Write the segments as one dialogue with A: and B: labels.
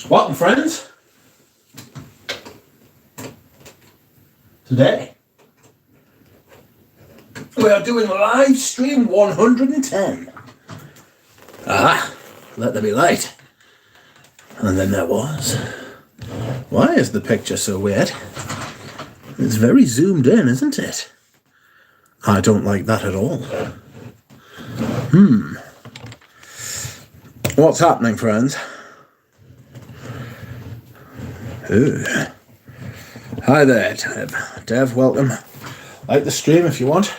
A: Welcome, friends. Today we are doing live stream 110. Let there be light. And then there was. Why is the picture so weird? It's very zoomed in, isn't it? I don't like that at all. What's happening, friends? Ooh. Hi there, Dev. Dev, welcome. Like the stream if you want.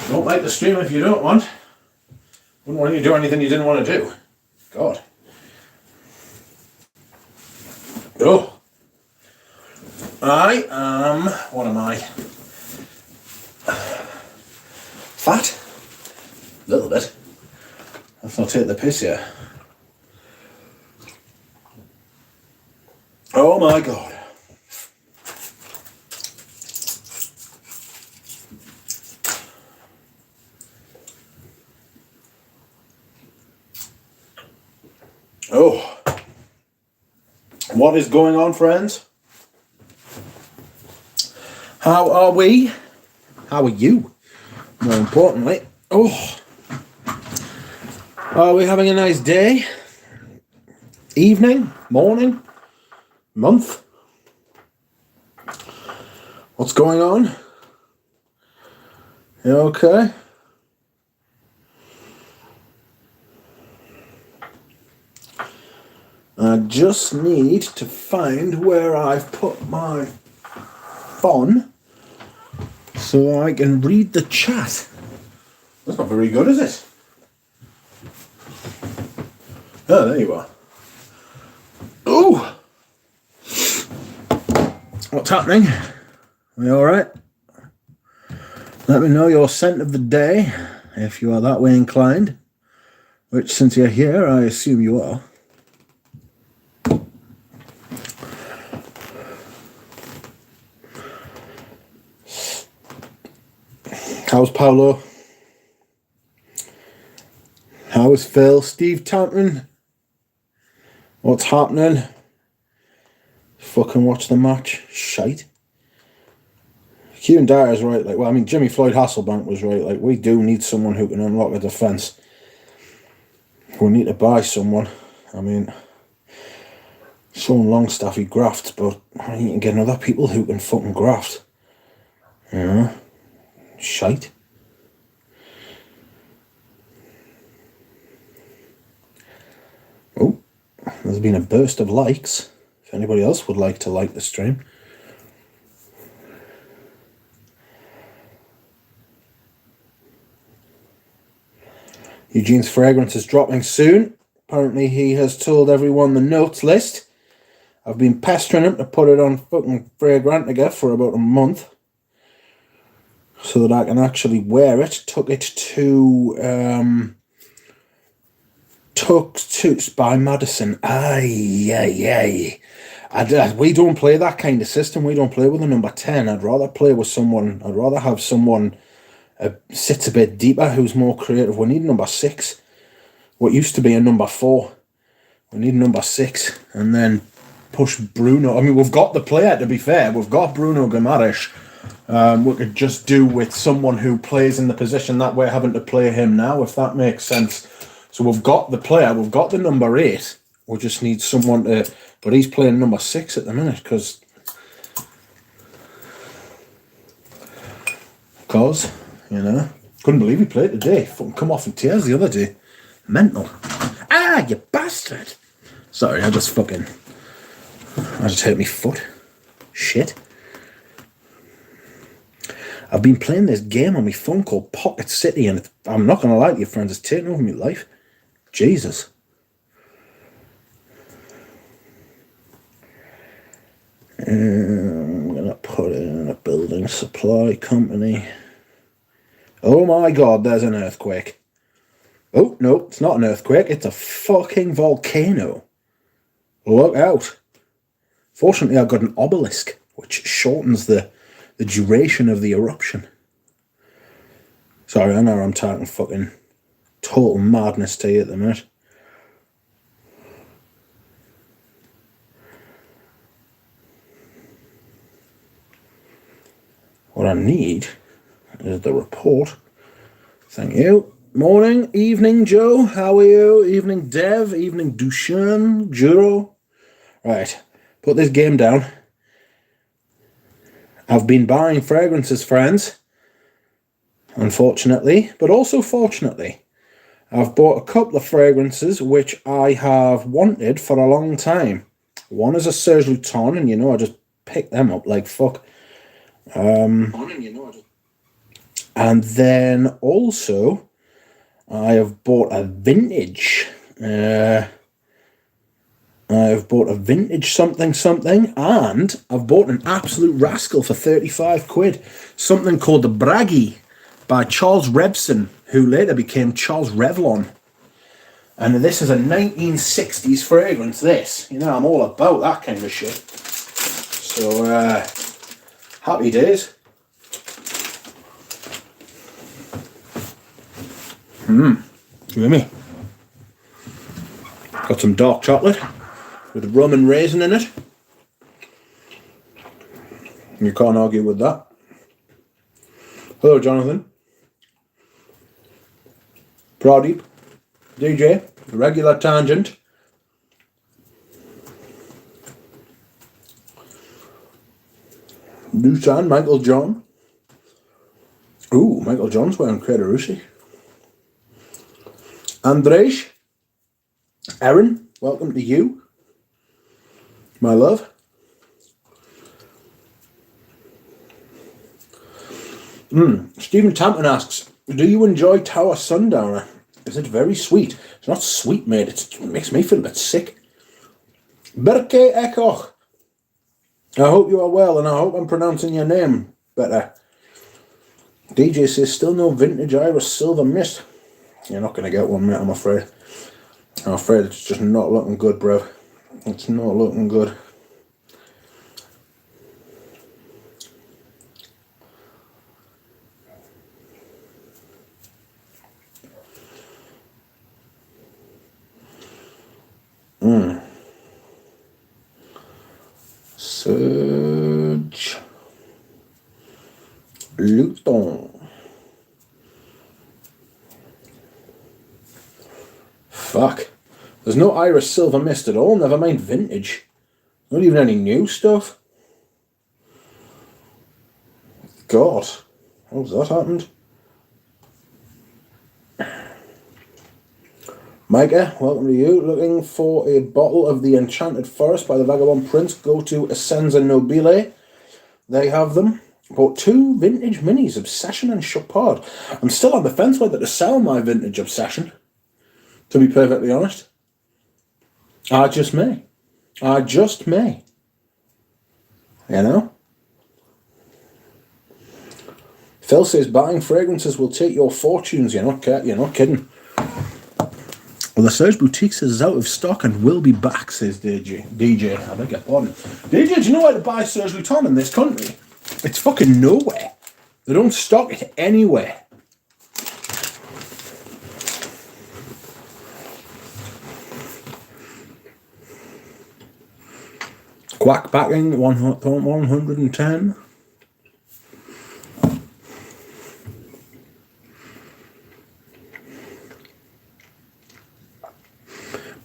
A: Don't like the stream if you don't want. Wouldn't want you to do anything you didn't want to do. God. Oh. I am... What am I? Fat? A little bit. Let's not take the piss here. Oh my God. Oh. What is going on, friends? How are we? How are you? More importantly. Oh. Are we having a nice day? Evening? Morning? Month? What's going on? You okay? I just need to find where I've put my phone so I can read the chat. That's not very good, is it? Oh, there you are. Ooh! What's happening? Are you alright? Let me know your scent of the day, if you are that way inclined. Which, since you're here, I assume you are. How's Paolo? How is Phil? Steve Tampton? What's happening? Fucking watch the match. Shite. Kieran Dyer's right. Like, well, I mean, Jimmy Floyd Hasselbank was right. Like, we do need someone who can unlock a defence. We need to buy someone. I mean, Sean Longstaff, he grafts, but I need to get other people who can fucking graft. You know? Shite. Oh, there's been a burst of likes. If anybody else would like to like the stream. Eugene's fragrance is dropping soon. Apparently he has told everyone the notes list. I've been pestering him to put it on fucking Fragrantica for about a month. So that I can actually wear it. Took to by Madison. Aye. We don't play that kind of system. We don't play with a number 10. I'd rather play with someone. I'd rather have someone sits a bit deeper who's more creative. We need number 6. What used to be a number 4. We need number 6. And then push Bruno. I mean, we've got the player, to be fair. We've got Bruno Guimaraes. We could just do with someone who plays in the position that we're having to play him now, if that makes sense. So we've got the player, we've got the number 8. We just need someone to... But he's playing number 6 at the minute, because, you know, couldn't believe he played today. Fucking come off in tears the other day. Mental. Ah, you bastard! Sorry, I just hit my foot. Shit. I've been playing this game on my phone called Pocket City, and I'm not going to lie to you, friends, it's taking over my life. Jesus. I'm going to put it in a building supply company. Oh my God, there's an earthquake. Oh, no, it's not an earthquake. It's a fucking volcano. Look out. Fortunately, I've got an obelisk, which shortens the duration of the eruption. Sorry, I know I'm talking fucking total madness to you at the minute. what I need is the report. Thank you. Morning, evening, Joe. How are you? Evening, Dev. Evening, Dushan, Juro. Right, put this game down. I've been buying fragrances, friends. Unfortunately, but also fortunately. I've bought a couple of fragrances which I have wanted for a long time. One is a Serge Luton, and I just picked them up like fuck. And then also, I have bought a vintage. I've bought a vintage something, and I've bought an absolute rascal for 35 quid. Something called the Braggy by Charles Revson, who later became Charles Revlon. And this is a 1960s fragrance, this. I'm all about that kind of shit. So, happy days. Give me. Got some dark chocolate with rum and raisin in it. You can't argue with that. Hello, Jonathan. Pradeep, DJ, Regular Tangent. Dusan, Michael John. Ooh, Michael John's wearing Credarusi. Andrej, Aaron, welcome to you, my love. Stephen Tampton asks, do you enjoy Tower Sundowner? Is it very sweet? It's not sweet, mate. It makes me feel a bit sick. Berke Ekoch. I hope you are well, and I hope I'm pronouncing your name better. DJ says, still no vintage Iris Silver Mist. You're not going to get one, mate, I'm afraid. I'm afraid it's just not looking good, bro. It's not looking good. Serge Luton. Fuck. There's no Iris Silver Mist at all, never mind vintage. Not even any new stuff. God. How's that happened? Micah, welcome to you. Looking for a bottle of the Enchanted Forest by the Vagabond Prince? Go to Essenza Nobile. They have them. Bought 2 vintage minis, Obsession and Chopard. I'm still on the fence whether to sell my vintage Obsession, to be perfectly honest. I just may. Phil says buying fragrances will take your fortunes. You're not kidding. Well, the Serge Boutique says it's out of stock and will be back, says DJ. I beg your pardon. DJ, do you know where to buy Serge Luton in this country? It's fucking nowhere. They don't stock it anywhere. Quack backing, 110.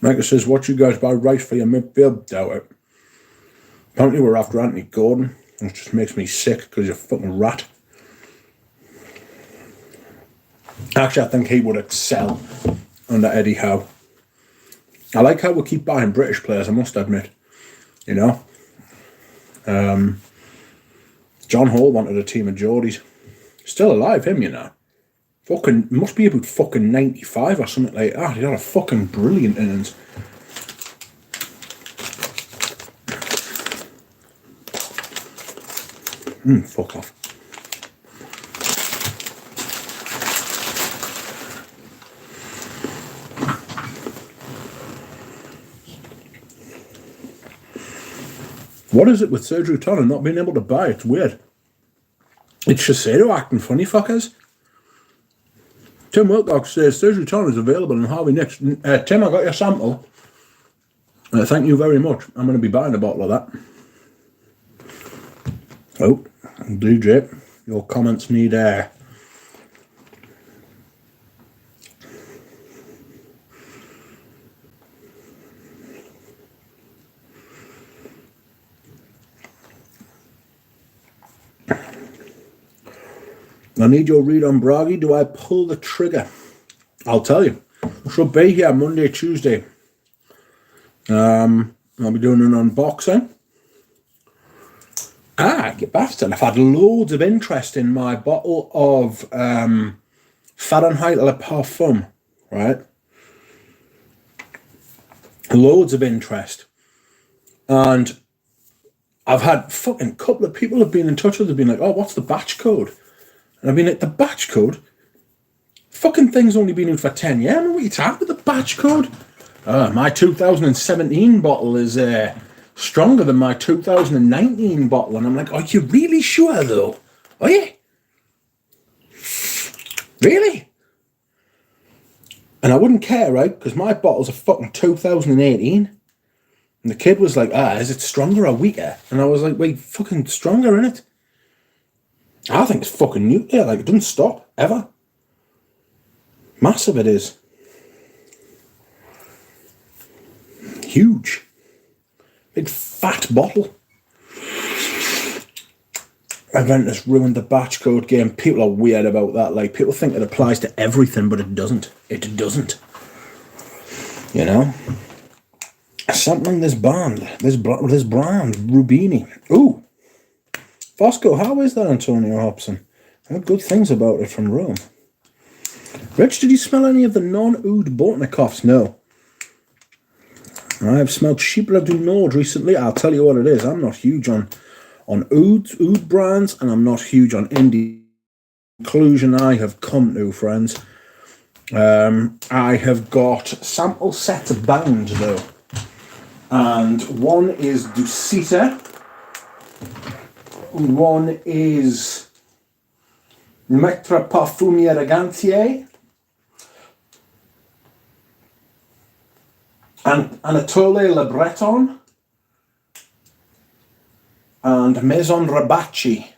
A: Micah says, what you guys buy rice for your midfield? Doubt it. Apparently we're after Anthony Gordon, which just makes me sick because he's a fucking rat. Actually, I think he would excel under Eddie Howe. I like how we keep buying British players, I must admit. John Hall wanted a team of Geordies. Still alive, him, Fucking, must be about fucking 95 or something like that. He had a fucking brilliant innings. Fuck off. What is it with Serge Luton and not being able to buy? It's weird. It's Shiseido acting funny, fuckers. Tim Wilcox says Serge Luton is available in Harvey Nicks. Tim, I got your sample. Thank you very much. I'm going to be buying a bottle of that. Oh, DJ. Your comments need air. I need your read on Bragi. Do I pull the trigger? I'll tell you. I should be here Monday, Tuesday. I'll be doing an unboxing. You bastard. I've had loads of interest in my bottle of Fahrenheit Le Parfum, right? Loads of interest. And I've had fucking couple of people have been in touch with it, been like, oh, what's the batch code? And I've been like, the batch code? Fucking thing's only been out for 10 years. I mean, what are you talking about, the batch code? My 2017 bottle is stronger than my 2019 bottle. And I'm like, are you really sure, though? Are you? Really? And I wouldn't care, right? Because my bottle's a fucking 2018. And the kid was like, is it stronger or weaker? And I was like, wait, fucking stronger, innit? I think it's fucking nuclear. Like, it doesn't stop, ever. Massive it is. Huge. Big fat bottle. Aventus ruined the batch code game. People are weird about that. Like, people think it applies to everything, but it doesn't. It doesn't. You know? Sampling this brand, Rubini. Ooh. Fosco, how is that, Antonio Hobson? I heard good things about it from Rome. Rich, did you smell any of the non-oud Bortnikoffs? No. I've smelled Shibla du Nord recently. I'll tell you what it is. I'm not huge on oud brands, and I'm not huge on indie. Conclusion I have come to, friends. I have got sample sets bound, though. And one is Ducita. One is Maître Parfumier Gantier. And Anatole Le Breton. And Maison Rabacci.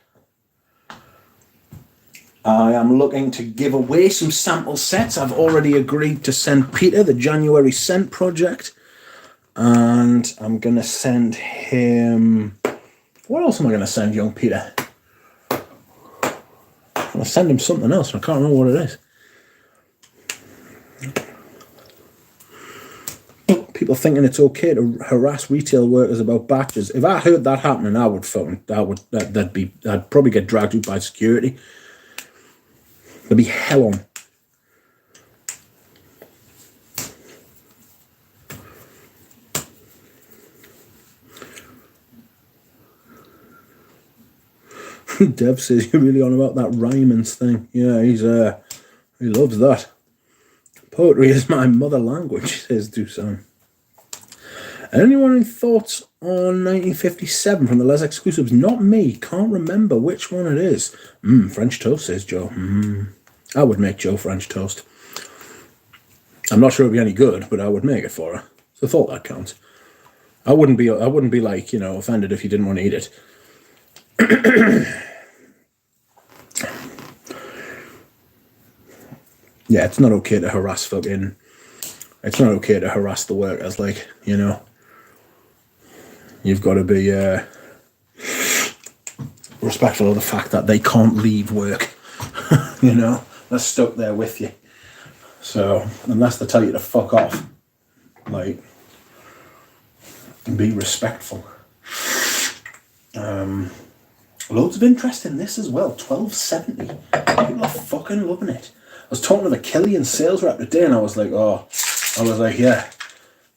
A: I am looking to give away some sample sets. I've already agreed to send Peter the January Scent Project. And I'm going to send him... What else am I going to send young Peter? I'm going to send him something else. I can't remember what it is. People thinking it's okay to harass retail workers about batches. If I heard that happening, I'd probably get dragged out by security. There'd be hell on. Dev says you're really on about that Ryman's thing. Yeah, he loves that. Poetry is my mother language, says Dusan. Anyone in thoughts on 1957 from the Les Exclusives? Not me. Can't remember which one it is. French toast, says Joe. I would make Joe French toast. I'm not sure it'd be any good, but I would make it for her. So I thought that counts. I wouldn't be like, offended if you didn't want to eat it. Yeah, it's not okay to harass it's not okay to harass the workers, You've got to be respectful of the fact that they can't leave work. They're stuck there with you. So, unless they tell you to fuck off, be respectful. Loads of interest in this as well. 1270. People are fucking loving it. I was talking to the Killian sales rep today, and I was like, yeah.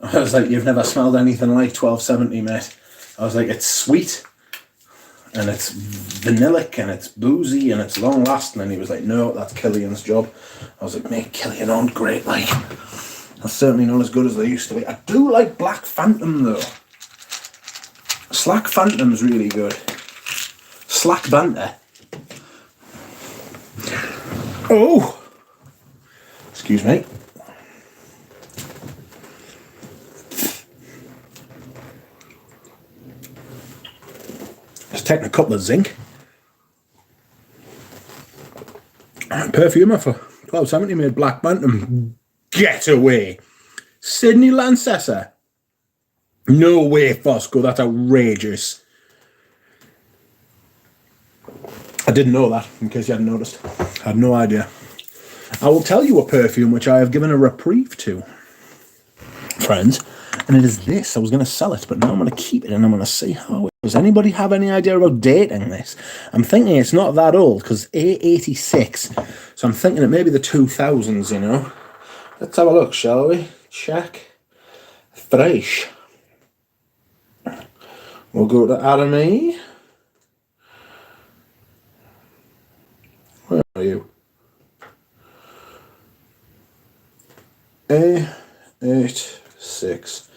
A: I was like, you've never smelled anything like 1270, mate. I was like, it's sweet, and it's vanillic, and it's boozy, and it's long lasting. And he was like, no, that's Killian's job. I was like, mate, Killian aren't great, That's certainly not as good as they used to be. I do like Black Phantom, though. Slack Phantom's really good. Slack Banter. Oh! Excuse me. Just taking a couple of zinc. Perfumer for Cloud 70 made Black Bantam. Get away. Sydney Lancessa. No way, Fosco. That's outrageous. I didn't know that, in case you hadn't noticed. I had no idea. I will tell you a perfume which I have given a reprieve to, friends, and it is this. I was going to sell it, but now I'm going to keep it and I'm going to see how it does. Anybody have any idea about dating this? I'm thinking it's not that old, because A86, so I'm thinking it may be the 2000s, you know. Let's have a look, shall we? Check. Fresh. We'll go to Adam E. Where are you? A86.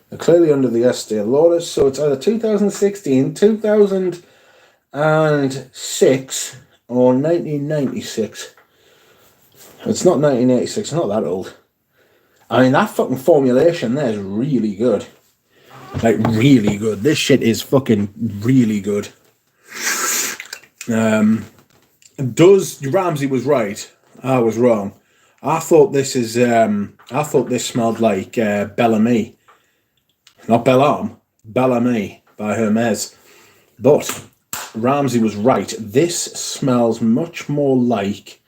A: They're clearly under the Estee Lauder, so it's either 2016, 2006, or 1996. It's not 1986, it's not that old. I mean, that fucking formulation there is really good. Like, really good. This shit is fucking really good. Ramsey was right. I was wrong. I thought this smelled like Bellamy. Not Bellarme, Bellamy by Hermes. But Ramsey was right. This smells much more like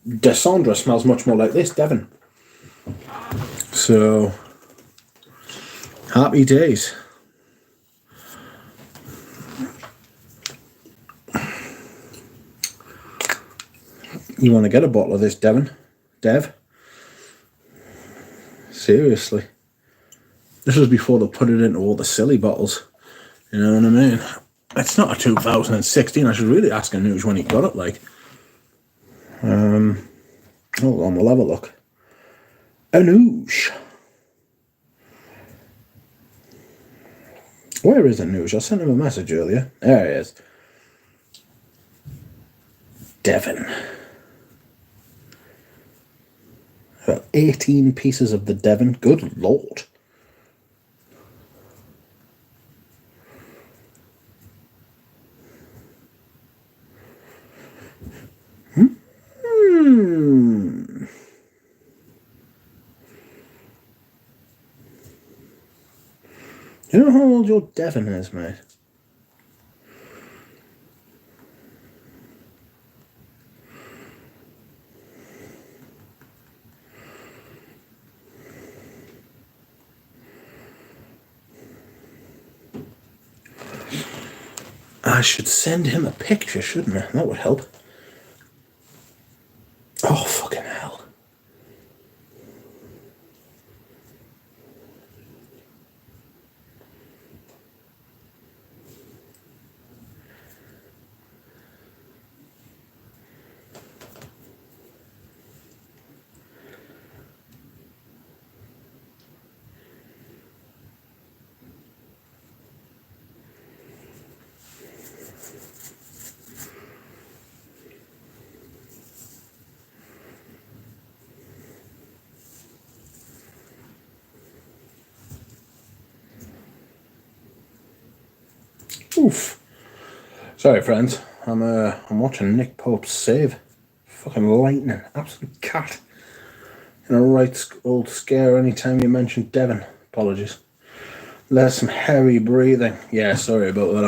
A: Descendra smells much more like this, Devon. So, happy days. You want to get a bottle of this, Devon? Dev? Seriously. This was before they put it into all the silly bottles. You know what I mean? It's not a 2016. I should really ask Anuj when he got it, like. Hold on, we'll have a look. Anuj. Where is Anuj? I sent him a message earlier. There he is. Devon. About 18 pieces of the Devon. Good Lord. You know how old your Devon is, mate? I should send him a picture, shouldn't I? That would help. Oh, fucking hell. Oof. Sorry, friends. I'm watching Nick Pope's save. Fucking lightning. Absolute cat. In a right old scare anytime you mention Devon. Apologies. There's some hairy breathing. Yeah, sorry about that.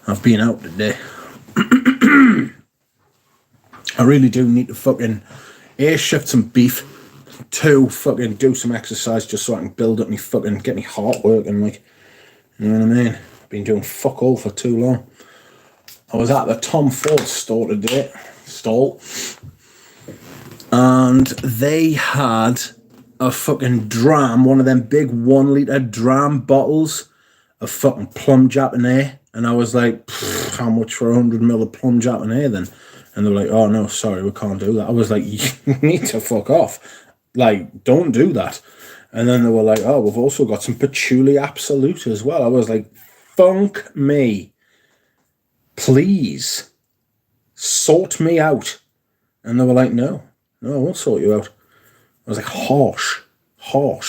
A: I've been out today. I really do need to fucking A, shift some beef. 2, fucking do some exercise just so I can build up me fucking, get me heart working, like, you know what I mean? Been doing fuck all for too long. I was at the Tom Ford store today, and they had a fucking dram, one of them big 1 litre dram bottles of fucking plum Japanese, and I was like, how much for 100 ml of plum Japanese then? And they were like, oh no, sorry, we can't do that. I was like, you need to fuck off. Like, don't do that. And then they were like, oh, we've also got some patchouli absolute as well. I was like, funk me. Please. Sort me out. And they were like, no, I won't sort you out. I was like, harsh. I'm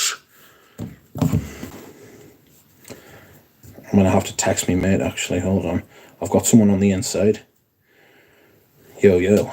A: going to have to text me mate, actually. Hold on. I've got someone on the inside. Yo, yo.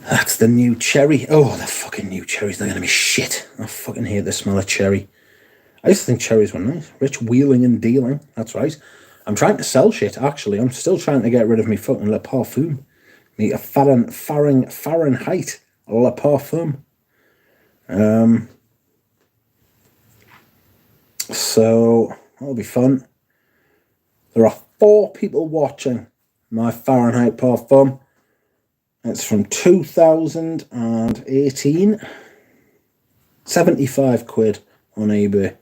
A: That's the new cherry. Oh, the fucking new cherries. They're going to be shit. I fucking hate the smell of cherry. I used to think cherries were nice. Rich wheeling and dealing. That's right. I'm trying to sell shit, actually. I'm still trying to get rid of me fucking Le Parfum. Me a Fahrenheit Le Parfum. So, that'll be fun. There are 4 people watching my Fahrenheit Parfum. It's from 2018. 75 quid on eBay.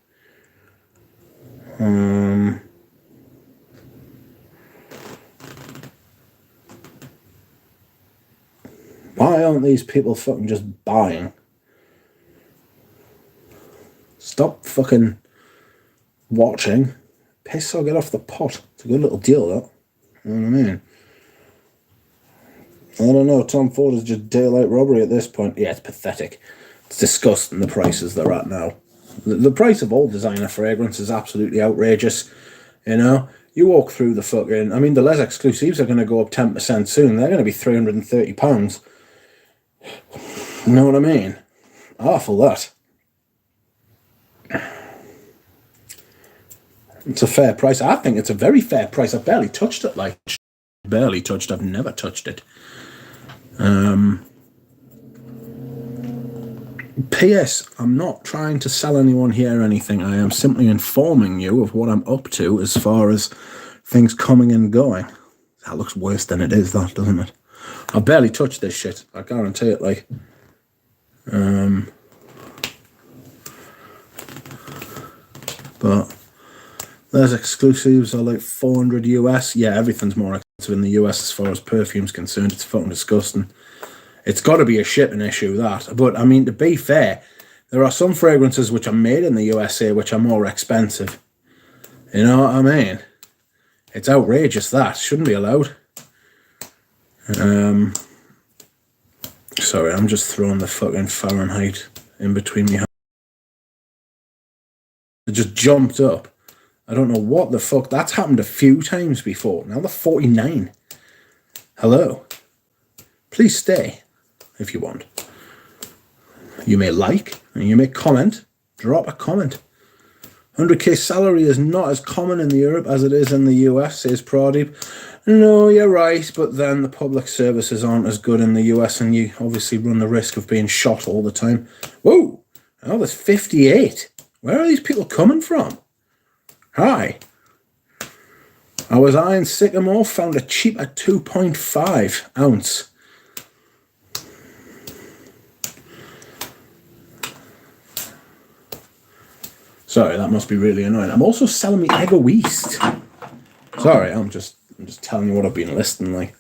A: Why aren't these people fucking just buying? Stop fucking watching. Piss or get off the pot. It's a good little deal, that. You know what I mean? I don't know, Tom Ford is just daylight robbery at this point. Yeah, it's pathetic. It's disgusting, the prices they're at now. The price of all designer fragrance is absolutely outrageous. You know, you walk through the fucking... I mean, the Les Exclusives are going to go up 10% soon. They're going to be £330. You know what I mean? Awful, that. It's a fair price. I think it's a very fair price. I've barely touched it, like... Barely touched. I've never touched it. P.S. I'm not trying to sell anyone here or anything. I am simply informing you of what I'm up to as far as things coming and going. That looks worse than it is, that, doesn't it? I've barely touched this shit. I guarantee it, like... But... Those exclusives are like 400 US. Yeah, everything's more expensive in the US as far as perfume's concerned. It's fucking disgusting. It's got to be a shipping issue, that. But, I mean, to be fair, there are some fragrances which are made in the USA which are more expensive. You know what I mean? It's outrageous, that. Shouldn't be allowed. Sorry, I'm just throwing the fucking Fahrenheit in between me. It just jumped up. I don't know what the fuck. That's happened a few times before. Now they're 49. Hello. Please stay if you want. You may like and you may comment. Drop a comment. 100k salary is not as common in Europe as it is in the US, says Pradeep. No, you're right, but then the public services aren't as good in the US and you obviously run the risk of being shot all the time. Whoa! Oh, there's 58. Where are these people coming from? Hi. I was eyeing Sycamore, found it cheap at 2.5 ounce. Sorry, that must be really annoying. I'm also selling me Egoist. Sorry, I'm just telling you what I've been listing like.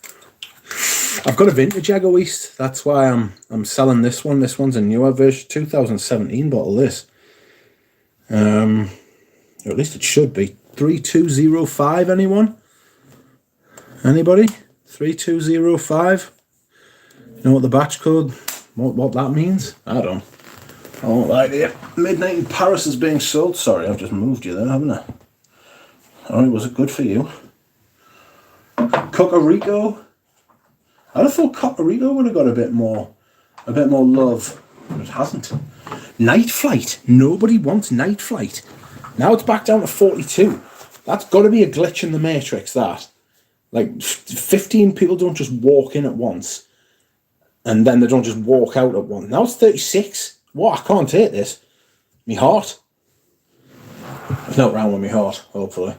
A: I've got a vintage Egoist. That's why I'm selling this one. This one's a newer version, 2017 bottle. This. Or at least it should be. 3205, anyone? Anybody? 3205? You know what the batch code, what that means? I don't like it. Midnight in Paris is being sold. Sorry, I've just moved you there, haven't I? Alright, was it good for you? Cocorico? I'd have thought Cocorico would have got a bit more love, but it hasn't. Night Flight. Nobody wants Night Flight. Now it's back down to 42. That's got to be a glitch in the Matrix, that. Like, 15 people don't just walk in at once. And then they don't just walk out at once. Now it's 36. What? I can't take this. Me heart. There's no round with me heart, hopefully.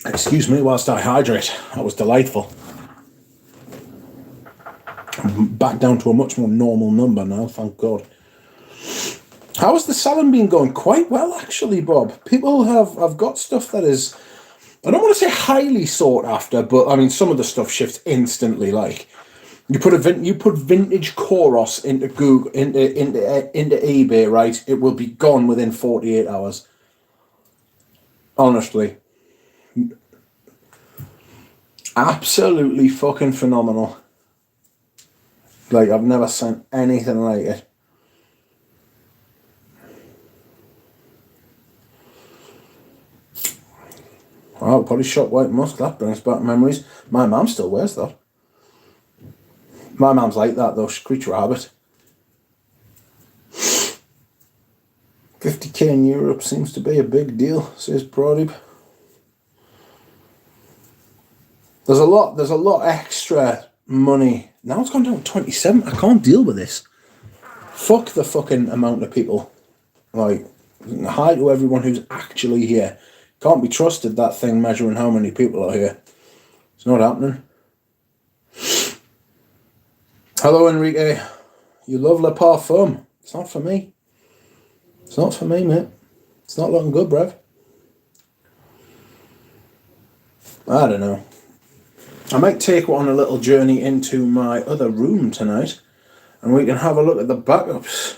A: Excuse me whilst I hydrate. That was delightful. I'm back down to a much more normal number now, thank God. How has the salon been going? Quite well, actually, Bob. People have got stuff that is I don't want to say highly sought after, but I mean some of the stuff shifts instantly. Like you put vintage Koros into Google into eBay, right? It will be gone within 48 hours. Honestly, absolutely fucking phenomenal. Like I've never seen anything like it. Oh, probably shot white musk. That brings back memories. My mum still wears that. My mum's like that though. She's a creature of habit. 50k in Europe seems to be a big deal, says Pradeep. There's a lot extra money. Now it's gone down to 27. I can't deal with this. Fuck the fucking amount of people. Like, hi to everyone who's actually here. Can't be trusted, that thing measuring how many people are here. It's not happening. Hello, Enrique. You love Le Parfum. It's not for me. It's not for me, mate. It's not looking good, bruv. I don't know. I might take one on a little journey into my other room tonight, and we can have a look at the backups.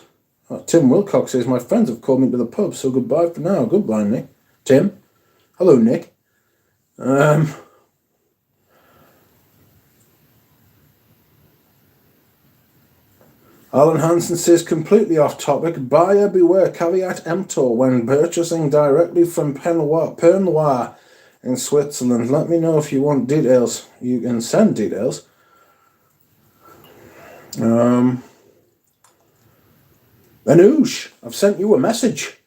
A: Oh, Tim Wilcox says, my friends have called me to the pub, so goodbye for now. Goodbye, Nick. Tim. Hello, Nick. Alan Hansen says, completely off topic, buyer beware, caveat emptor when purchasing directly from Pernoir in Switzerland. Let me know if you want details. You can send details. Anoush, I've sent you a message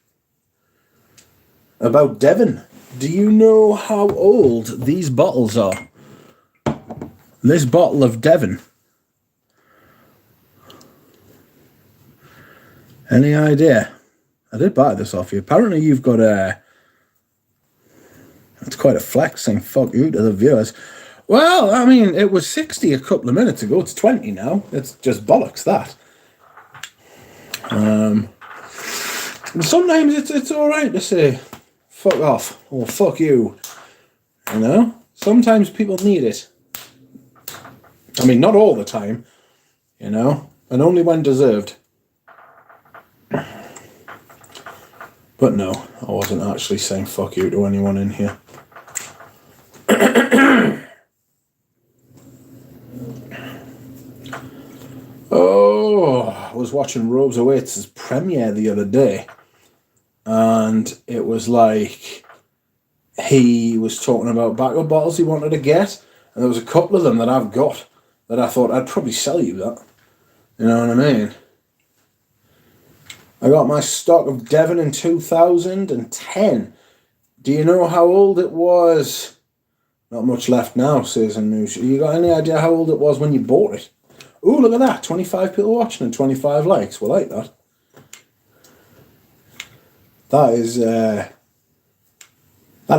A: about Devon. Do you know how old these bottles are? This bottle of Devon. Any idea? I did buy this off you. Apparently you've got it's quite a flex saying fuck you to the viewers. Well, I mean, it was 60 a couple of minutes ago. It's 20 now. It's just bollocks, that. Sometimes it's all right to say fuck off or fuck you. You know? Sometimes people need it. I mean, not all the time. You know? And only when deserved. But no, I wasn't actually saying fuck you to anyone in here. Oh, I was watching Robes Awaits' premiere the other day, and it was like he was talking about backup bottles he wanted to get, and there was a couple of them that I've got that I thought I'd probably sell you that. You know what I mean? I got my stock of Devon in 2010. Do you know how old it was? Not much left now, says Anoush. You got any idea how old it was when you bought it? Ooh, look at that. 25 people watching and 25 likes. We like that. That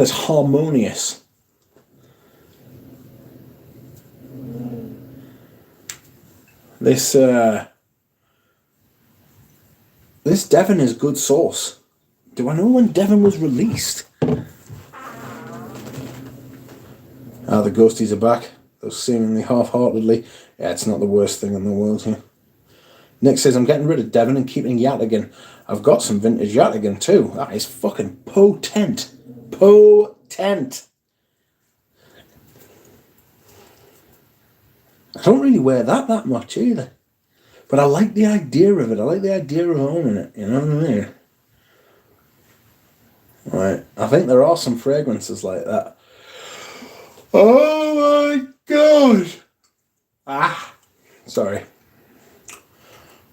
A: is harmonious. This Devon is good sauce. Do I know when Devon was released? The ghosties are back. Though seemingly half-heartedly. Yeah, it's not the worst thing in the world here. Nick says, I'm getting rid of Devon and keeping Yattigan. I've got some vintage Yattigan too. That is fucking potent. Potent. I don't really wear that much either. But I like the idea of it. I like the idea of owning it. You know what I mean? Right. I think there are some fragrances like that. Oh my god! Sorry.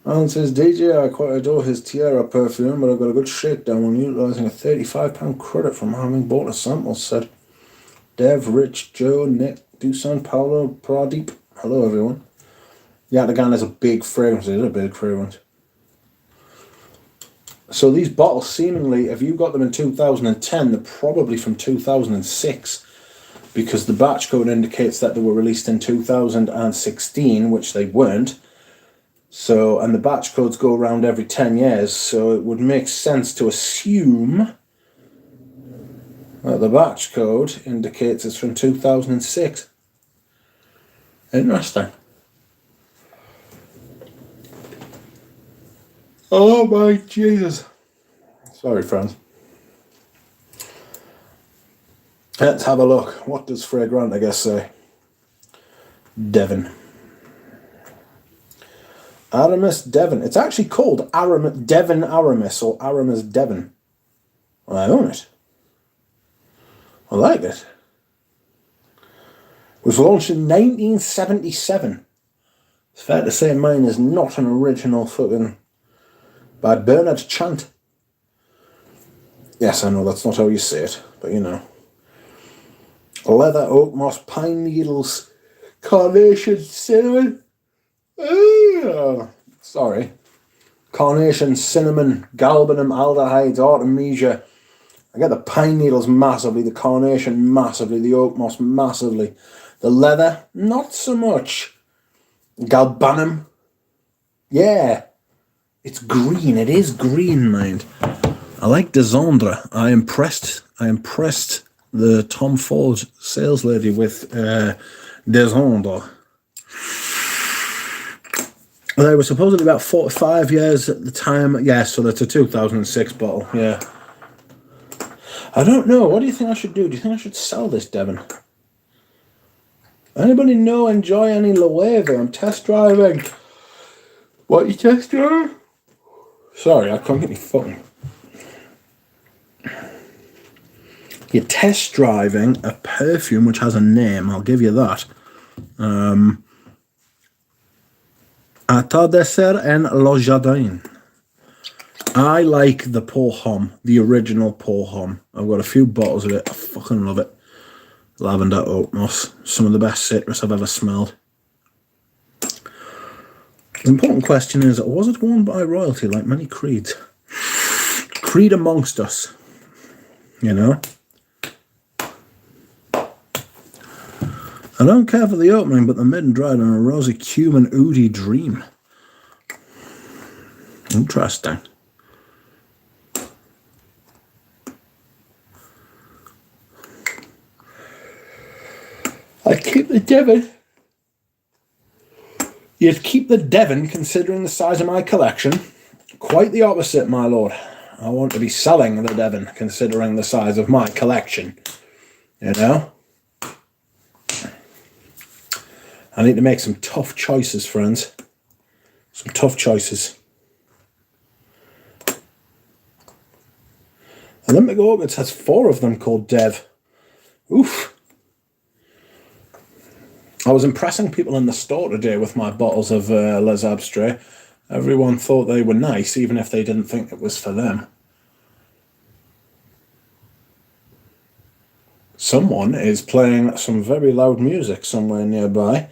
A: Alan says, DJ, I quite adore his Tiara perfume, but I got a good shakedown on utilising a £35 credit from having bought a sample set. Dev, Rich, Joe, Nick, Dusan, Paolo, Pradeep. Hello, everyone. Yattigan is a big fragrance. It is a big fragrance. So these bottles, seemingly, if you got them in 2010, they're probably from 2006, because the batch code indicates that they were released in 2016, which they weren't. So, and the batch codes go around every 10 years, so it would make sense to assume The batch code indicates it's from 2006. Interesting. Oh my Jesus. Sorry, friends. Let's have a look. What does Fragrant, I guess, say? Devon. Aramis Devon. It's actually called Devon Aramis or Aramis Devon. Well, I own it. I like it. It was launched in 1977. It's fair to say mine is not an original fucking by Bernard Chant. Yes, I know that's not how you say it, but you know. Leather, oak moss, pine needles, carnation, cinnamon. Sorry. Carnation, cinnamon, galbanum, aldehydes, artemisia. I get the pine needles massively, the carnation massively, the oak moss massively. The leather, not so much. Galbanum. Yeah. It's green. It is green, mind. I like Desandre. I impressed the Tom Ford sales lady with Desandre. They were supposedly about 45 years at the time. Yeah, so that's a 2006 bottle. Yeah. I don't know. What do you think I should do? Do you think I should sell this, Devon? Anybody know, enjoy any Loewe? I'm test driving. What, you test drive? Sorry, I can't get my phone. You're test driving a perfume which has a name, I'll give you that. Atardesser en Le Jardin. I like the Pour Homme, the original Pour Homme. I've got a few bottles of it. I fucking love it. Lavender oak moss. Some of the best citrus I've ever smelled. The important question is, was it worn by royalty like many creeds? Creed amongst us. You know? I don't care for the opening, but the mid and dried on a rosy cumin oudi dream. Interesting. I keep the Devon. You'd keep the Devon considering the size of my collection. Quite the opposite, my lord. I want to be selling the Devon considering the size of my collection. You know? I need to make some tough choices, friends. Some tough choices. Olympic Orchids has 4 of them called Dev. Oof. I was impressing people in the store today with my bottles of Les Abstraits. Everyone thought they were nice, even if they didn't think it was for them. Someone is playing some very loud music somewhere nearby.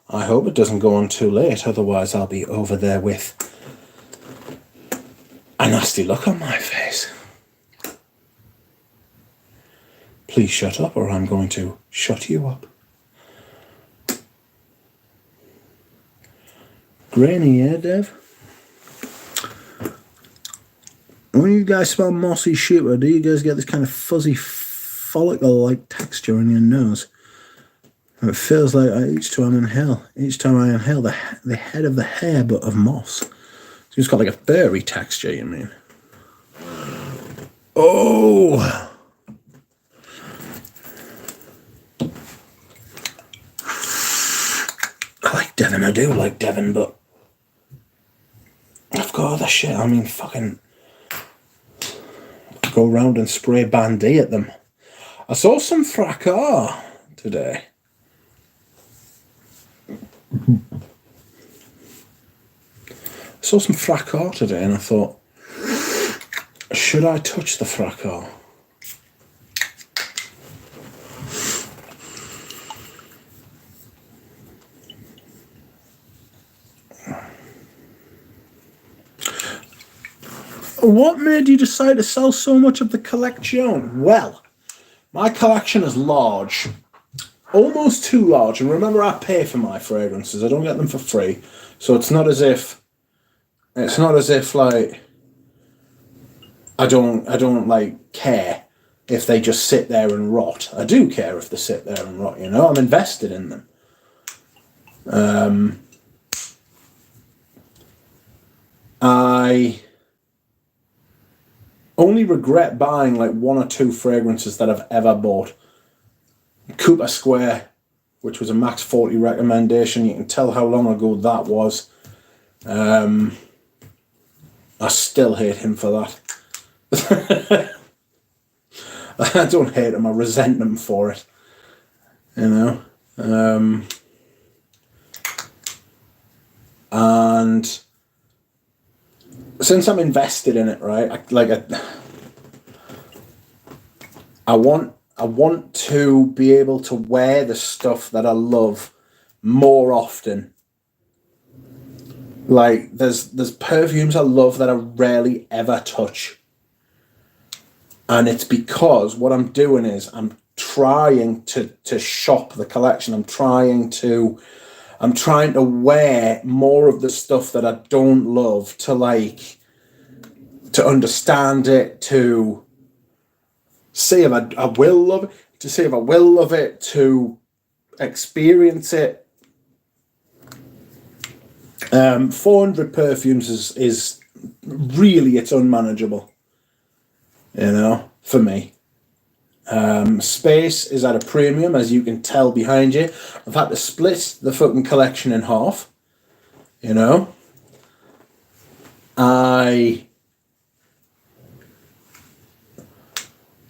A: I hope it doesn't go on too late, otherwise I'll be over there with a nasty look on my face. Please shut up or I'm going to shut you up. Grainy, yeah, Dev? When you guys smell mossy shit, or do you guys get this kind of fuzzy follicle-like texture in your nose? And it feels like each time I inhale the head of the hair, but of moss. So it's got like a furry texture, you mean? Oh! I like Devon, I do like Devon, but I've got other shit. I mean, fucking go around and spray Bandy at them. I saw some fracas today. I saw some fracas today and I thought, should I touch the fracas? What made you decide to sell so much of the collection? Well, my collection is large. Almost too large. And remember, I pay for my fragrances. I don't get them for free. So it's not as if like I don't like care. if they just sit there and rot. I do care if they sit there and rot, you know. I'm invested in them. I only regret buying like 1 or 2 fragrances that I've ever bought. Cooper Square, which was a max 40 recommendation. You can tell how long ago that was. I still hate him for that. I don't hate him, I resent him for it. You know? And since I'm invested in it, right, I want to be able to wear the stuff that I love more often. Like, there's perfumes I love that I rarely ever touch. And it's because what I'm doing is I'm trying to shop the collection. I'm trying to wear more of the stuff that I don't love, to understand it, to see if I will love it, to experience it. 400 perfumes is really, it's unmanageable, you know, for me. Space is at a premium, as you can tell behind you. I've had to split the fucking collection in half, you know.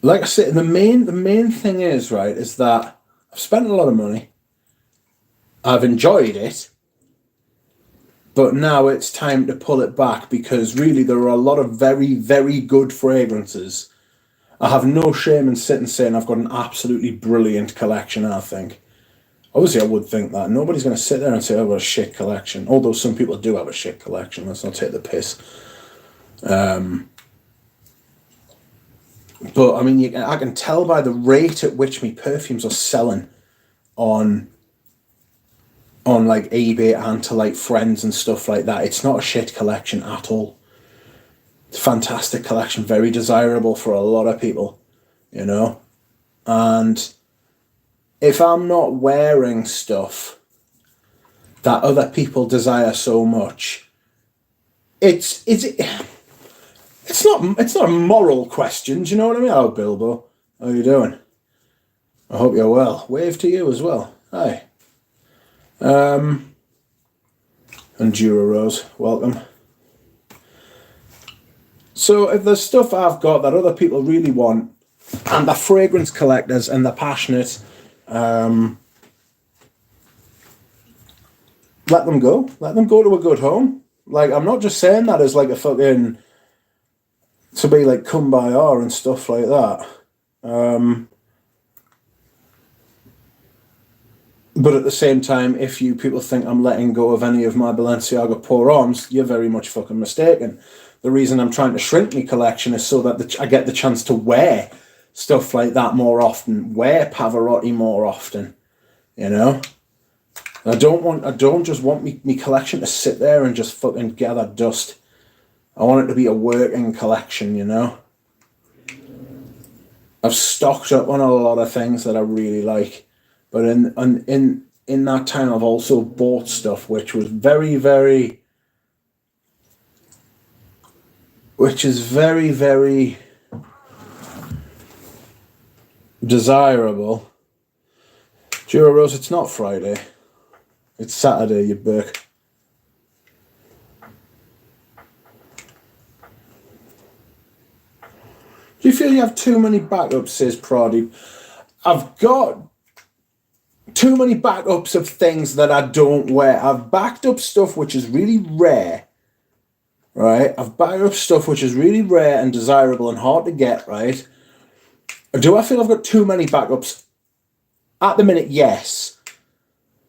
A: Like I said, the main thing is, right, is that I've spent a lot of money. I've enjoyed it. But now it's time to pull it back, because really there are a lot of very, very good fragrances. I have no shame in sitting saying I've got an absolutely brilliant collection, I think. Obviously, I would think that. Nobody's going to sit there and say I've got a shit collection. Although some people do have a shit collection. Let's not take the piss. But, I mean, I can tell by the rate at which my perfumes are selling on like eBay and to like friends and stuff like that. It's not a shit collection at all. It's a fantastic collection, very desirable for a lot of people, you know. And if I'm not wearing stuff that other people desire so much, it's not a moral question. Do you know what I mean? Oh, Bilbo, how are you doing? I hope you're well. Wave to you as well. Hi. And Jura Rose, welcome. So if there's stuff I've got that other people really want, and they're fragrance collectors and they're passionate, let them go. Let them go to a good home. Like, I'm not just saying that as like a fucking, to be like kumbaya and stuff like that. But at the same time, if you people think I'm letting go of any of my Balenciaga Pour Homs, you're very much fucking mistaken. The reason I'm trying to shrink my collection is so that I get the chance to wear stuff like that more often, wear Pavarotti more often, you know? I don't just want me collection to sit there and just fucking gather dust. I want it to be a working collection, you know? I've stocked up on a lot of things that I really like. But in that time, I've also bought stuff which was very, very desirable. Jura Rose, it's not Friday. It's Saturday, you burk. Do you feel you have too many backups, says Pradeep? I've got too many backups of things that I don't wear. I've backed up stuff which is really rare, right? I've backed up stuff which is really rare and desirable and hard to get, right? Do I feel I've got too many backups? At the minute, yes.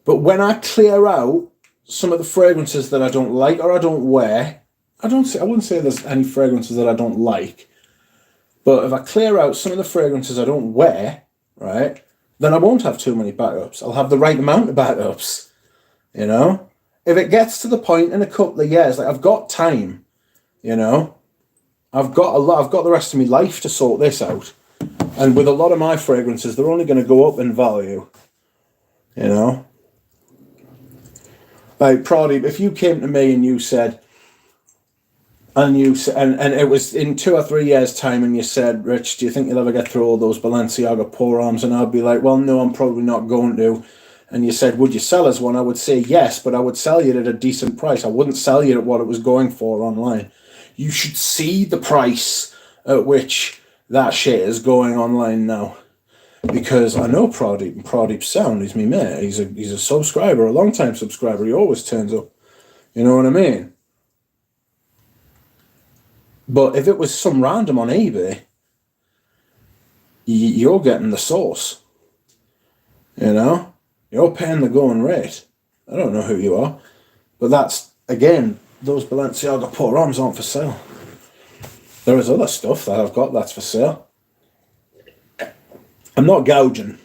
A: But when I clear out some of the fragrances that I don't like or I don't wear, I wouldn't say there's any fragrances that I don't like. But if I clear out some of the fragrances I don't wear, right, then I won't have too many backups. I'll have the right amount of backups, you know? If it gets to the point in a couple of years, like, I've got time, you know? I've got the rest of my life to sort this out. And with a lot of my fragrances, they're only going to go up in value. You know? Like, Pradeep, if you came to me and you said, and it was in 2 or 3 years' time, and you said, Rich, do you think you'll ever get through all those Balenciaga pour arms? And I'd be like, well, no, I'm probably not going to. And you said, would you sell us one? I would say yes, but I would sell you at a decent price. I wouldn't sell you at what it was going for online. You should see the price at which that shit is going online now. Because I know Pradeep's sound. He's me mate. He's a subscriber, a long-time subscriber. He always turns up. You know what I mean? But if it was some random on eBay, you're getting the sauce. You know? You're paying the going rate. I don't know who you are. But that's, again, those Balenciaga pour arms aren't for sale. There is other stuff that I've got that's for sale. I'm not gouging.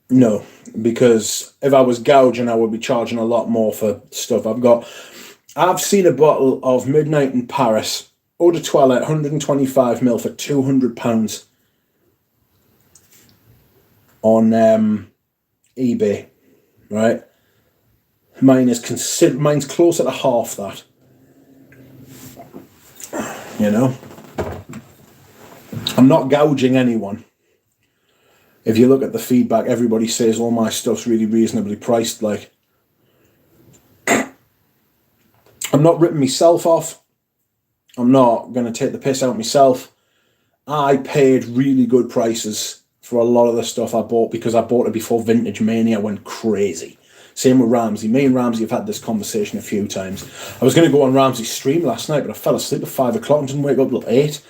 A: No, because if I was gouging, I would be charging a lot more for stuff I've seen a bottle of Midnight in Paris, Eau de Toilette, 125ml for £200 on eBay, right? Mine's closer to half that. You know? I'm not gouging anyone. If you look at the feedback, everybody says all my stuff's really reasonably priced. Like, I'm not ripping myself off. I'm not going to take the piss out myself. I paid really good prices for a lot of the stuff I bought because I bought it before Vintage Mania went crazy. Same with Ramsey. Me and Ramsey have had this conversation a few times. I was going to go on Ramsey's stream last night, but I fell asleep at 5 o'clock and didn't wake up till 8.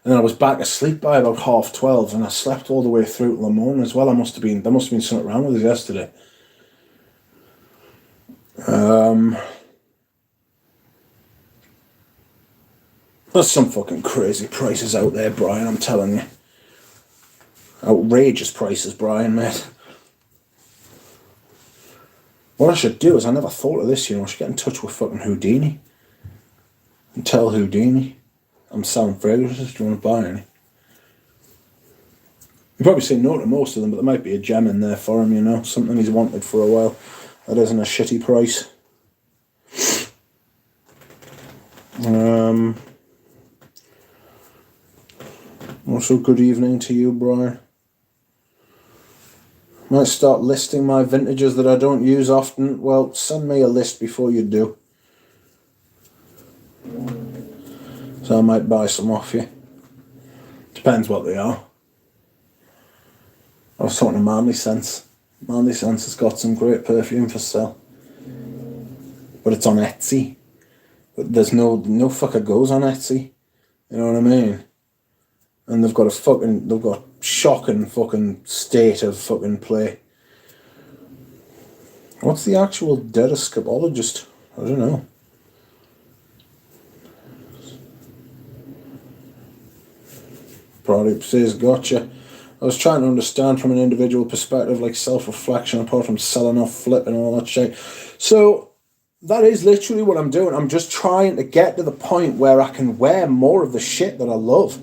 A: And then I was back asleep by about 12:30, and I slept all the way through till the morning as well. There must have been something wrong with us yesterday. There's some fucking crazy prices out there, Brian, I'm telling you. Outrageous prices, Brian, mate. What I should do is, I never thought of this, I should get in touch with fucking Houdini. And tell Houdini, I'm selling fragrances, do you want to buy any? You probably say no to most of them, but there might be a gem in there for him, something he's wanted for a while. That isn't a shitty price. Also, good evening to you, Brian. Might start listing my vintages that I don't use often. Well, send me a list before you do. So I might buy some off you. Depends what they are. I was talking to Manly Sense. Manly Sense has got some great perfume for sale. But it's on Etsy. But there's no fucker goes on Etsy. You know what I mean? And they've got shocking fucking state of fucking play. What's the actual dedoscopoligist? I don't know. Pradeep says, gotcha. I was trying to understand from an individual perspective, like self-reflection, apart from selling off, flipping, and all that shit. So, that is literally what I'm doing. I'm just trying to get to the point where I can wear more of the shit that I love.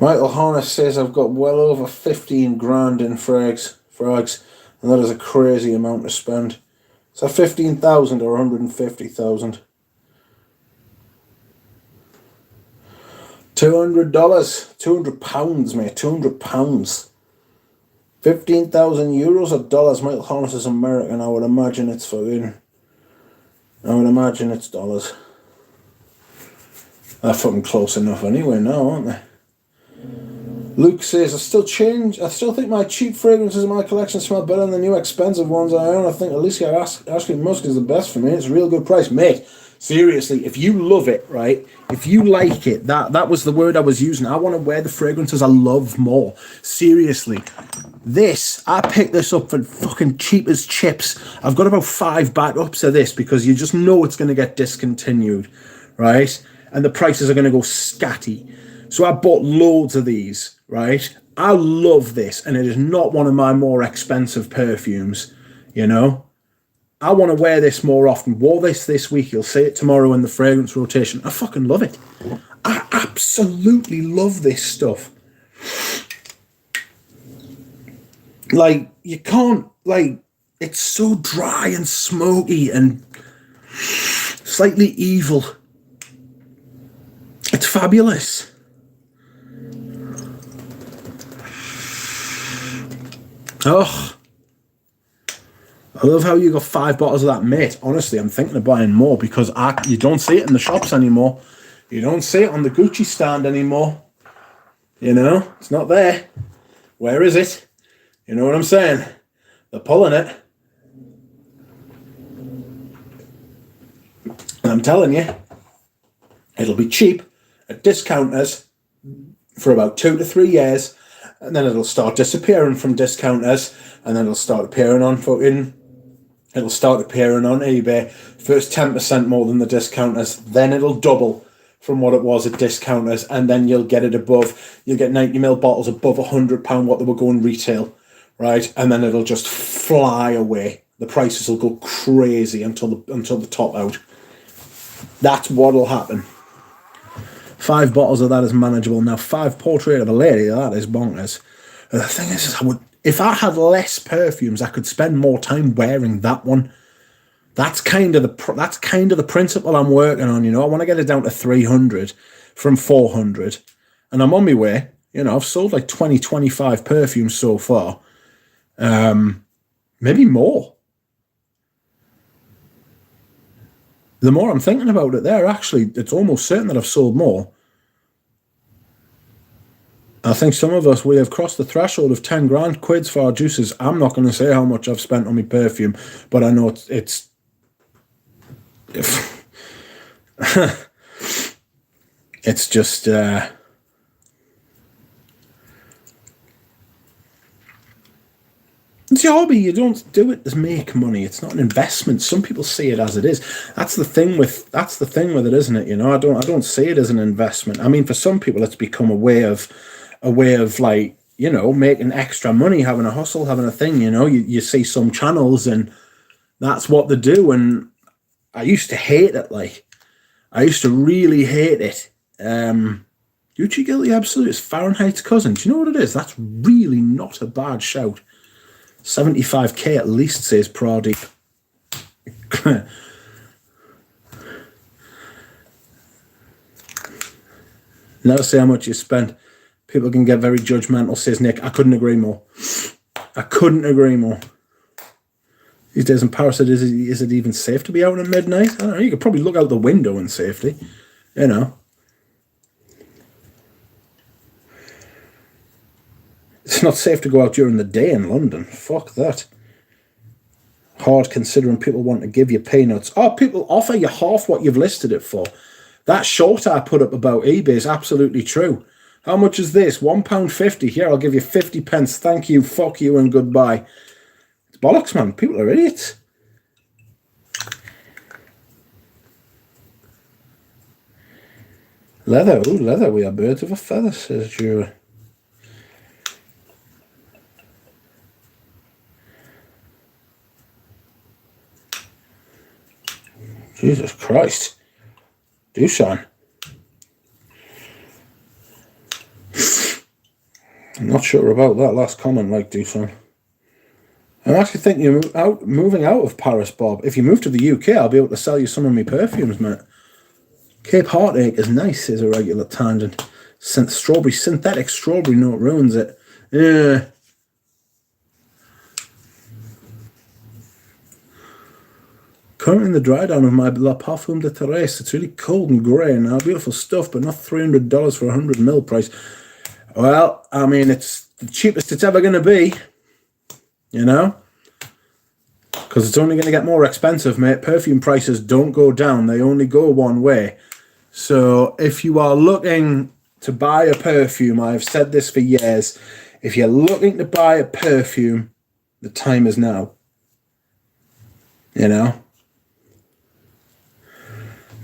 A: Michael Harness says I've got well over 15 grand in frags, and that is a crazy amount to spend. Is that 15,000 or 150,000? $200, £200, mate, £200. 15,000 euros or dollars. Michael Harness is American. I would imagine it's dollars. They're fucking close enough anyway now, aren't they? Luke says, I still think my cheap fragrances in my collection smell better than the new expensive ones I own. I think Alicia Ashley Musk is the best for me. It's a real good price. Mate, seriously, if you love it, right? If you like it, that was the word I was using. I want to wear the fragrances I love more. Seriously. I picked this up for fucking cheap as chips. I've got about 5 backups of this because you just know it's going to get discontinued, right? And the prices are going to go scatty. So I bought loads of these, right? I love this, and it is not one of my more expensive perfumes, I want to wear this more often. Wore this week. You'll see it tomorrow in the fragrance rotation. I fucking love it. I absolutely love this stuff. Like, you can't, like, it's so dry and smoky and slightly evil. It's fabulous. Oh, I love how you got 5 bottles of that, mate. Honestly, I'm thinking of buying more because you don't see it in the shops anymore. You don't see it on the Gucci stand anymore. You know, it's not there. Where is it? You know what I'm saying? They're pulling it. And I'm telling you, it'll be cheap at discounters for about 2 to 3 years, and then it'll start disappearing from discounters, and then it'll start appearing on it'll start appearing on eBay. First 10% more than the discounters, then it'll double from what it was at discounters, and then you'll get it above. You'll get 90ml bottles above £100 what they were going retail, right? And then it'll just fly away. The prices will go crazy until the top out. That's what'll happen. 5 bottles of that is manageable. Now, 5 Portrait of a Lady, that is bonkers. The thing is if I had less perfumes, I could spend more time wearing that one. That's kind of the principle I'm working on. You know, I want to get it down to 300 from 400, and I'm on my way. You know, I've sold like 20, 25 perfumes so far, maybe more. The more I'm thinking about it, it's almost certain that I've sold more. I think some of us, we have crossed the threshold of 10 grand quids for our juices. I'm not going to say how much I've spent on my perfume, but I know it's just it's your hobby. You don't do it to make money. It's not an investment. Some people see it as it is. That's the thing with it, isn't it? You know, I don't see it as an investment. I mean, for some people, it's become a way of like, you know, making extra money, having a hustle, having a thing. You know, you see some channels and that's what they do. And I used to hate it. Like, I used to really hate it. Gucci Guilty Absolute is Fahrenheit's cousin. Do you know what it is? That's really not a bad shout. 75k at least, says Pradeep. Never say how much you spent. People can get very judgmental, says Nick. I couldn't agree more. I couldn't agree more. These days in Paris, is it even safe to be out at midnight? I don't know. You could probably look out the window in safety. You know. It's not safe to go out during the day in London. Fuck that. Hard considering people want to give you peanuts. Oh, people offer you half what you've listed it for. That short I put up about eBay is absolutely true. How much is this? £1.50. Here, I'll give you 50 pence. Thank you, fuck you, and goodbye. It's bollocks, man. People are idiots. Leather. Ooh, leather. We are birds of a feather, says Jura. Jesus Christ. Doosan. I'm not sure about that last comment, like Doosan. I'm actually thinking you're moving out of Paris, Bob. If you move to the UK, I'll be able to sell you some of my perfumes, mate. Cape Heartache is nice, is a regular tangent. Synthetic strawberry note ruins it. Yeah. Currently in the dry down of my La Parfum de Therese. It's really cold and grey now. Beautiful stuff, but not $300 for 100ml price. Well, I mean, it's the cheapest it's ever going to be. You know? Because it's only going to get more expensive, mate. Perfume prices don't go down. They only go one way. So if you are looking to buy a perfume, I've said this for years, if you're looking to buy a perfume, the time is now. You know?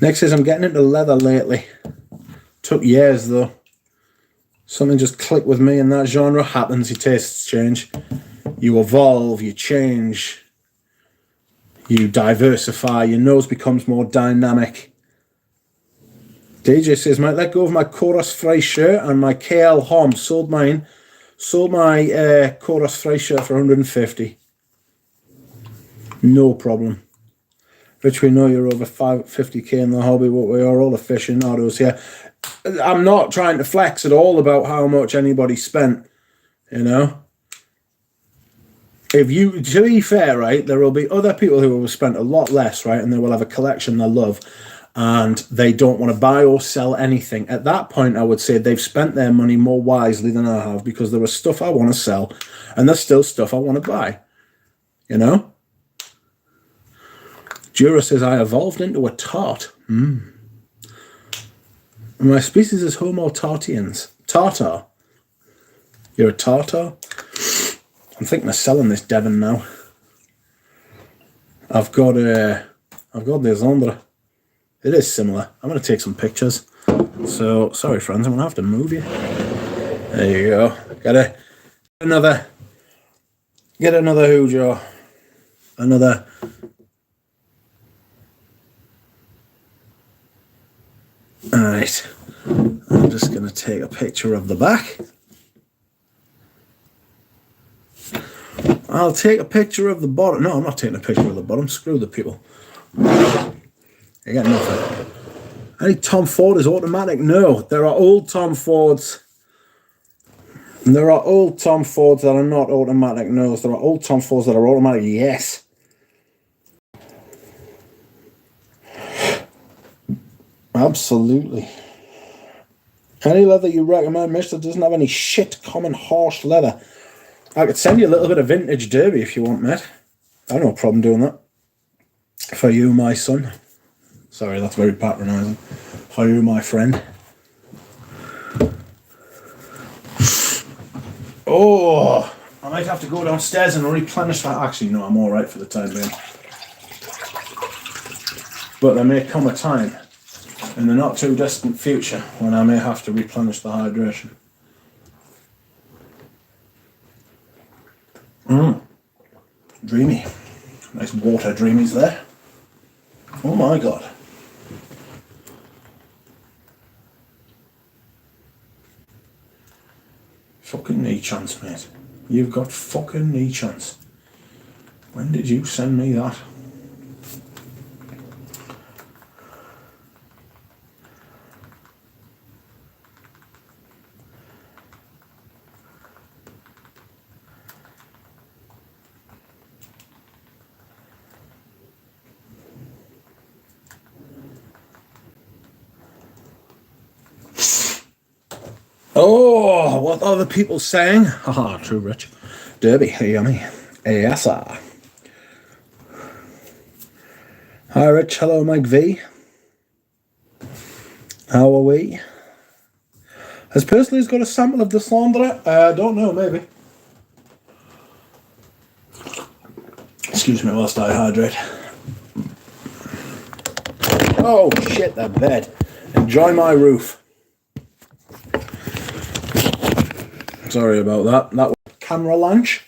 A: Next is I'm getting into leather lately. Took years though. Something just clicked with me in that genre. Happens, your tastes change. You evolve, you change. You diversify, your nose becomes more dynamic. DJ says, might let go of my Chorus Fry shirt and my KL Hom. Sold my Chorus Fry shirt for 150. No problem. Rich, we know you're over 50k in the hobby, but we are all aficionados here. I'm not trying to flex at all about how much anybody spent, you know. If you, to be fair, right, there will be other people who will spend a lot less, right, and they will have a collection they love, and they don't want to buy or sell anything. At that point, I would say they've spent their money more wisely than I have, because there is stuff I want to sell, and there's still stuff I want to buy, you know. Jura says, I evolved into a tart. My species is Homo tartians. Tartar. You're a tartar? I'm thinking of selling this Devon now. I've got the Zondra. It is similar. I'm going to take some pictures. So, sorry friends, I'm going to have to move you. There you go. Get another Hoojo. Another. Alright. I'm just going to take a picture of the back. I'll take a picture of the bottom. No, I'm not taking a picture of the bottom. Screw the people. You get nothing. Any Tom Ford is automatic? No. There are old Tom Fords. There are old Tom Fords that are not automatic. No. There are old Tom Fords that are automatic. Yes. Absolutely. Any leather you recommend, mister, doesn't have any shit, common, harsh leather. I could send you a little bit of vintage derby if you want, mate. I have no problem doing that. For you, my son. Sorry, that's very patronising. For you, my friend. Oh, I might have to go downstairs and replenish that. Actually, no, I'm alright for the time being. But there may come a time in the not too distant future when I may have to replenish the hydration. Dreamy. Nice water dreamies there. Oh my god. Fucking knee chance, mate. You've got fucking knee chance. When did you send me that? Oh, what are the people saying? Haha, true, Rich. Derby, yummy. Yes, sir. Hi, Rich. Hello, Mike V. How are we? Has Persley's got a sample of the Sandra? I don't know, maybe. Excuse me whilst I hydrate. Oh, shit, the bed. Enjoy my roof. Sorry about that. That was camera launch.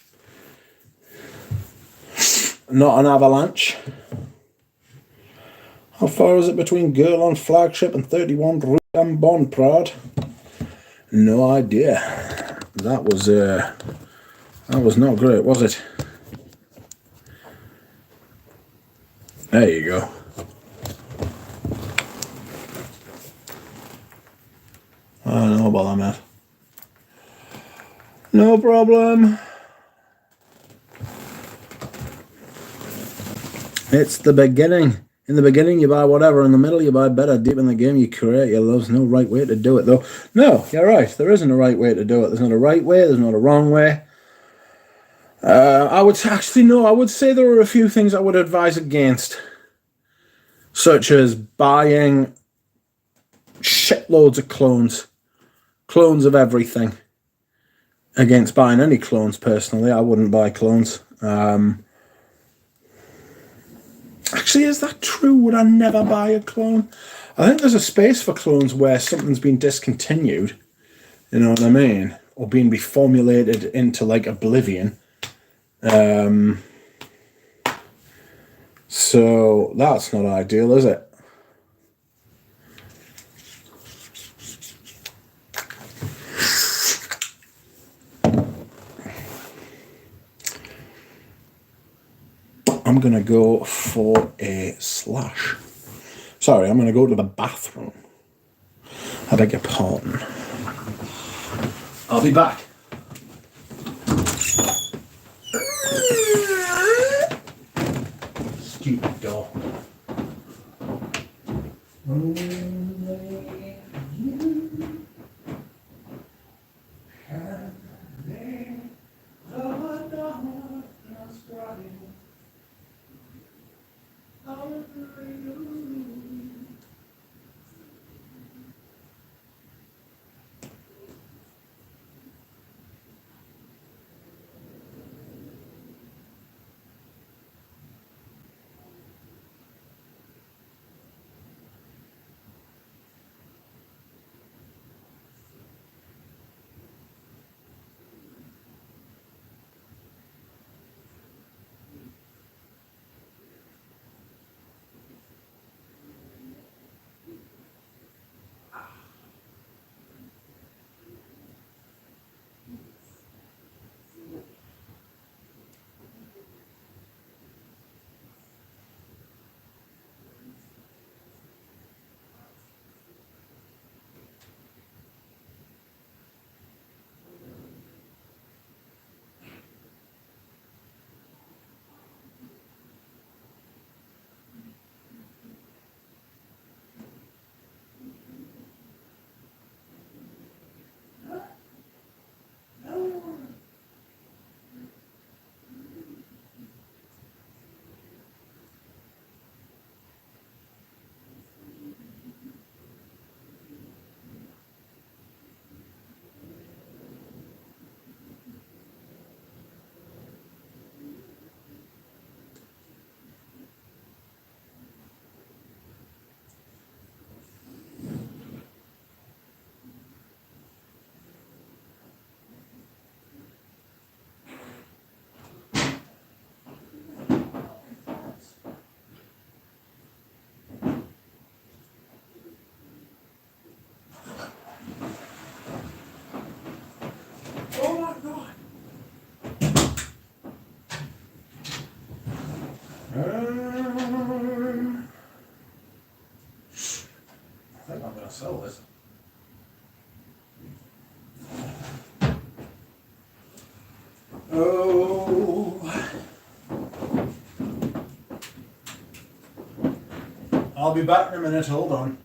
A: Not an avalanche. How far is it between Girl on Flagship and 31 Rue and Bond Prod? No idea. That was not great, was it? There you go. I know about that, mate. No problem. It's the beginning. In the beginning, you buy whatever. In the middle, you buy better. Deep in the game, you create your loves. No right way to do it, though. No, you're right. There isn't a right way to do it. There's not a right way. There's not a wrong way. I would say there are a few things I would advise against, such as buying shitloads of clones of everything. Against buying any clones, personally. I wouldn't buy clones. Actually, is that true? Would I never buy a clone? I think there's a space for clones where something's been discontinued. You know what I mean? Or being reformulated into, like, oblivion. So, that's not ideal, is it? I'm going to go for a slash. Sorry, I'm going to go to the bathroom. I beg your pardon. I'll be back. Stupid dog. Oh my God. I think I'm going to sell this. Oh. I'll be back in a minute, hold on.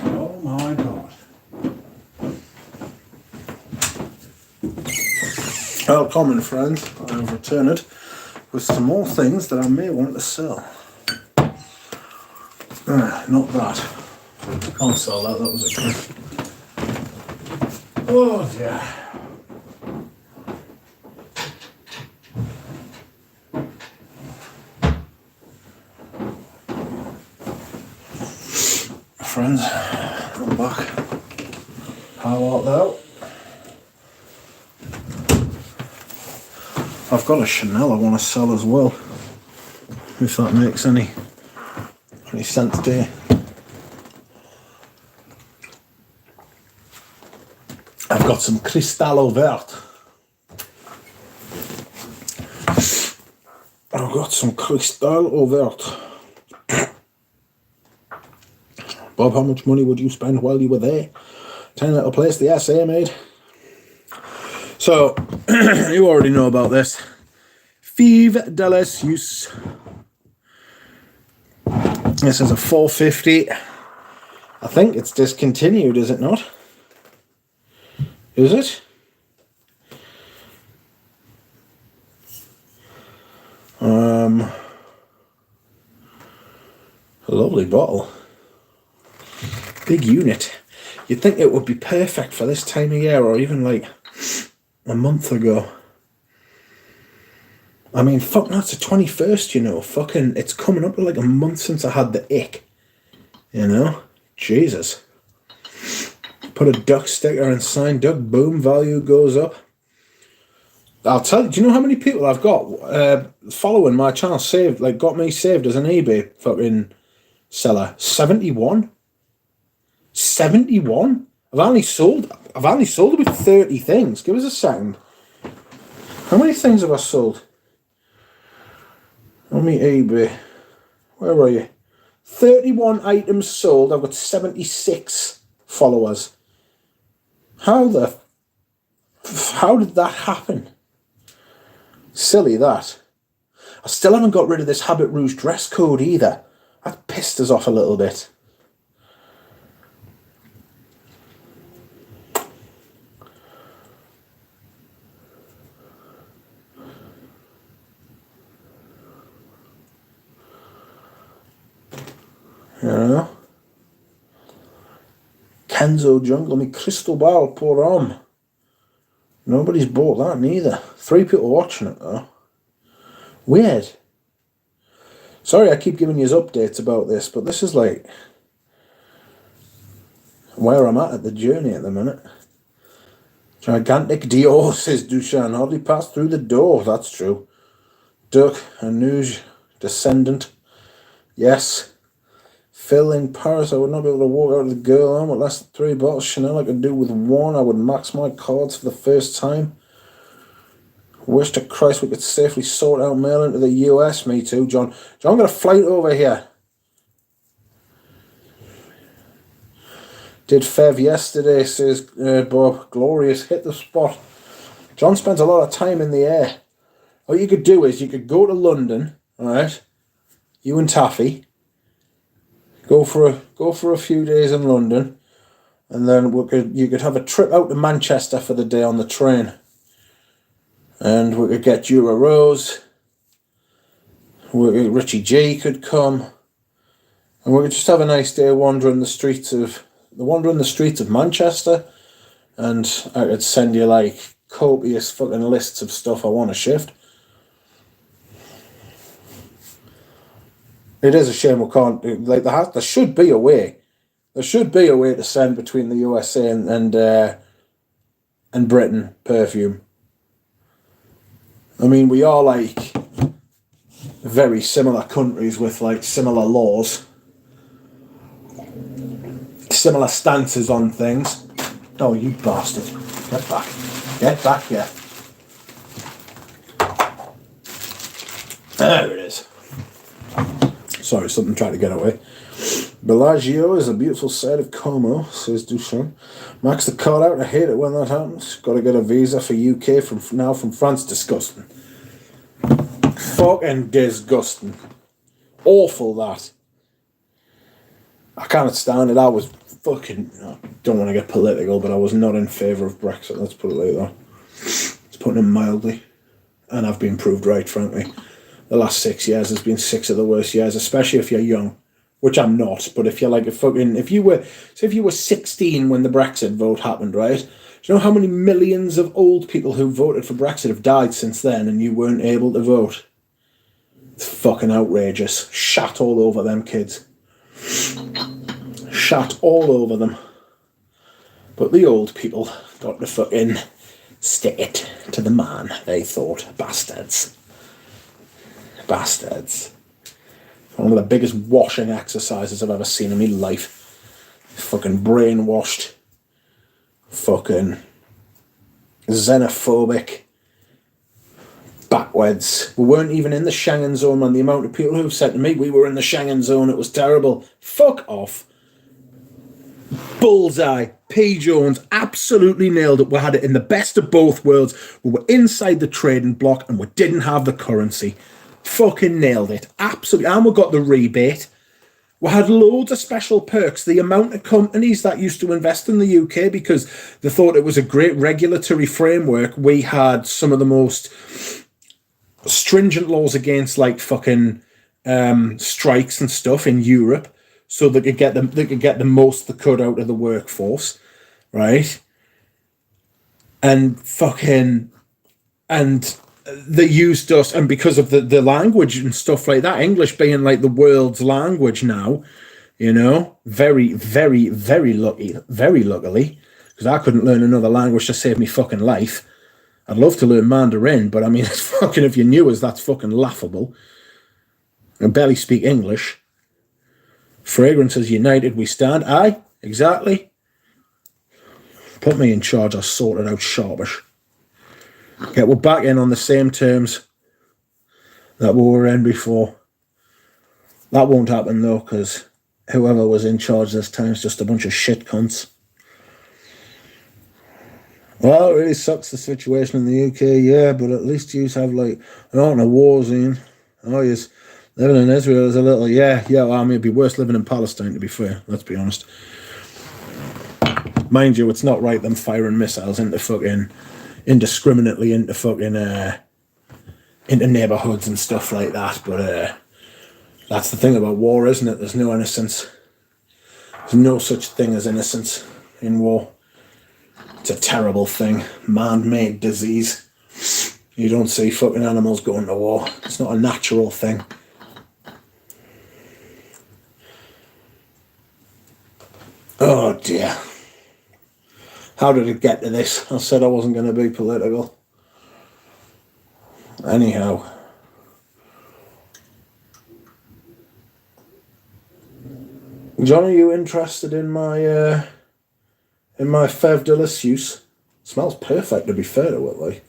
A: Oh my God. Welcome, friends. I have returned with some more things that I may want to sell. Not that. Can't sell that, that was a gift. Oh dear. Friends, I'm back. How art thou? I've got a Chanel I want to sell as well, if that makes any sense to you. I've got some Cristallo Vert. I've got some Cristal Overt. Bob, how much money would you spend while you were there? Tiny little place the SA made. So, you already know about this. $5 This is a 450. I think it's discontinued, is it not? Is it? A lovely bottle. Big unit. You'd think it would be perfect for this time of year, or even like a month ago. I mean, fuck, that's the 21st, you know. Fucking, it's coming up to like a month since I had the ick. You know? Jesus. Put a duck sticker and sign duck, boom, value goes up. I'll tell you, do you know how many people I've got following my channel, saved, like got me saved as an eBay fucking seller? 71? 71? I've only sold about 30 things. Give us a second. How many things have I sold? On my eBay. Where are you? 31 items sold. I've got 76 followers. How did that happen? Silly that. I still haven't got rid of this Habit Rouge dress code either. That pissed us off a little bit. You know? Kenzo Jungle, me crystal ball pour on. Nobody's bought that neither. 3 people watching it though. Weird. Sorry I keep giving you updates about this, but this is like where I'm at the journey at the minute. Gigantic Dior, says Dushan. Hardly passed through the door. That's true. Duck, Anuj, Descendant. Yes. Phil in Paris, I would not be able to walk out of the girl arm with less than 3 bottles. Chanel I could do with 1. I would max my cards for the first time. Wish to Christ we could safely sort out mail into the US. Me too, John. John got a flight over here. Did Fev yesterday, says Bob. Glorious, hit the spot. John spent a lot of time in the air. What you could do is you could go to London, alright? You and Taffy. Go for a few days in London, and then you could have a trip out to Manchester for the day on the train, and we could get you a rose. Richie G could come, and we could just have a nice day wandering the streets of Manchester, and I could send you like copious fucking lists of stuff I want to shift. It is a shame we can't, like, there should be a way. There should be a way to send between the USA and Britain perfume. I mean, we are like very similar countries with like similar laws, similar stances on things. Oh, you bastard. Get back. Get back here. There it is. Sorry, something tried to get away. Bellagio is a beautiful side of Como, says Duchamp. Max the card out. I hate it when that happens. Got to get a visa for UK from France. Disgusting. Fucking disgusting. Awful that. I can't stand it. I was fucking... I don't want to get political, but I was not in favour of Brexit. Let's put it like that. It's putting it mildly. And I've been proved right, frankly. The last 6 years has been 6 of the worst years, especially if you're young, which I'm not. But if you're like if you were 16 when the Brexit vote happened, right? Do you know how many millions of old people who voted for Brexit have died since then, and you weren't able to vote? It's fucking outrageous. Shat all over them kids. Shat all over them. But the old people got to fucking stick it to the man, they thought. Bastards. Bastards. One of the biggest washing exercises I've ever seen in my life. Fucking brainwashed. Fucking xenophobic. backwards. We weren't even in the Schengen zone, and the amount of people who've said to me, we were in the Schengen zone, it was terrible. Fuck off. Bullseye. P. Jones absolutely nailed it. We had it in the best of both worlds. We were inside the trading block and we didn't have the currency. Fucking nailed it. Absolutely. And we got the rebate. We had loads of special perks. The amount of companies that used to invest in the UK because they thought it was a great regulatory framework. We had some of the most stringent laws against like fucking strikes and stuff in Europe, so they could get the most they could out of the workforce, right? And they used us, and because of the language and stuff like that, English being like the world's language now, you know, very, very, very luckily, because I couldn't learn another language to save me fucking life. I'd love to learn Mandarin, but I mean, it's fucking, if you knew us, that's fucking laughable. I barely speak English. Fragrances united we stand. Aye, exactly. Put me in charge, I'll sort it out sharpish. Okay, we're back in on the same terms that we were in before. That won't happen though, because whoever was in charge this time is just a bunch of shit cunts. Well, it really sucks, the situation in the UK, yeah, but at least you have like, not in a war zone. Oh, yes, living in Israel is a little, yeah, well, I mean, it'd be worse living in Palestine, to be fair, let's be honest. Mind you, it's not right them firing missiles into fucking, indiscriminately into fucking, into neighbourhoods and stuff like that, but that's the thing about war, isn't it? There's no innocence. There's no such thing as innocence in war. It's a terrible thing. Man-made disease. You don't see fucking animals going to war. It's not a natural thing. Oh dear. How did it get to this? I said I wasn't going to be political. Anyhow. John, are you interested in my Fève de Lassus? Smells perfect, to be fair to it, like.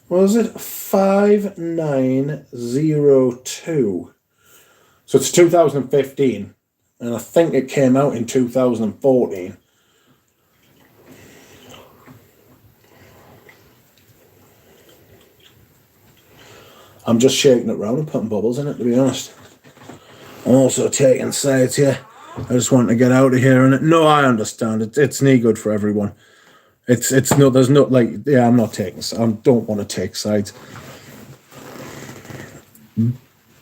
A: What was it? 5902. So it's 2015. And I think it came out in 2014. I'm just shaking it round and putting bubbles in it, to be honest. I'm also taking sides here. I just want to get out of here. And no, I understand. It's no good for everyone. It's no, there's no, like, yeah, I'm not taking, I don't want to take sides.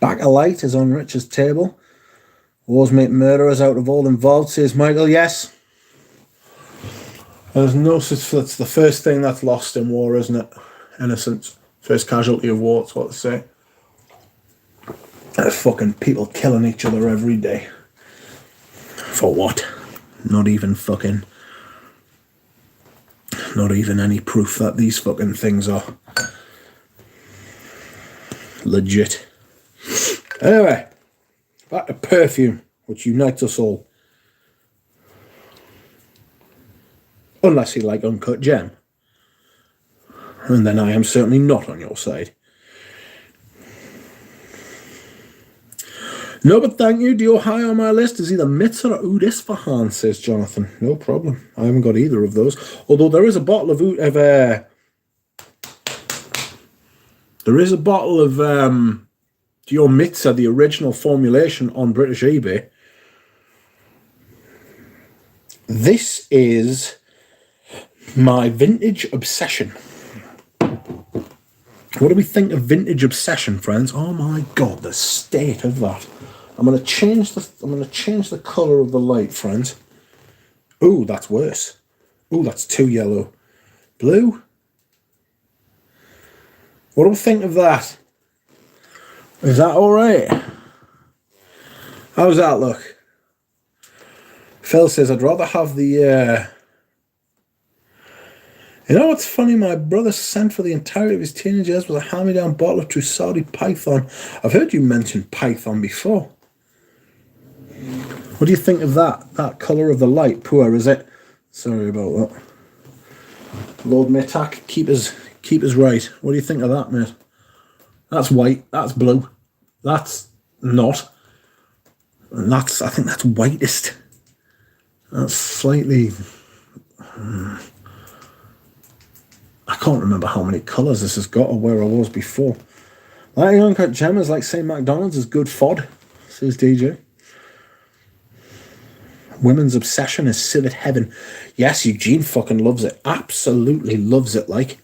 A: Back of light is on Richard's table. Wars make murderers out of all involved, says Michael. Yes. There's no such, that's the first thing that's lost in war, isn't it? Innocence. First casualty of war, that's what they say. There's fucking people killing each other every day. For what? Not even any proof that these fucking things are legit. Anyway, back to perfume, which unites us all. Unless you like Uncut Gem. And then I am certainly not on your side. No, but thank you. Dio high on my list is either Mitzer or Oud Isfahan, says Jonathan. No problem. I haven't got either of those. Although there is a bottle of Dio Mitzer, the original formulation, on British eBay. This is my vintage obsession. What do we think of vintage obsession, friends? Oh my god, the state of that. I'm gonna change the colour of the light, friends. Ooh, that's worse. Ooh, that's too yellow. Blue? What do we think of that? Is that alright? How's that look? Phil says, I'd rather have the You know what's funny? My brother sent for the entirety of his teenage years was a hand-me-down bottle of Trussardi Python. I've heard you mention Python before. What do you think of that? That colour of the light? Poor, is it? Sorry about that. Lord Mitak, keep us right. What do you think of that, mate? That's white. That's blue. That's not. And that's, I think that's whitest. That's slightly... I can't remember how many colours this has got or where I was before. Lighting uncut gemmas like St. McDonald's is good fod, says DJ. Women's obsession is civet heaven. Yes, Eugene fucking loves it. Absolutely loves it, like.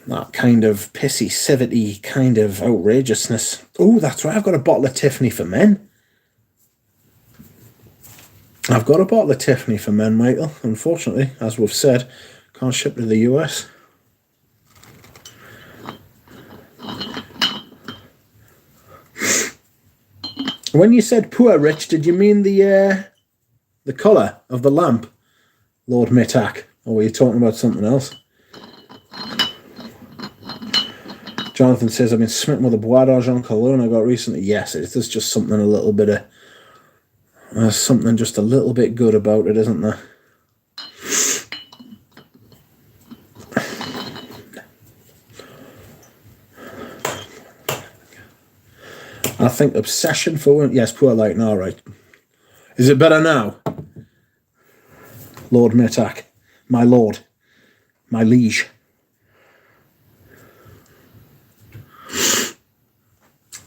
A: That kind of pissy, civety kind of outrageousness. Oh, that's right, I've got a bottle of Tiffany for men. I've got a bottle of Tiffany for men, Michael. Unfortunately, as we've said, can't ship to the US. When you said poor, Rich, did you mean the colour of the lamp, Lord Mitak? Or were you talking about something else? Jonathan says, I've been smitten with a Bois d'Argent cologne I got recently. Yes, there's just something a little bit of... There's something just a little bit good about it, isn't there? I think obsession for women... Yes, poor lighting, all right. Is it better now? Lord Mitak. My lord. My liege.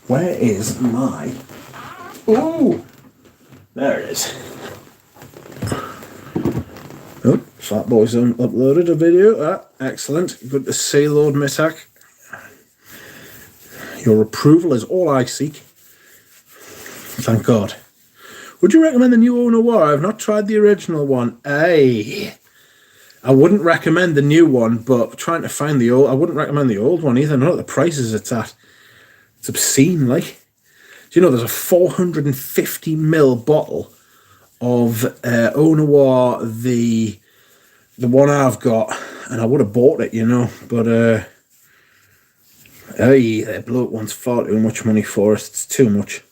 A: Where is my... Ooh! There it is. Oh, Fat Boy's uploaded a video. Ah, excellent. Good to see, Lord Mitak. Your approval is all I seek. Thank God. Would you recommend the new Au Noir? I've not tried the original one. Hey, I wouldn't recommend the new one, but trying to find the old... I wouldn't recommend the old one either. Not at the prices it's at. It's obscene, like. Do you know there's a 450ml bottle of Au Noir, the one I've got, and I would have bought it, you know, but hey, that bloke wants far too much money for it. It's too much.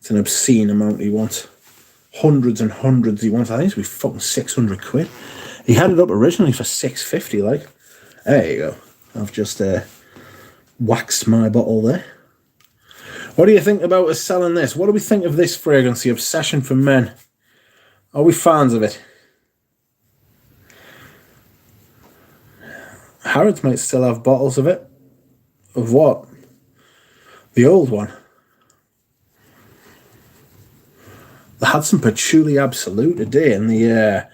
A: It's an obscene amount he wants. Hundreds and hundreds he wants. I think it's be fucking 600 quid. He had it up originally for 650, like. There you go. I've just waxed my bottle there. What do you think about us selling this? What do we think of this fragrance, the Obsession for Men? Are we fans of it? Harrods might still have bottles of it. Of what? The old one. They had some Patchouli Absolute today in the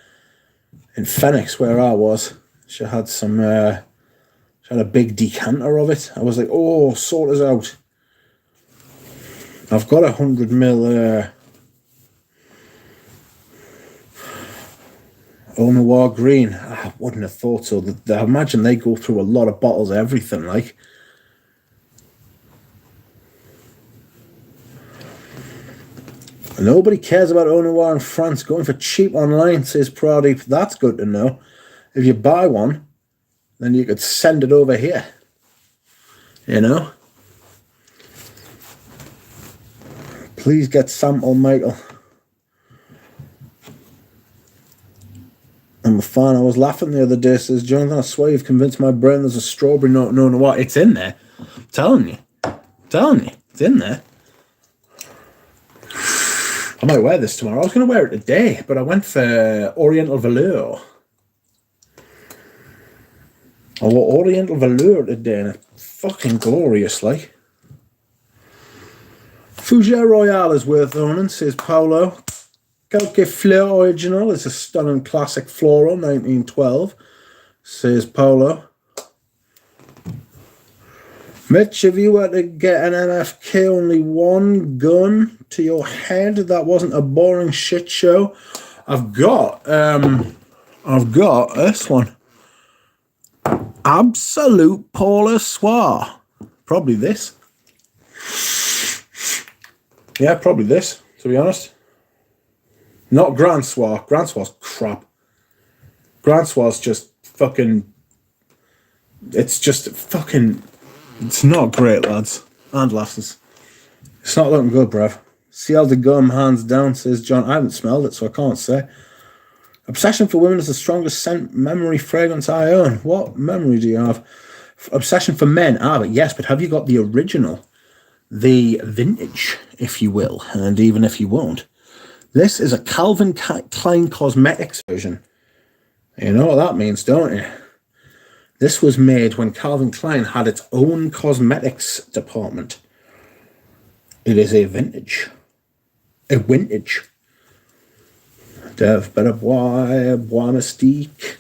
A: in Phoenix where I was. She had some she had a big decanter of it. I was like, oh, sort us out. I've got 100ml Au Noir green. I wouldn't have thought so. I imagine they go through a lot of bottles of everything, like. Nobody cares about Au Noir in France. Going for cheap online, says Pradeep. That's good to know. If you buy one, then you could send it over here. You know? Please get sample, Michael. I'm a fan. I was laughing the other day, says Jonathan. I swear you've convinced my brain there's a strawberry note. No, what? It's in there. I'm telling you. It's in there. I might wear this tomorrow. I was going to wear it today, but I went for Oriental Velour. I wore Oriental Velour today, and it's fucking glorious, like. Fougere Royale is worth owning, says Paolo. Quelques Fleur Original is a stunning classic floral, 1912, says Paolo. Mitch, if you were to get an MFK only one gun to your head, that wasn't a boring shit show. I've got this one. Absolute Paul Soir. Probably this. Yeah, probably this, to be honest. Not Grand Soir. Grand Soir's crap. Grand Soir's just fucking... It's just fucking... It's not great, lads. And lasses. It's not looking good, bruv. Ciel de Gum, hands down, says John. I haven't smelled it, so I can't say. Obsession for Women is the strongest scent memory fragrance I own. What memory do you have? Obsession for Men. But yes, but have you got the original? The vintage, if you will, and even if you won't. This is a Calvin Klein Cosmetics version. You know what that means, don't you? This was made when Calvin Klein had its own cosmetics department. It is a vintage. A vintage. Dev Better Bois Mystique.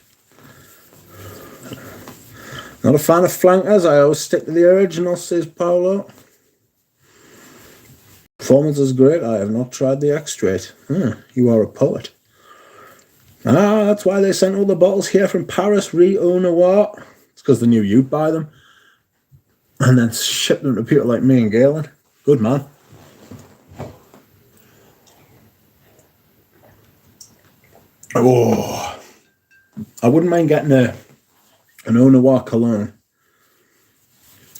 A: Not a fan of flankers. I always stick to the original, says Paolo. Performance is great. I have not tried the X-Straight. You are a poet. That's why they sent all the bottles here from Paris, Rio Noir. It's because they knew you'd buy them. And then ship them to people like me and Galen. Good man. Oh, I wouldn't mind getting an Eau Noir cologne.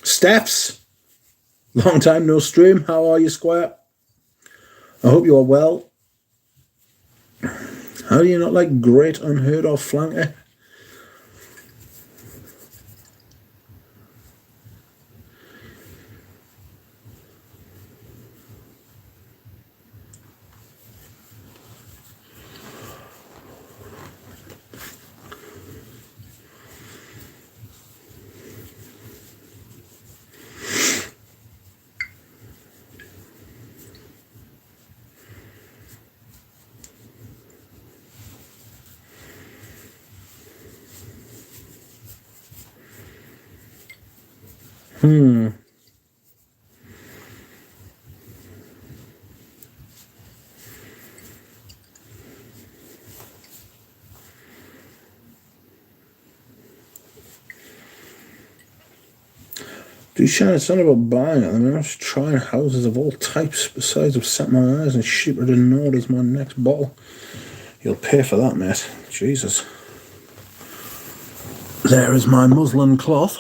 A: Steph's, long time no stream. How are you, Square? I hope you are well. How do you not like great unheard of flanker? Duchan, it's not about buying it. I mean, I'm just trying houses of all types. Besides, I've set my eyes and cheaper than Nord is my next bottle. You'll pay for that, mate. Jesus. There is my muslin cloth.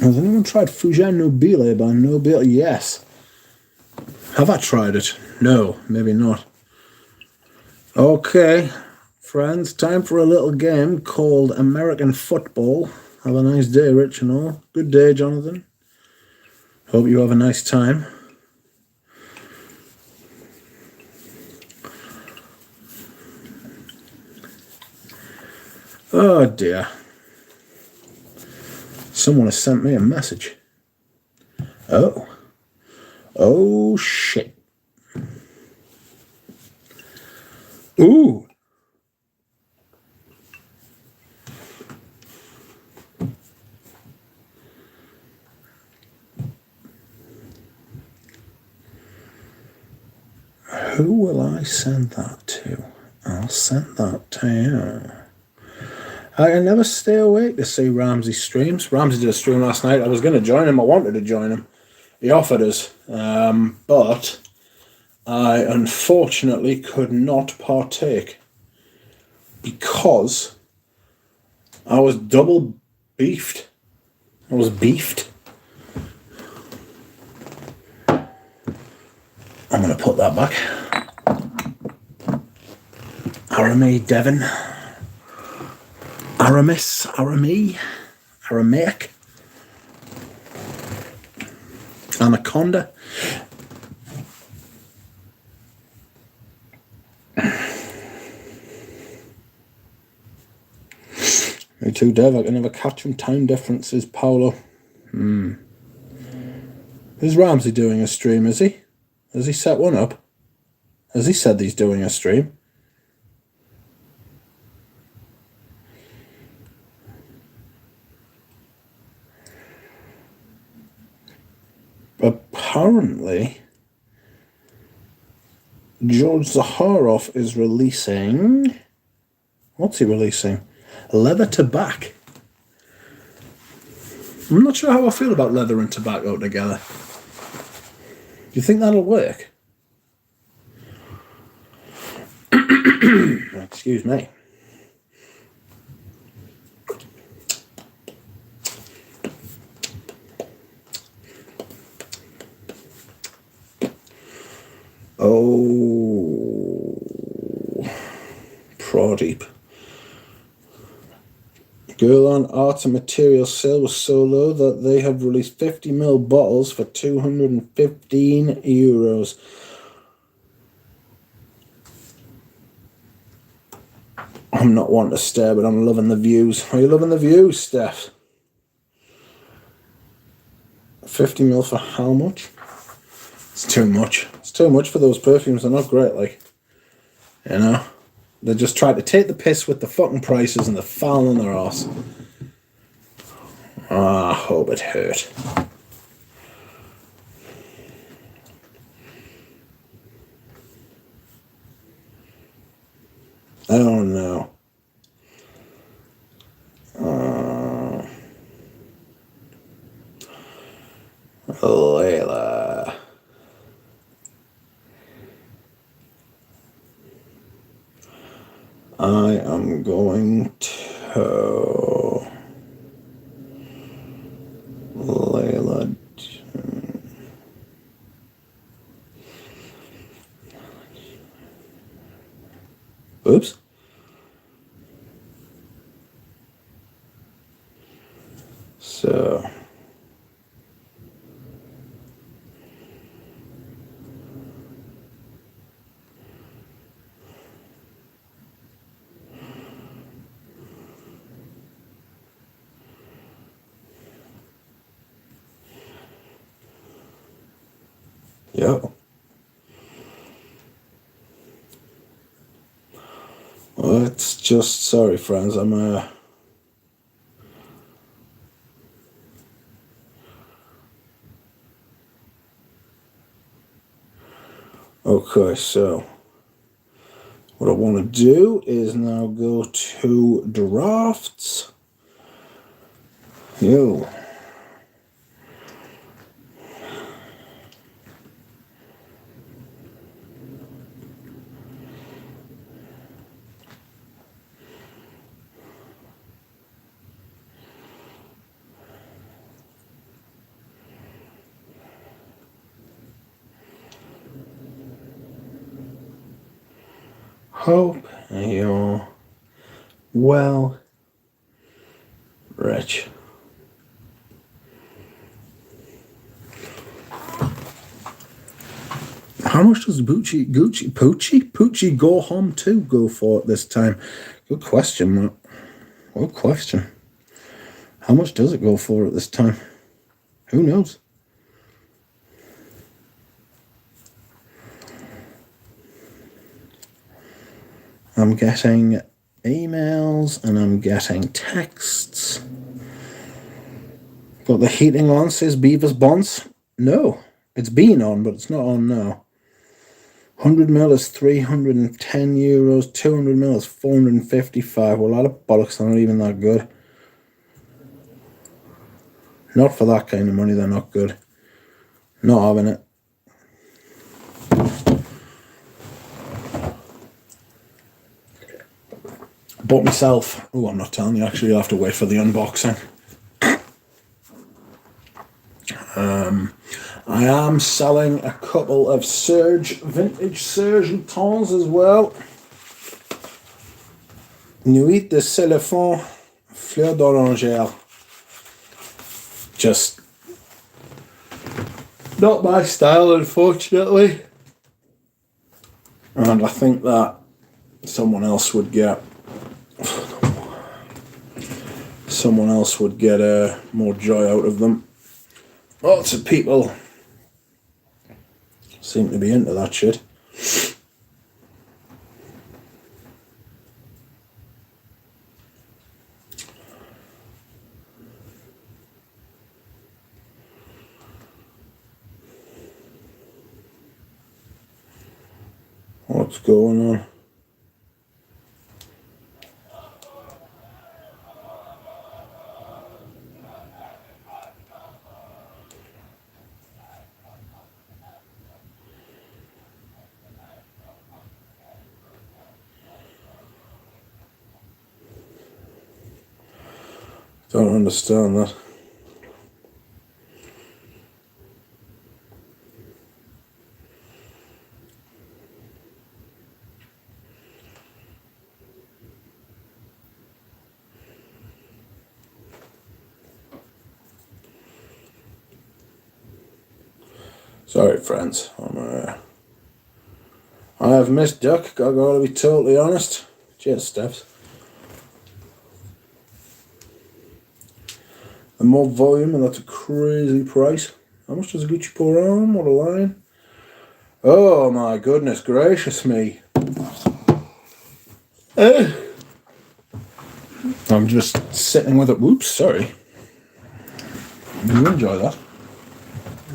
A: Has anyone tried Fougère Nobile by Nobile? Yes. Have I tried it? No, maybe not. Okay, friends, time for a little game called American Football. Have a nice day, Rich and all. Good day, Jonathan. Hope you have a nice time. Oh dear. Someone has sent me a message. Oh. Oh shit. Ooh. Who will I send that to? I'll send that to you. I can never stay awake to see Ramsey's streams. Ramsey did a stream last night. I was going to join him. I wanted to join him. He offered us. But I unfortunately could not partake because I was double beefed. I was beefed. I'm going to put that back. Aramie Devon. Aramaic. Anaconda. Me too, Dev. I can never catch him. Time differences, Paolo. Is Ramsey doing a stream, is he? Has he set one up? Has he said he's doing a stream? Apparently, George Zaharoff is releasing... What's he releasing? Leather Tobacco. I'm not sure how I feel about leather and tobacco together. Do you think that'll work? Excuse me. Oh, Pradeep. Guerlain Art and Materials sale was so low that they have released 50ml bottles for €215. I'm not one to stare, but I'm loving the views. Are you loving the views, Steph? 50ml for how much? It's too much. It's too much for those perfumes. They're not great, like. You know? They just try to take the piss with the fucking prices and they're fouling their arse. I hope it hurt. Oh no. Layla. I am going to Layla. Oops. So yo. Well, it's just sorry, friends. I'm okay. So what I want to do is now go to drafts. Yo. Hope you're well, Rich. How much does Poochie go home to go for this time? Good question, Matt. Good question. How much does it go for at this time? Who knows? I'm getting emails and I'm getting texts. Got the heating on, says Beavis Bonds. No, it's been on, but it's not on now. 100ml is €310, 200ml is 455. Well, a lot of bollocks, they're not even that good. Not for that kind of money, they're not good. Not having it. Bought myself. Oh, I'm not telling you. Actually, you'll have to wait for the unboxing. I am selling a couple of vintage Serge and Tons as well. Nuit de Célophane, Fleur d'Oranger. Just not my style, unfortunately. And I think that someone else would get more joy out of them. Lots of people seem to be into that shit. What's going on? Don't understand that. Sorry, friends. I have missed Duck. Gotta be totally honest. Cheers, Steps. And more volume, and that's a crazy price. How much does a Gucci pour on? What a line. Oh my goodness gracious me. I'm just sitting with it. Whoops, sorry. You enjoy that.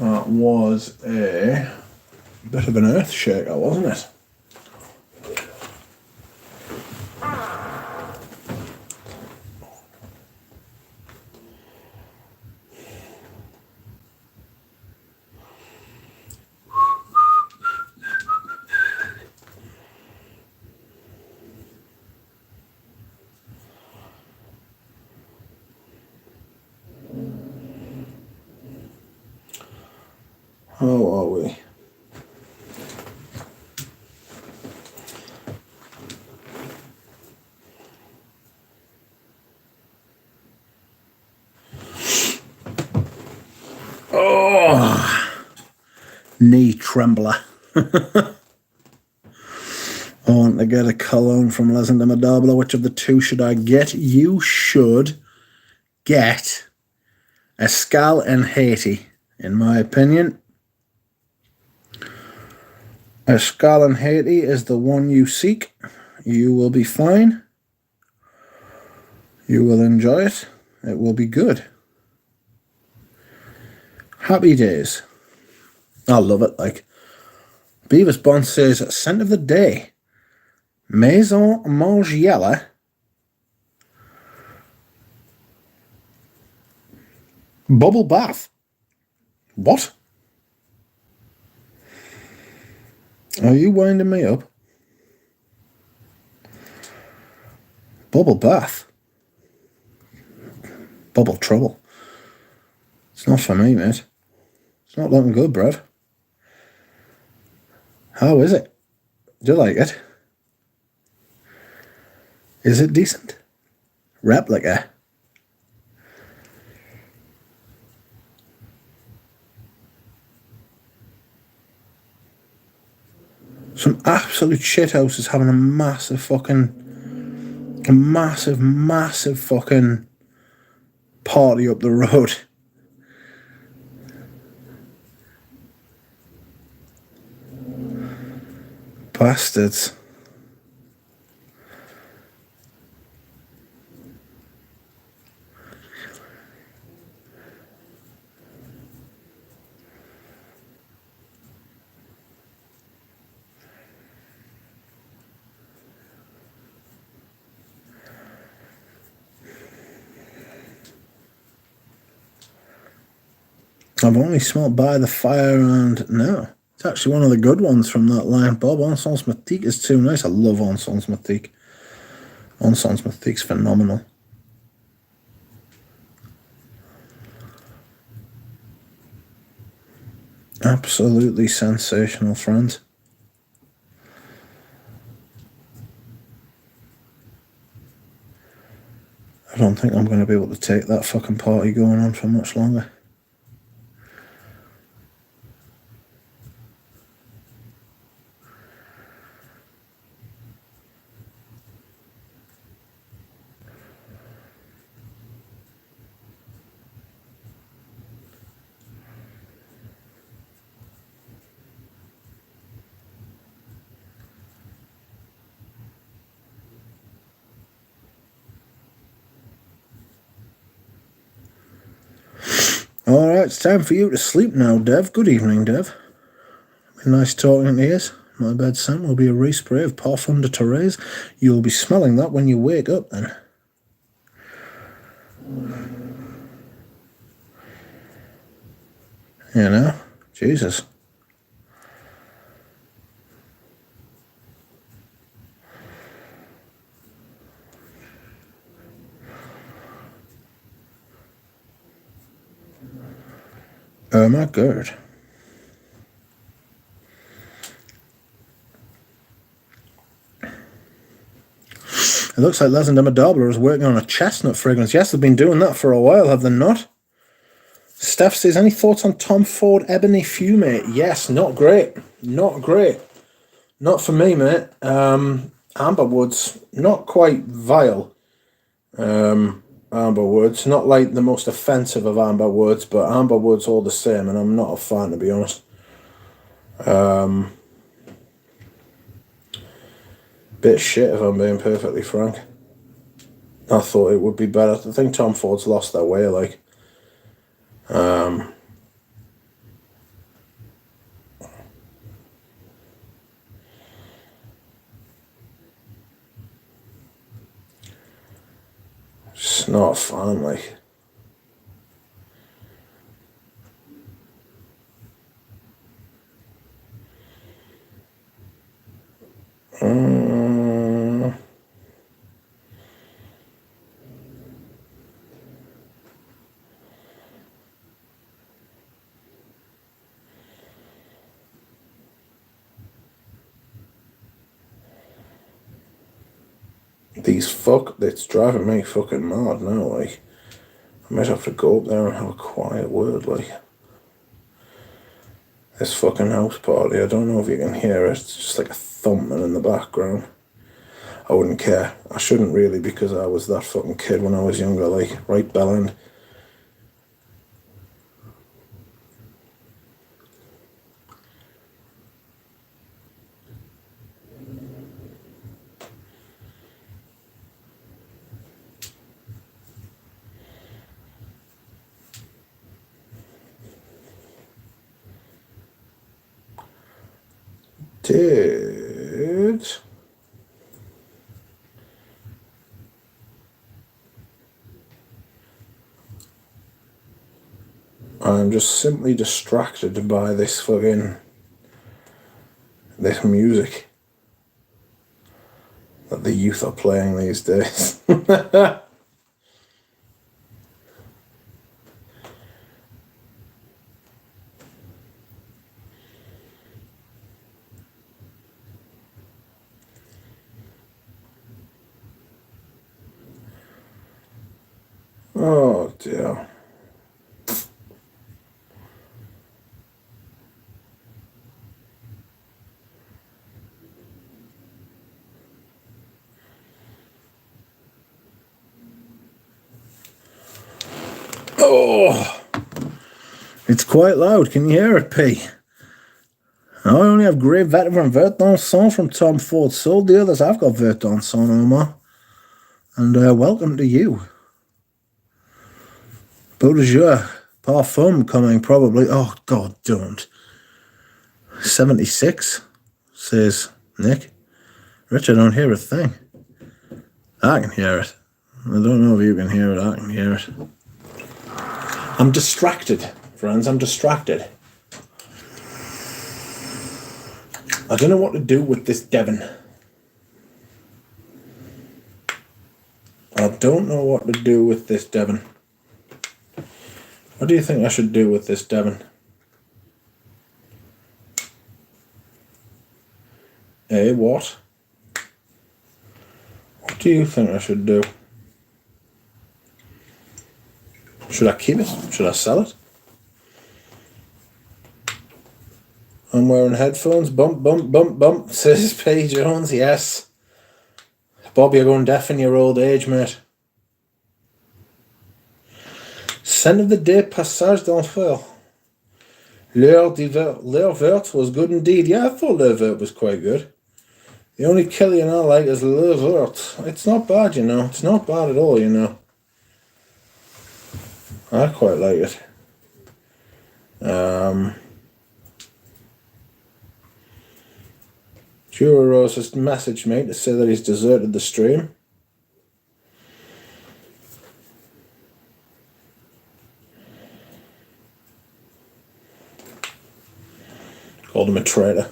A: That was a bit of an earth shaker, wasn't it? How are we? Oh, knee trembler. I want to get a cologne from Les and Madabla. Which of the two should I get? You should get Escal and Haiti, in my opinion. Escal and Haiti is the one you seek. You will be fine. You will enjoy it. It will be good. Happy days. I love it. Like Beavis Bond says, scent of the day. Maison Margiela. Bubble bath. What? Are you winding me up? Bubble bath. Bubble trouble. It's not for me, mate. It's not looking good, bruv. How is it? Do you like it? Is it decent? Replica. Some absolute shithouse is having a massive fucking party up the road. Bastards. I've only smelt By the Fire, and no, it's actually one of the good ones from that line. Bob, Encens Mythique is too nice. I love Encens Mythique. Encens Mythique's phenomenal. Absolutely sensational, friends. I don't think I'm going to be able to take that fucking party going on for much longer. Alright, it's time for you to sleep now, Dev. Good evening, Dev. Nice talking to you. My bed scent will be a respray of Parfum de Therese. You'll be smelling that when you wake up, then. You know? Jesus. Oh my God. It looks like Les and Madabla is working on a chestnut fragrance. Yes, they've been doing that for a while, have they not? Steph says, any thoughts on Tom Ford Ebony Fume? Yes, not great. Not great. Not for me, mate. Amber Woods, not quite vile. Amber Woods, not like the most offensive of Amber Woods, but Amber Woods all the same, and I'm not a fan, to be honest. Bit shit, if I'm being perfectly frank. I thought it would be better. I think Tom Ford's lost their way, like. Just not a fan, like. It's driving me fucking mad now, like. I might have to go up there and have a quiet word, like. This fucking house party, I don't know if you can hear it, it's just like a thumping in the background. I wouldn't care. I shouldn't really, because I was that fucking kid when I was younger, like, right bell end. I'm just simply distracted by this music that the youth are playing these days. Oh dear. Oh, it's quite loud. Can you hear it, P? I only have Grey Veteran Verdun Son from Tom Ford. Sold the others. I've got Verdun Son, Omar. And welcome to you. Beau de jour. Parfum coming probably. Oh, God, don't. 76, says Nick. Rich, I don't hear a thing. I can hear it. I don't know if you can hear it. I can hear it. I'm distracted, friends. I'm distracted. I don't know what to do with this Devon. I don't know what to do with this Devon. What do you think I should do with this Devon? What? What do you think I should do? Should I keep it? Should I sell it? I'm wearing headphones. Bump, bump, bump, bump, says P. Jones. Yes. Bob, you're going deaf in your old age, mate. Scent of the day, Passage d'Enfer. L'heure verte was good indeed. Yeah, I thought l'heure verte was quite good. The only Killian I like is l'heure verte. It's not bad, you know. It's not bad at all, you know. I quite like it. Jura Rose has messaged me to say that he's deserted the stream. Called him a traitor.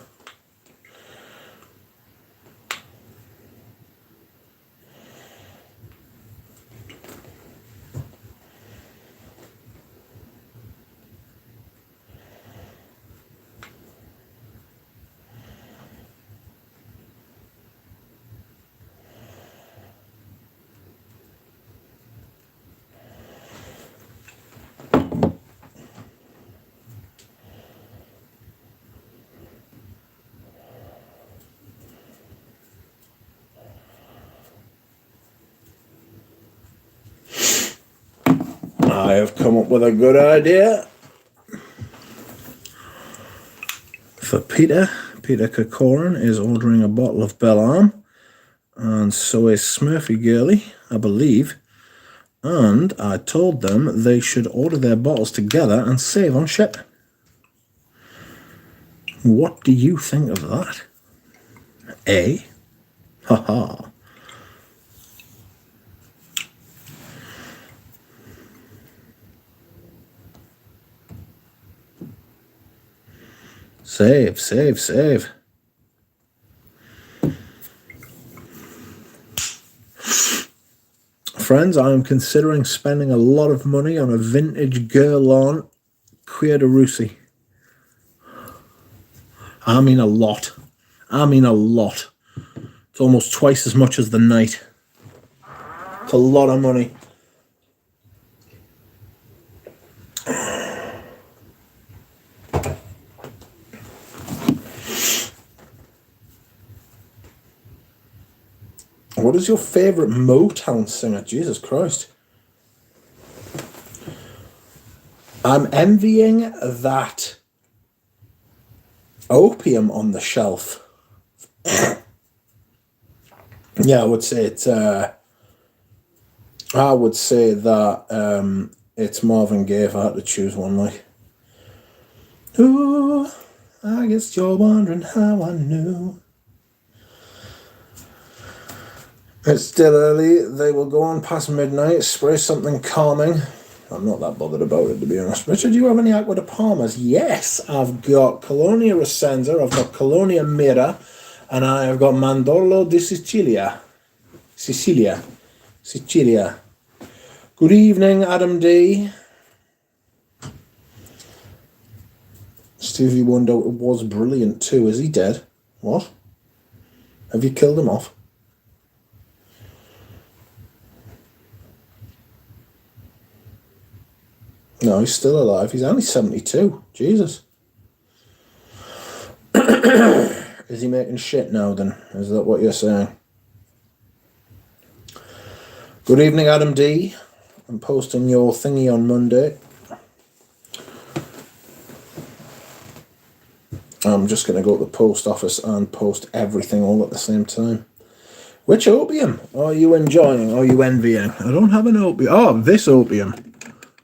A: I have come up with a good idea for Peter. Peter Corcoran is ordering a bottle of Bellarm, and so is Smurfy Girly, I believe. And I told them they should order their bottles together and save on shipping. What do you think of that? Eh? Haha. Save, save, save. Friends, I am considering spending a lot of money on a vintage Guerlain Cuir de Russie. I mean a lot. I mean a lot. It's almost twice as much as the night. It's a lot of money. What is your favourite Motown singer? Jesus Christ. I'm envying that Opium on the shelf. Yeah, I would say it's I would say that it's Marvin Gaye if I had to choose one, like. Ooh, I guess you're wondering how I knew. It's still early. They will go on past midnight. Spray something calming. I'm not that bothered about it, to be honest. Richard, do you have any Aqua de Palmas? Yes, I've got Colonia Resenza, I've got Colonia Mira, and I have got Mandorlo di Sicilia. Sicilia. Good evening, Adam D. Stevie Wonder was brilliant too. Is he dead? What? Have you killed him off? No, he's still alive. He's only 72. Jesus. Is he making shit now then? Is that what you're saying? Good evening, Adam D. I'm posting your thingy on Monday. I'm just going to go to the post office and post everything all at the same time. Which opium are you enjoying? Are you envying? I don't have an opium. Oh, this opium.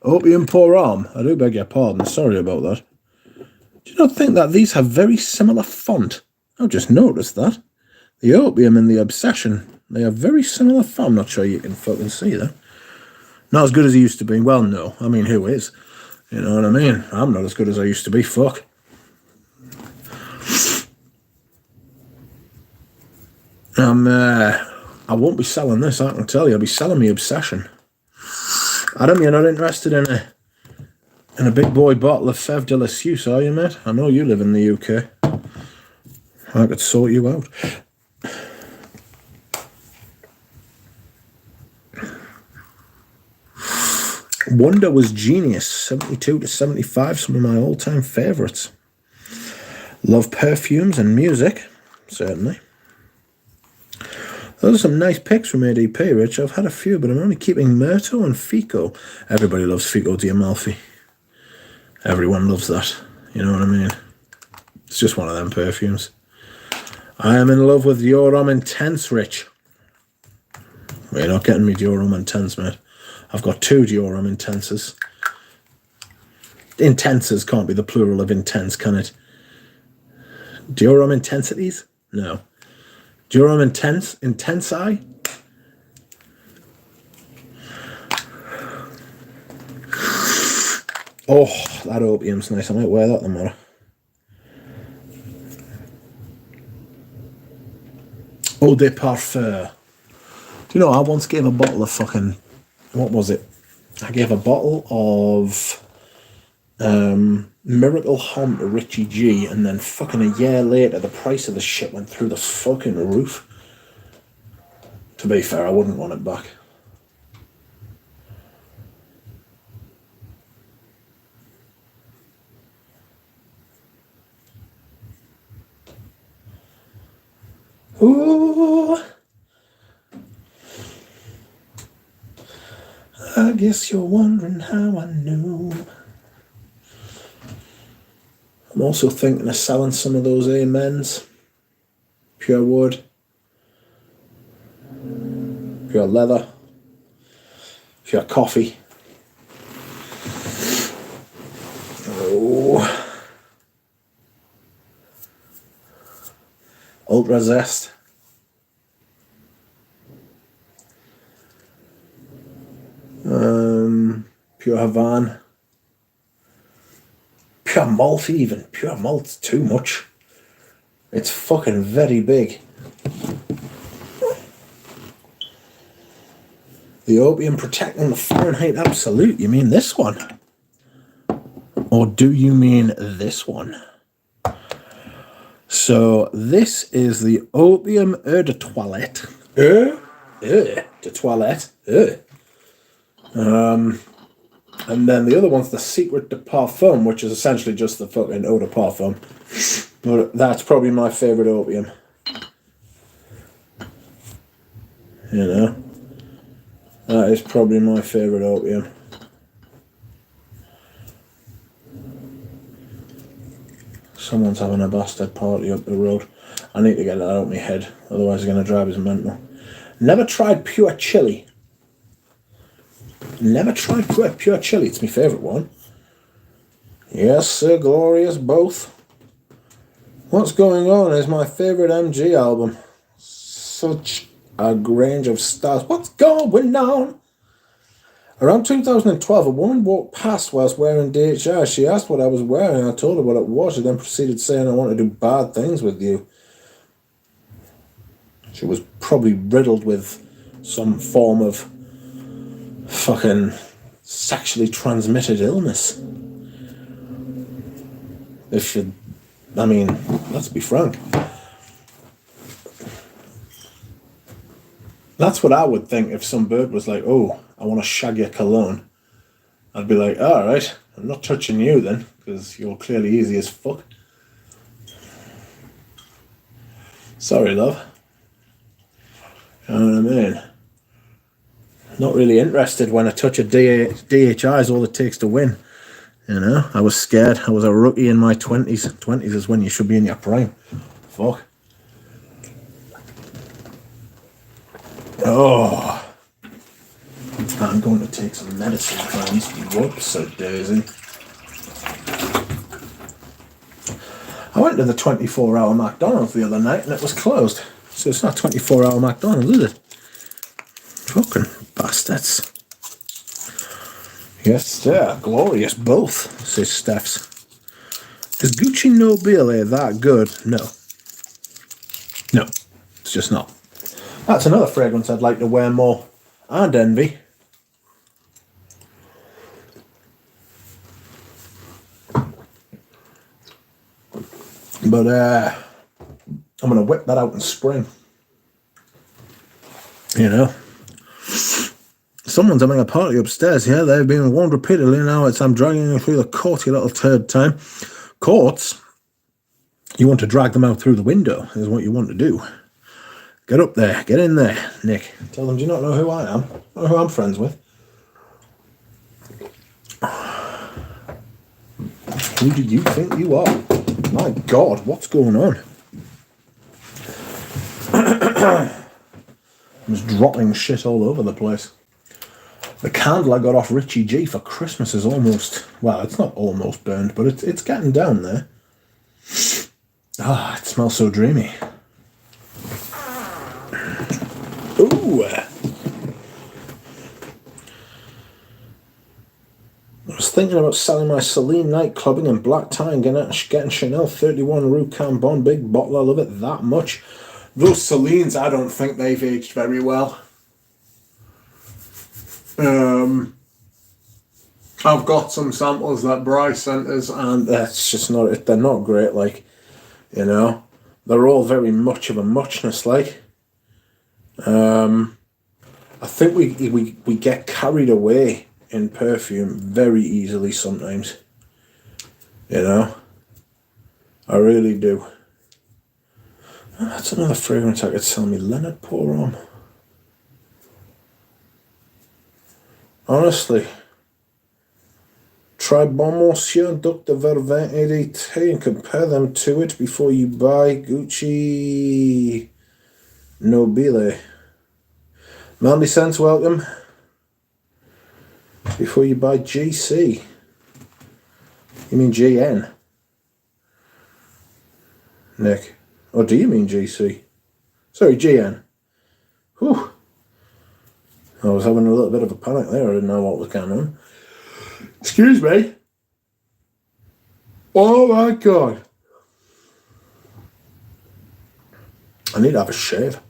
A: Opium pour arm. I do beg your pardon. Sorry about that. Do you not think that these have very similar font? I've just noticed that. The opium and the obsession, they have very similar font. I'm not sure you can fucking see that. Not as good as he used to be. Well, no. I mean, who is? You know what I mean? I'm not as good as I used to be. Fuck. I won't be selling this, I can tell you. I'll be selling me obsession. Adam, you're not interested in a big boy bottle of Fève de la Suisse, are you, mate? I know you live in the UK. I could sort you out. Wonder was genius. 72 to 75, some of my all-time favourites. Love perfumes and music, certainly. Those are some nice picks from ADP, Rich. I've had a few, but I'm only keeping Myrto and Fico. Everybody loves Fico di Amalfi. Everyone loves that. You know what I mean? It's just one of them perfumes. I am in love with Dior Homme Intense, Rich. Well, you're not getting me Dior Homme Intense, mate. I've got 2 Dior Homme Intenses. Intenses can't be the plural of intense, can it? Dior Homme Intensities? No. Dior Homme Intensi? Oh, that opium's nice. I might wear that tomorrow. Eau de Parfum. Do you know, I once gave a bottle of fucking... What was it? I gave a bottle of Miracle Home to Richie G, and then fucking a year later, the price of the shit went through the fucking roof. To be fair, I wouldn't want it back. Ooh, I guess you're wondering how I knew. I'm also thinking of selling some of those Amens. Pure wood. Pure leather. Pure coffee. Oh. Ultra Zest. Pure Havana. Pure malt even. Pure malt's too much. It's fucking very big. The Opium Protecting the Fahrenheit Absolute. You mean this one? Or do you mean this one? So this is the Opium Eau de Toilette. De Toilette. And then the other one's the Secret de Parfum, which is essentially just the fucking Eau de Parfum. But that's probably my favourite opium. You know? That is probably my favourite opium. Someone's having a bastard party up the road. I need to get that out of my head, otherwise it's going to drive us mental. Never tried pure chili. Never tried pure chili. It's my favourite one. Yes, sir, glorious both. What's Going On is my favourite MG album. Such a range of stars. What's going on? Around 2012, a woman walked past whilst wearing DHI. She asked what I was wearing. I told her what it was. She then proceeded saying, I want to do bad things with you. She was probably riddled with some form of fucking sexually transmitted illness. I mean, let's be frank. That's what I would think if some bird was like, oh, I want to shag your cologne. I'd be like, alright, I'm not touching you then, because you're clearly easy as fuck. Sorry, love. You know what I mean? Not really interested when a touch of DHI is all it takes to win. You know, I was scared. I was a rookie in my 20s. 20s is when you should be in your prime. Fuck. Oh. I'm going to take some medicine, friends. Whoops-a-daisy. I went to the 24-hour McDonald's the other night and it was closed. So it's not 24-hour McDonald's, is it? Fucking bastards. Yes, sir. Glorious both, says Steph's. Is Gucci Nobile that good? No. No, it's just not. That's another fragrance I'd like to wear more. And envy. But I'm going to whip that out in spring. You know. Someone's having a party upstairs here. They've been warned repeatedly. Now I'm dragging you through the court, you little turd time. Courts? You want to drag them out through the window is what you want to do. Get up there. Get in there, Nick. Tell them, do you not know who I am? Not who I'm friends with. Who do you think you are? My God, what's going on? I'm just dropping shit all over the place. The candle I got off Richie G for Christmas is almost, well, it's not almost burned, but it's getting down there. Ah, it smells so dreamy. Ooh. I was thinking about selling my Celine night clubbing and black tie and getting Chanel 31 Rue Cambon, big bottle. I love it that much. Those Celines, I don't think they've aged very well. I've got some samples that Bryce sent us, and that's just not. They're not great. Like, you know, they're all very much of a muchness. Like, I think we get carried away in perfume very easily sometimes. You know, I really do. That's another fragrance I could sell me. Leonard Pour On. Honestly. Try Bon Monsieur Dr. Vervin ADT and compare them to it before you buy Gucci Nobile. Manly Sense, welcome. Before you buy GC. You mean GN? Nick. Or do you mean GC? Sorry, GN. Whew. I was having a little bit of a panic there. I didn't know what was going on. Excuse me. Oh my God. I need to have a shave.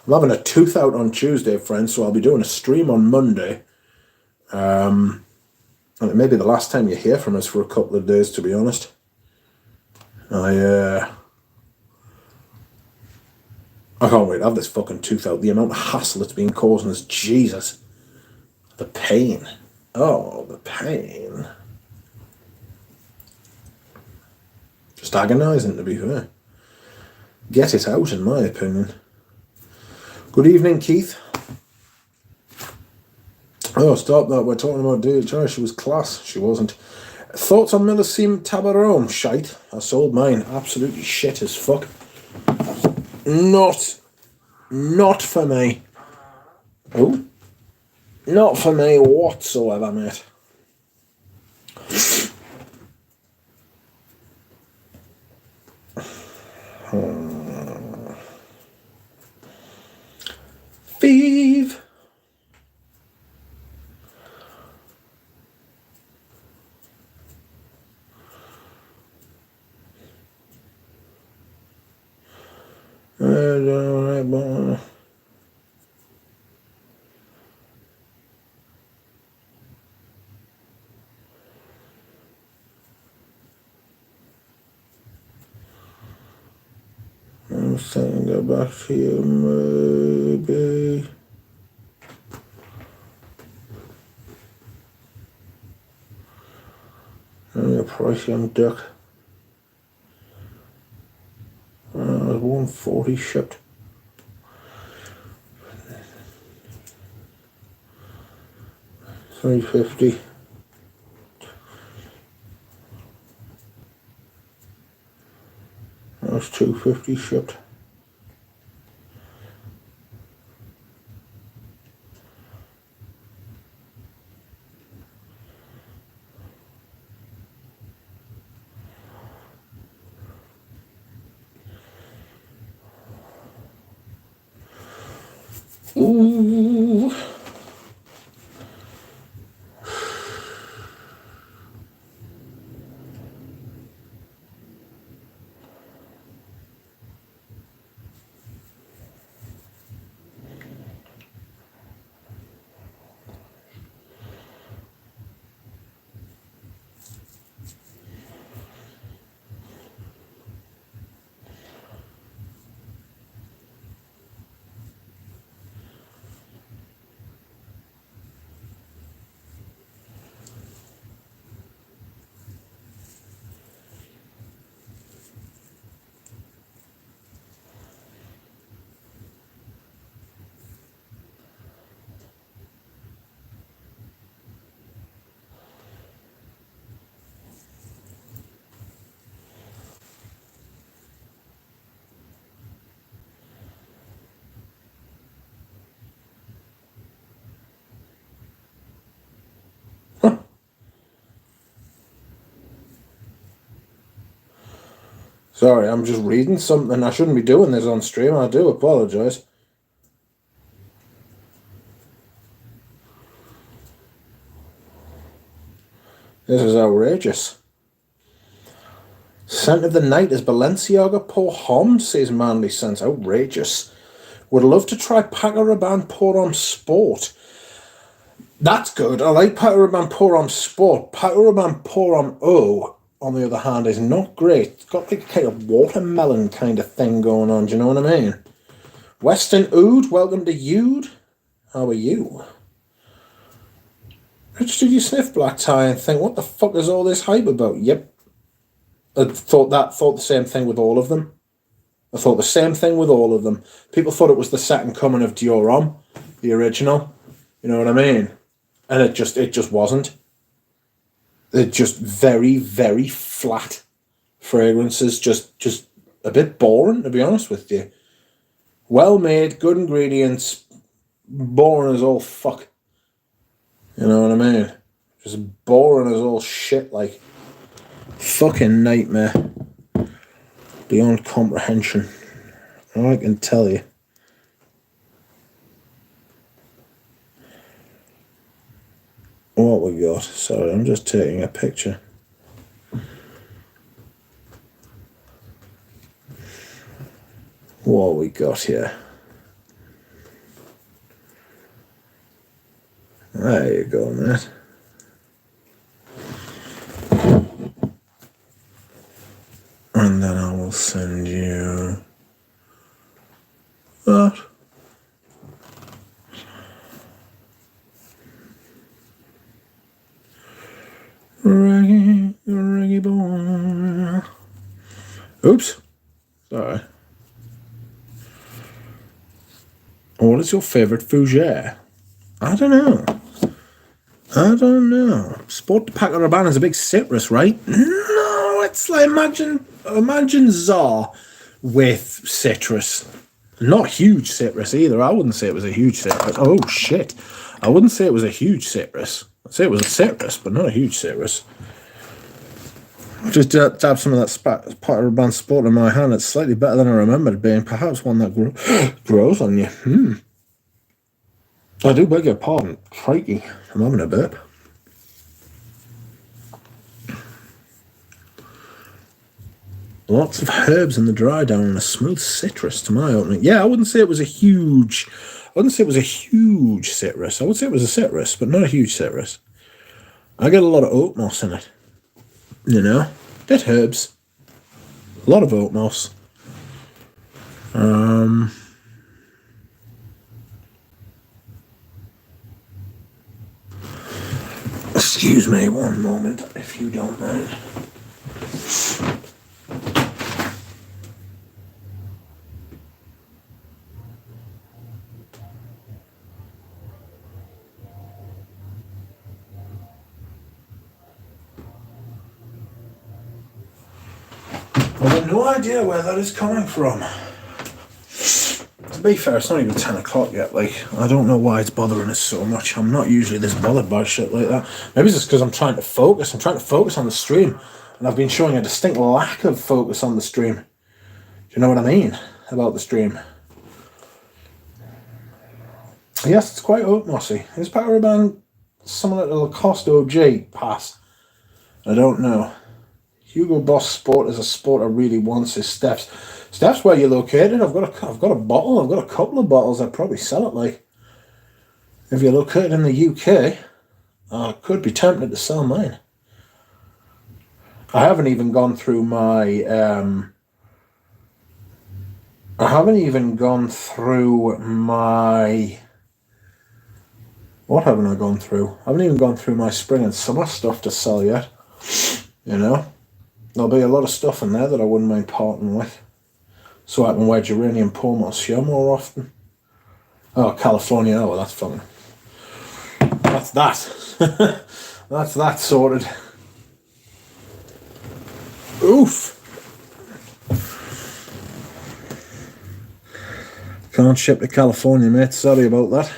A: I'm having a tooth out on Tuesday, friends, so I'll be doing a stream on Monday. And it may be the last time you hear from us for a couple of days, to be honest. I can't wait to have this fucking tooth out. The amount of hassle it's been causing us. Jesus. The pain. Oh, the pain. Just agonising, to be fair. Get it out, in my opinion. Good evening, Keith. Oh, stop that. We're talking about DHR. She was class. She wasn't. Thoughts on Millesime Tabarome? Shite. I sold mine. Absolutely shit as fuck. Not for me. Oh? Not for me whatsoever, mate. Thief. I'm saying go back to you, maybe. Only a price young duck. 140 shipped. $350. That's $250 shipped. Ooh. Sorry, I'm just reading something. I shouldn't be doing this on stream. I do apologise. This is outrageous. Scent of the night is Balenciaga Pour Homme, says Manly Sense. Outrageous. Would love to try Paco Rabanne Pour Homme Sport. That's good. I like Paco Rabanne Pour Homme Sport. Paco Rabanne Pour Homme O, on the other hand, is not great. It's got like a kind of watermelon kind of thing going on. Do you know what I mean? Western Oud, welcome to Oud. How are you? Rich, did you sniff black tie and think, what the fuck is all this hype about? Yep. I thought the same thing with all of them. People thought it was the second coming of Dior Homme, the original. You know what I mean? And it just wasn't. It just very, very flat fragrances, just a bit boring, to be honest with you. Well made, good ingredients, boring as all fuck. You know what I mean? Just boring as all shit, like. Fucking nightmare. Beyond comprehension. I can tell you. What we got? Sorry, I'm just taking a picture. What we got here? There you go, mate. And then I will send you that. Reggae boy. Oops. Sorry. What is your favourite fougere? I don't know. Sport de Paco Rabanne is a big citrus, right? No, it's like imagine Czar with citrus. Not huge citrus either. I wouldn't say it was a huge citrus. Oh shit. I wouldn't say it was a huge citrus. I'd say it was a citrus, but not a huge citrus. Just dab some of that Paco Rabanne Sport in my hand. It's slightly better than I remembered it being. Perhaps one that grows on you. I do beg your pardon. Crikey. I'm having a burp. Lots of herbs in the dry down and a smooth citrus to my opening. Yeah, I wouldn't say it was a huge citrus. I would say it was a citrus, but not a huge citrus. I get a lot of oat moss in it. You know? Bit herbs. A lot of oat moss. Excuse me one moment, if you don't mind. I have no idea where that is coming from. To be fair, it's not even 10 o'clock yet. Like, I don't know why it's bothering us so much. I'm not usually this bothered by shit like that. Maybe it's just because I'm trying to focus. I'm trying to focus on the stream. And I've been showing a distinct lack of focus on the stream. Do you know what I mean about the stream? Yes, it's quite oat mossy. Is Paco Rabanne something like the Lacoste OG pass? I don't know. Hugo Boss Sport is a sport I really want, says Steph's. Steph's, where you're located? I've got a bottle. I've got a couple of bottles. I'd probably sell it. Like, if you're located in the UK, I could be tempted to sell mine. I haven't even gone through my. What haven't I gone through? I haven't even gone through my spring and summer stuff to sell yet. You know, there'll be a lot of stuff in there that I wouldn't mind parting with, so I can wear geranium pour monsieur more often. Oh, California, oh, well, that's fun. That's that. That's that sorted. Oof. Can't ship to California, mate. Sorry about that.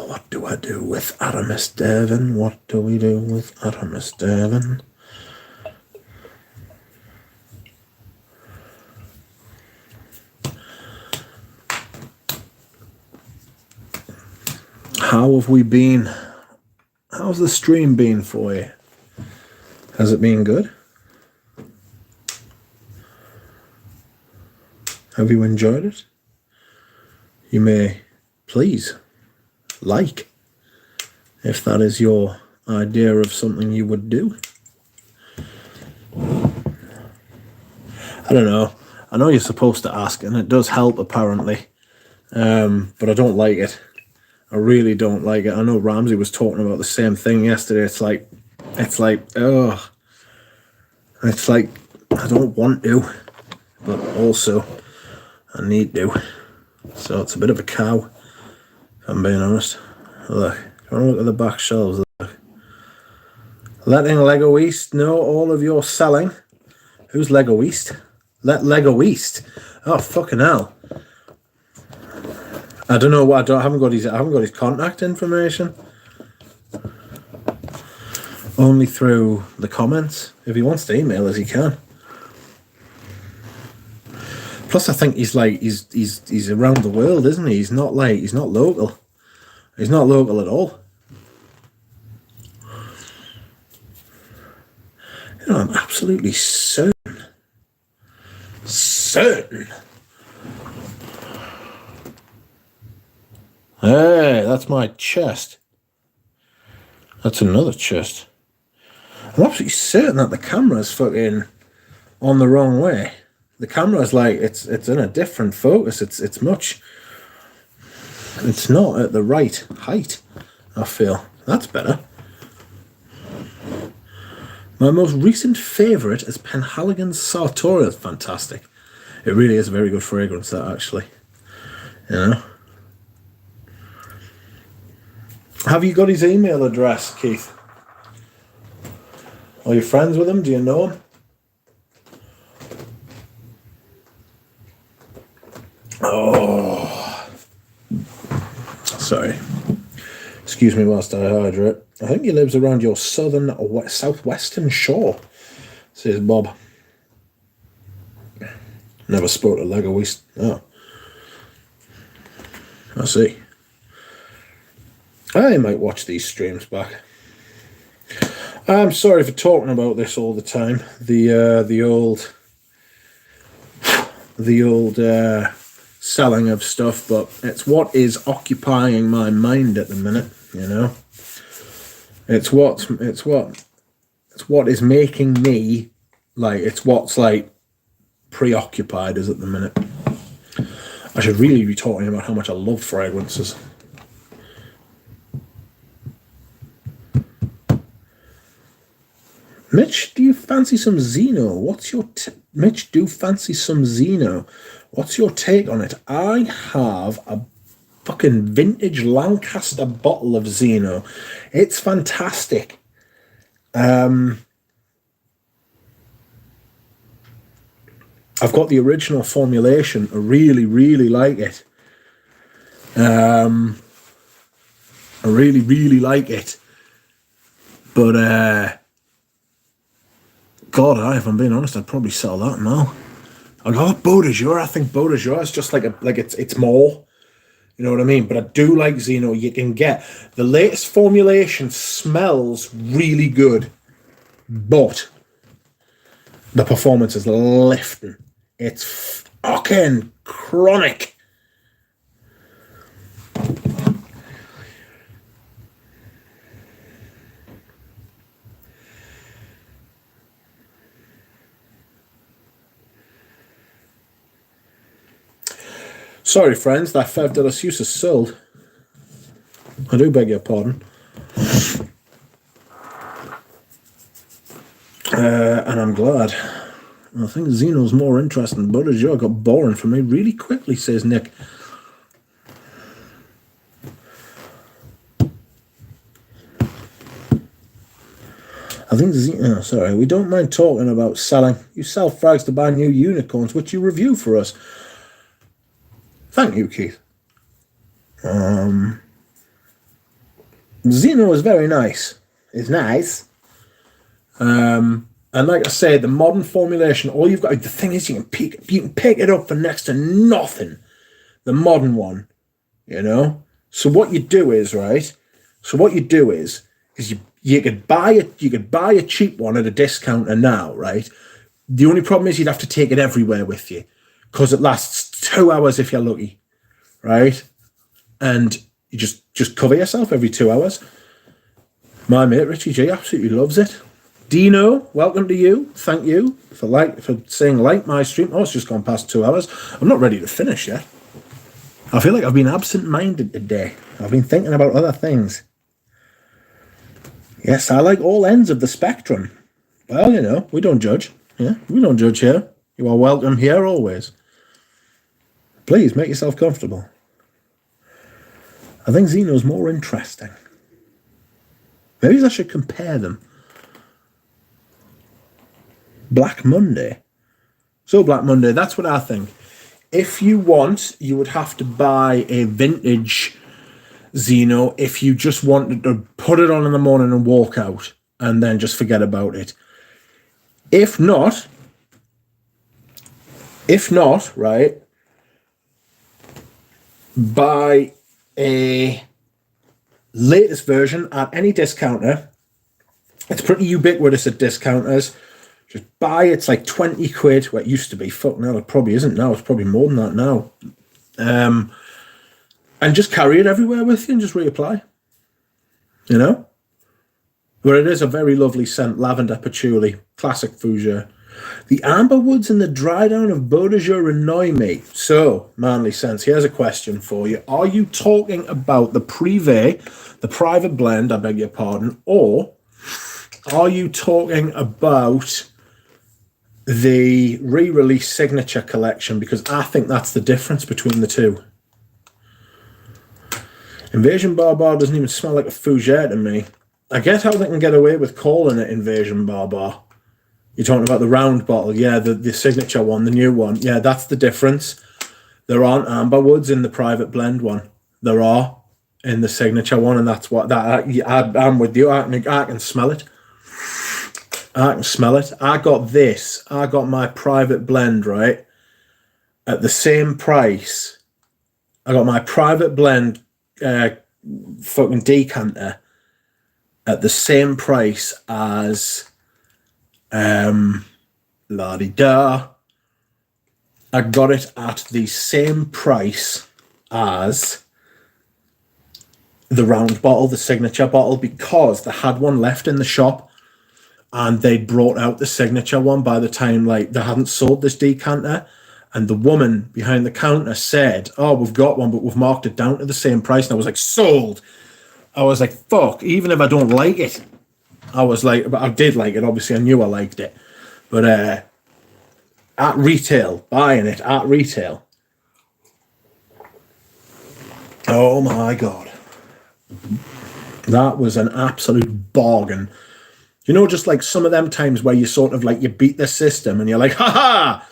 A: What do I do with Aramis Devon? What do we do with Aramis Devon? How have we been? How's the stream been for you? Has it been good? Have you enjoyed it? You may please like, if that is your idea of something you would do. I don't know. I know you're supposed to ask, and it does help apparently, but I don't like it. I really don't like it. I know Ramsey was talking about the same thing yesterday. It's like, I don't want to. but also I need to. So it's a bit of a cow, if I'm being honest. Look, look at the back shelves. Look. Letting Lego East know all of your selling. Who's Lego East? Let Lego East. Oh fucking hell! I don't know what I haven't got his contact information. Only through the comments. If he wants to email us, he can. Plus, I think he's around the world, isn't he? He's not local. He's not local at all. You know, I'm absolutely certain. Hey, that's my chest. That's another chest. I'm absolutely certain that the camera's fucking on the wrong way. The camera's like it's in a different focus. It's not at the right height. I feel that's better. My most recent favourite is Penhaligon's Sartorial. It's fantastic. It really is a very good fragrance, that, actually. You know. Have you got his email address, Keith? Are you friends with him? Do you know him? Oh. Sorry. Excuse me whilst I hydrate. I think he lives around your southwestern shore, says Bob. Never spoke to Lego East. Oh. I see. I might watch these streams back. I'm sorry for talking about this all the time. The old selling of stuff, but it's what is occupying my mind at the minute, you know. It's what is making me it's what's preoccupied us at the minute. I should really be talking about how much I love fragrances. Mitch, do you fancy some Zeno? What's your Mitch? Do you fancy some Zeno? What's your take on it? I have a fucking vintage Lancaster bottle of Zeno. It's fantastic. I've got the original formulation. I really, really like it. I really, really like it. But God, if I'm being honest, I'd probably sell that now. I got Beau de Jour. I think Beau de Jour is just it's more. You know what I mean? But I do like Zeno. You can get the latest formulation smells really good, but the performance is lifting. It's fucking chronic. Sorry, friends, that $5 use is sold. I do beg your pardon. And I'm glad. I think Zeno's more interesting, but as you got boring for me really quickly, says Nick. I think Zeno, sorry, we don't mind talking about selling. You sell frags to buy new unicorns, which you review for us. Thank you, Keith. Zeno is very nice. It's nice. And like I say, the modern formulation, all you've got, the thing is, you can pick it up for next to nothing. The modern one, you know. So what you do is, right? So what you do is you could buy a cheap one at a discounter now, right? The only problem is you'd have to take it everywhere with you, because it lasts 2 hours if you're lucky, right? And you just cover yourself every 2 hours. My mate Richie G absolutely loves it. Dino, welcome to you. Thank you for saying like my stream. Oh, it's just gone past 2 hours. I'm not ready to finish yet. I feel like I've been absent-minded today. I've been thinking about other things. Yes, I like all ends of the spectrum. Well, you know, we don't judge. Yeah, we don't judge here. You are welcome here always. Please make yourself comfortable. I think Xeno's more interesting. Maybe I should compare them. Black Monday. So Black Monday, that's what I think. If you want, you would have to buy a vintage Xeno if you just wanted to put it on in the morning and walk out and then just forget about it. If not, right, buy a latest version at any discounter. It's pretty ubiquitous at discounters. Just buy it's like 20 quid. Well, it used to be. Fuck, no, it probably isn't now. It's probably more than that now. And just carry it everywhere with you and just reapply. You know? But it is a very lovely scent. Lavender, patchouli, classic fougere. The amber woods and the dry down of Beau de Jour annoy me. So, manly sense, here's a question for you. Are you talking about the Privé, the private blend, I beg your pardon, or are you talking about the re-release signature collection? Because I think that's the difference between the two. Invasion Barbar doesn't even smell like a fougere to me. I get how they can get away with calling it Invasion Barbar. You're talking about the round bottle. Yeah, the signature one, the new one. Yeah, that's the difference. There aren't amber woods in the private blend one. There are in the signature one, and that's what I'm with you. I can smell it. I can smell it. I got my private blend, right, at the same price. I got my private blend fucking decanter at the same price as la-di-da. I got it at the same price as the round bottle, the signature bottle, because they had one left in the shop and they'd brought out the signature one by the time like they hadn't sold this decanter. And the woman behind the counter said, "Oh, we've got one, but we've marked it down to the same price." And I was like, sold. I was like, fuck, even if I don't like it. I was like, but I did like it. Obviously, I knew I liked it. But at retail, buying it at retail. Oh my God. That was an absolute bargain. You know, just like some of them times where you sort of like, you beat the system and you're like, ha,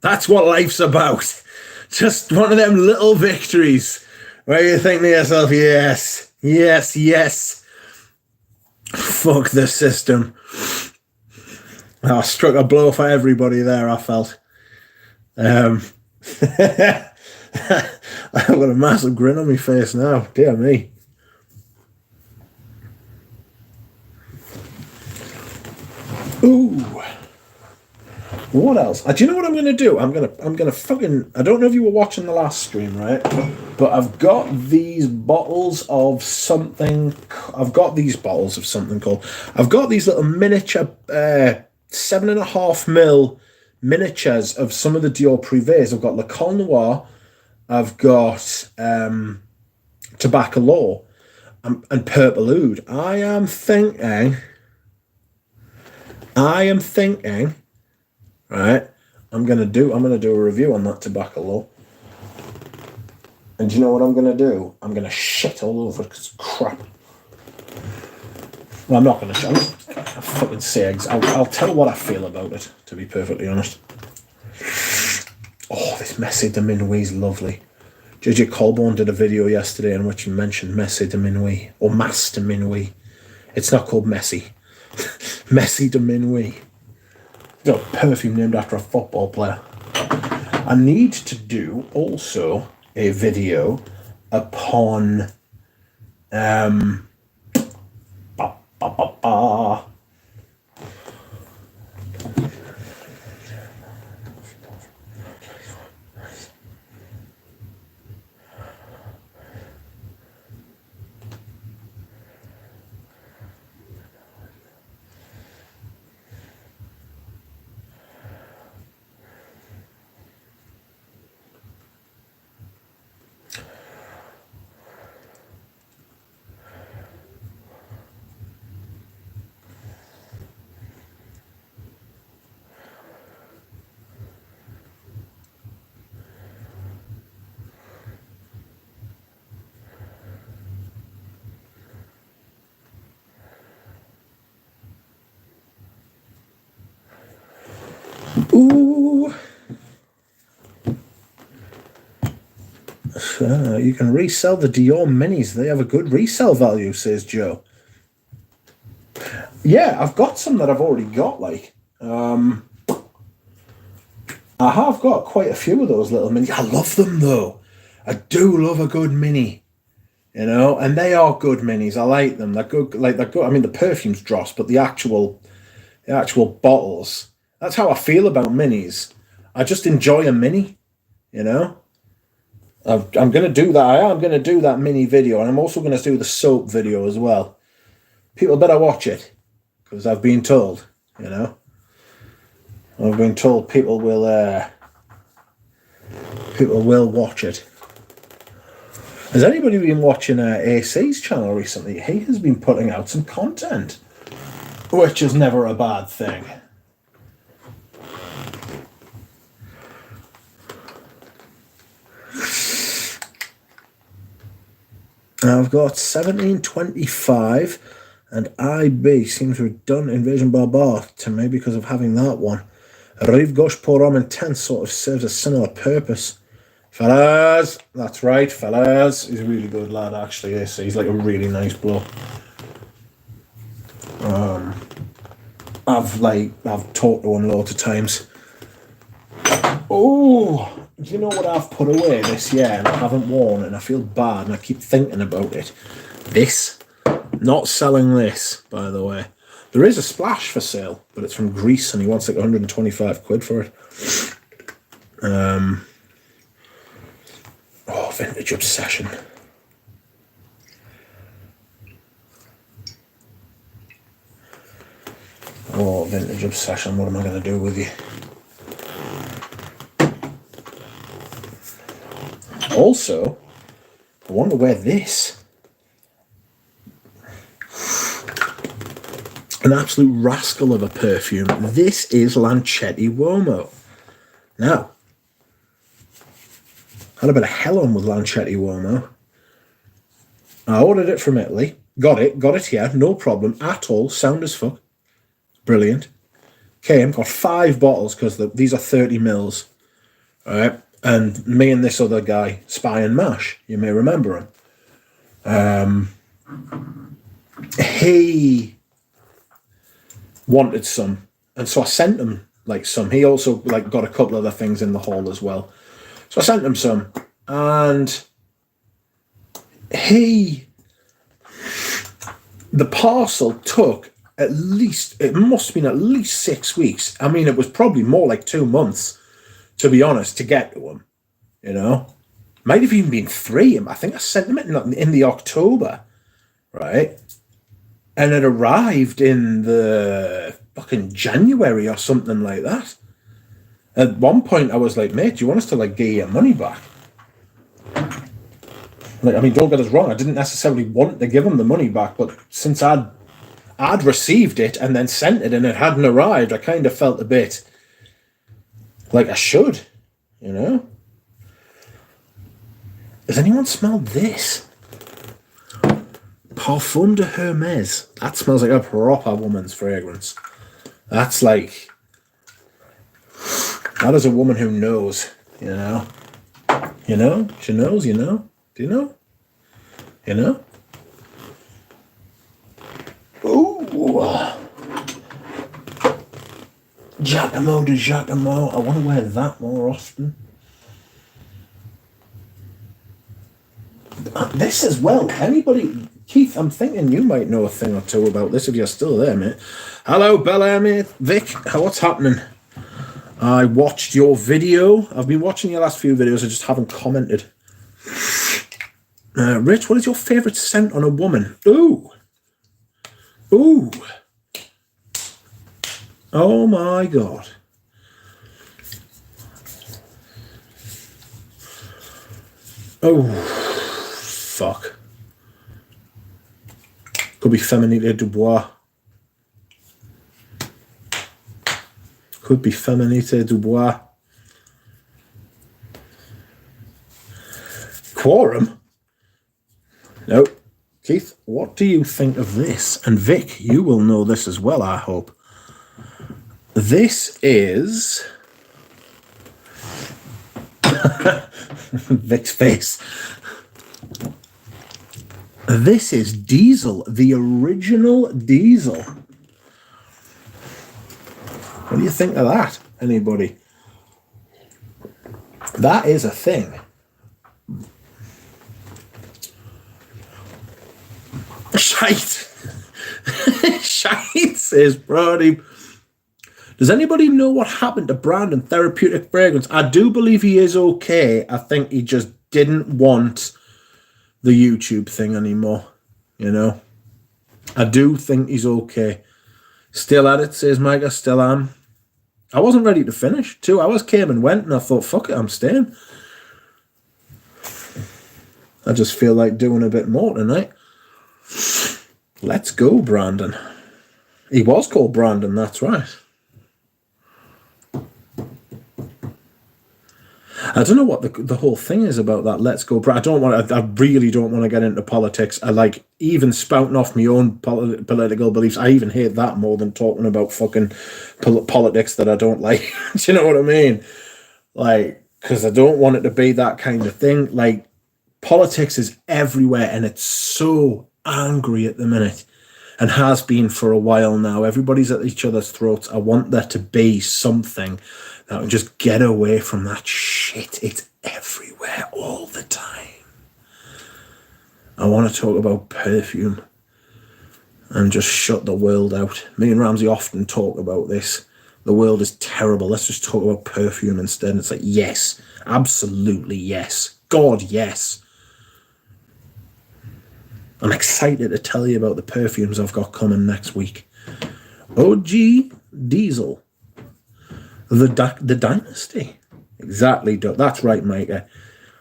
A: that's what life's about. Just one of them little victories where you think to yourself, yes, yes, yes. Fuck the system. I struck a blow for everybody there, I felt. I've got a massive grin on my face now. Dear me. Ooh. What else? Do you know what I'm going to do? I'm gonna fucking... I don't know if you were watching the last stream, right? But I've got these bottles of something... I've got these bottles of something called... I've got these little miniature 7.5 ml miniatures of some of the Dior Privés. I've got Le Col Noir. I've got Tobacco Law and Purple Oud. I am thinking... Right, I'm gonna do a review on that Tobacco Law. And do you know what I'm gonna do? I'm gonna shit all over it because it's crap. Well, I'm not gonna shit. I'll fucking say I'll tell what I feel about it, to be perfectly honest. Oh, this Messe de Minuit's lovely. JJ Colborne did a video yesterday in which he mentioned Messe de Minuit, or Mas de Minuit. It's not called Messe. Messe de Minuit. Got a perfume named after a football player. I need to do also a video upon Ooh. You can resell the Dior minis. They have a good resale value, says Joe. Yeah, I've got some that I've already got, like. I have got quite a few of those little minis. I love them, though. I do love a good mini. You know, and they are good minis. I like them. They're good. Like, they're good. I mean, the perfume's dross, but the actual bottles. That's how I feel about minis. I just enjoy a mini. You know, I'm going to do that. I am going to do that mini video, and I'm also going to do the soap video as well. People better watch it, because I've been told. You know, I've been told people will watch it. Has anybody been watching AC's channel recently? He has been putting out some content, which is never a bad thing. I've got 1725, and IB seems to have done Invasion Barbar to me because of having that one. Rive Gauche Pour Homme Intense sort of serves a similar purpose. Fellas, that's right, fellas. He's a really good lad, actually. Yes, he's like a really nice bloke. I've talked to him loads of times. Oh, do you know what I've put away this year and I haven't worn, and I feel bad and I keep thinking about it? This. Not selling this, by the way. There is a splash for sale, but it's from Greece and he wants like 125 quid for it. Oh, Vintage Obsession. Oh, Vintage Obsession, what am I going to do with you? Also, I want to wear this. An absolute rascal of a perfume. This is Lancetti Uomo. Now, had a bit of hell on with Lancetti Uomo. I ordered it from Italy. Got it here, no problem at all. Sound as fuck. Brilliant. Came, got 5 bottles because these are 30 mils. Alright. And me and this other guy, Spy and Mash, you may remember him. He wanted some, and so I sent him like some. He also like got a couple other things in the haul as well. So I sent him some, and the parcel took at least, it must have been at least 6 weeks. I mean, it was probably more like 2 months, to be honest, to get to him, you know. Might have even been 3. I think I sent him in the October, right? And it arrived in the fucking January or something like that. At one point, I was like, mate, do you want us to like get your money back? Like, I mean, don't get us wrong, I didn't necessarily want to give him the money back, but since I'd received it and then sent it and it hadn't arrived, I kind of felt a bit like I should, you know? Has anyone smelled this? Parfum de Hermes. That smells like a proper woman's fragrance. That's like... That is a woman who knows, you know? You know? She knows, you know? Do you know? You know? Ooh. Giacomo de Giacomo. I want to wear that more often. This as well. Anybody... Keith, I'm thinking you might know a thing or two about this if you're still there, mate. Hello, Bella, mate. Vic, what's happening? I watched your video. I've been watching your last few videos. I just haven't commented. Rich, what is your favourite scent on a woman? Ooh. Ooh. Oh, my God. Oh, fuck. Could be Féminité Dubois. Could be Féminité Dubois. Quorum? No. Keith, what do you think of this? And Vic, you will know this as well, I hope. This is Vic's face. This is Diesel, the original Diesel. What do you think of that, anybody? That is a thing. Shite. Shite, says Brody. Does anybody know what happened to Brandon Therapeutic Fragrance? I do believe he is okay. I think he just didn't want the YouTube thing anymore, you know. I do think he's okay. Still at it, says Micah. Still am. I wasn't ready to finish. 2 hours came and went, and I thought, fuck it, I'm staying. I just feel like doing a bit more tonight. Let's go, Brandon. He was called Brandon, that's right. I don't know what the whole thing is about that. Let's go. I really don't want to get into politics. I like even spouting off my own political beliefs. I even hate that more than talking about fucking politics that I don't like. Do you know what I mean? Like, because I don't want it to be that kind of thing. Like, politics is everywhere and it's so angry at the minute and has been for a while now. Everybody's at each other's throats. I want there to be something that would just get away from that shit. It's everywhere all the time. I want to talk about perfume and just shut the world out. Me and Ramsey often talk about this. The world is terrible. Let's just talk about perfume instead. And it's like, yes, absolutely yes. God, yes. I'm excited to tell you about the perfumes I've got coming next week. OG Diesel. The Dynasty. Exactly. That's right, Micah.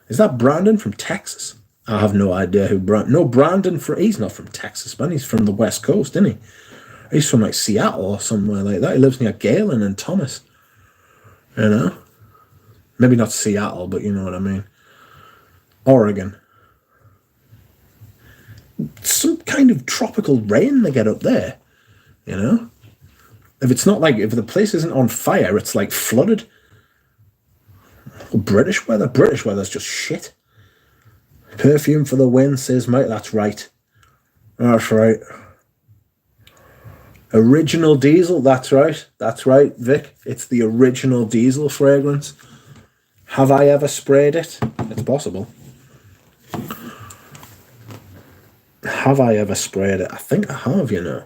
A: Is that Brandon from Texas? I have no idea who Brandon... No, Brandon... He's not from Texas, man. He's from the West Coast, isn't he? He's from, like, Seattle or somewhere like that. He lives near Galen and Thomas. You know? Maybe not Seattle, but you know what I mean. Oregon. Some kind of tropical rain they get up there. You know? If it's not like, if the place isn't on fire, it's like flooded. Well, British weather's just shit. Perfume for the win, says Mike. That's right. That's right. Original Diesel, that's right. That's right, Vic. It's the original Diesel fragrance. Have I ever sprayed it? It's possible. Have I ever sprayed it? I think I have, you know.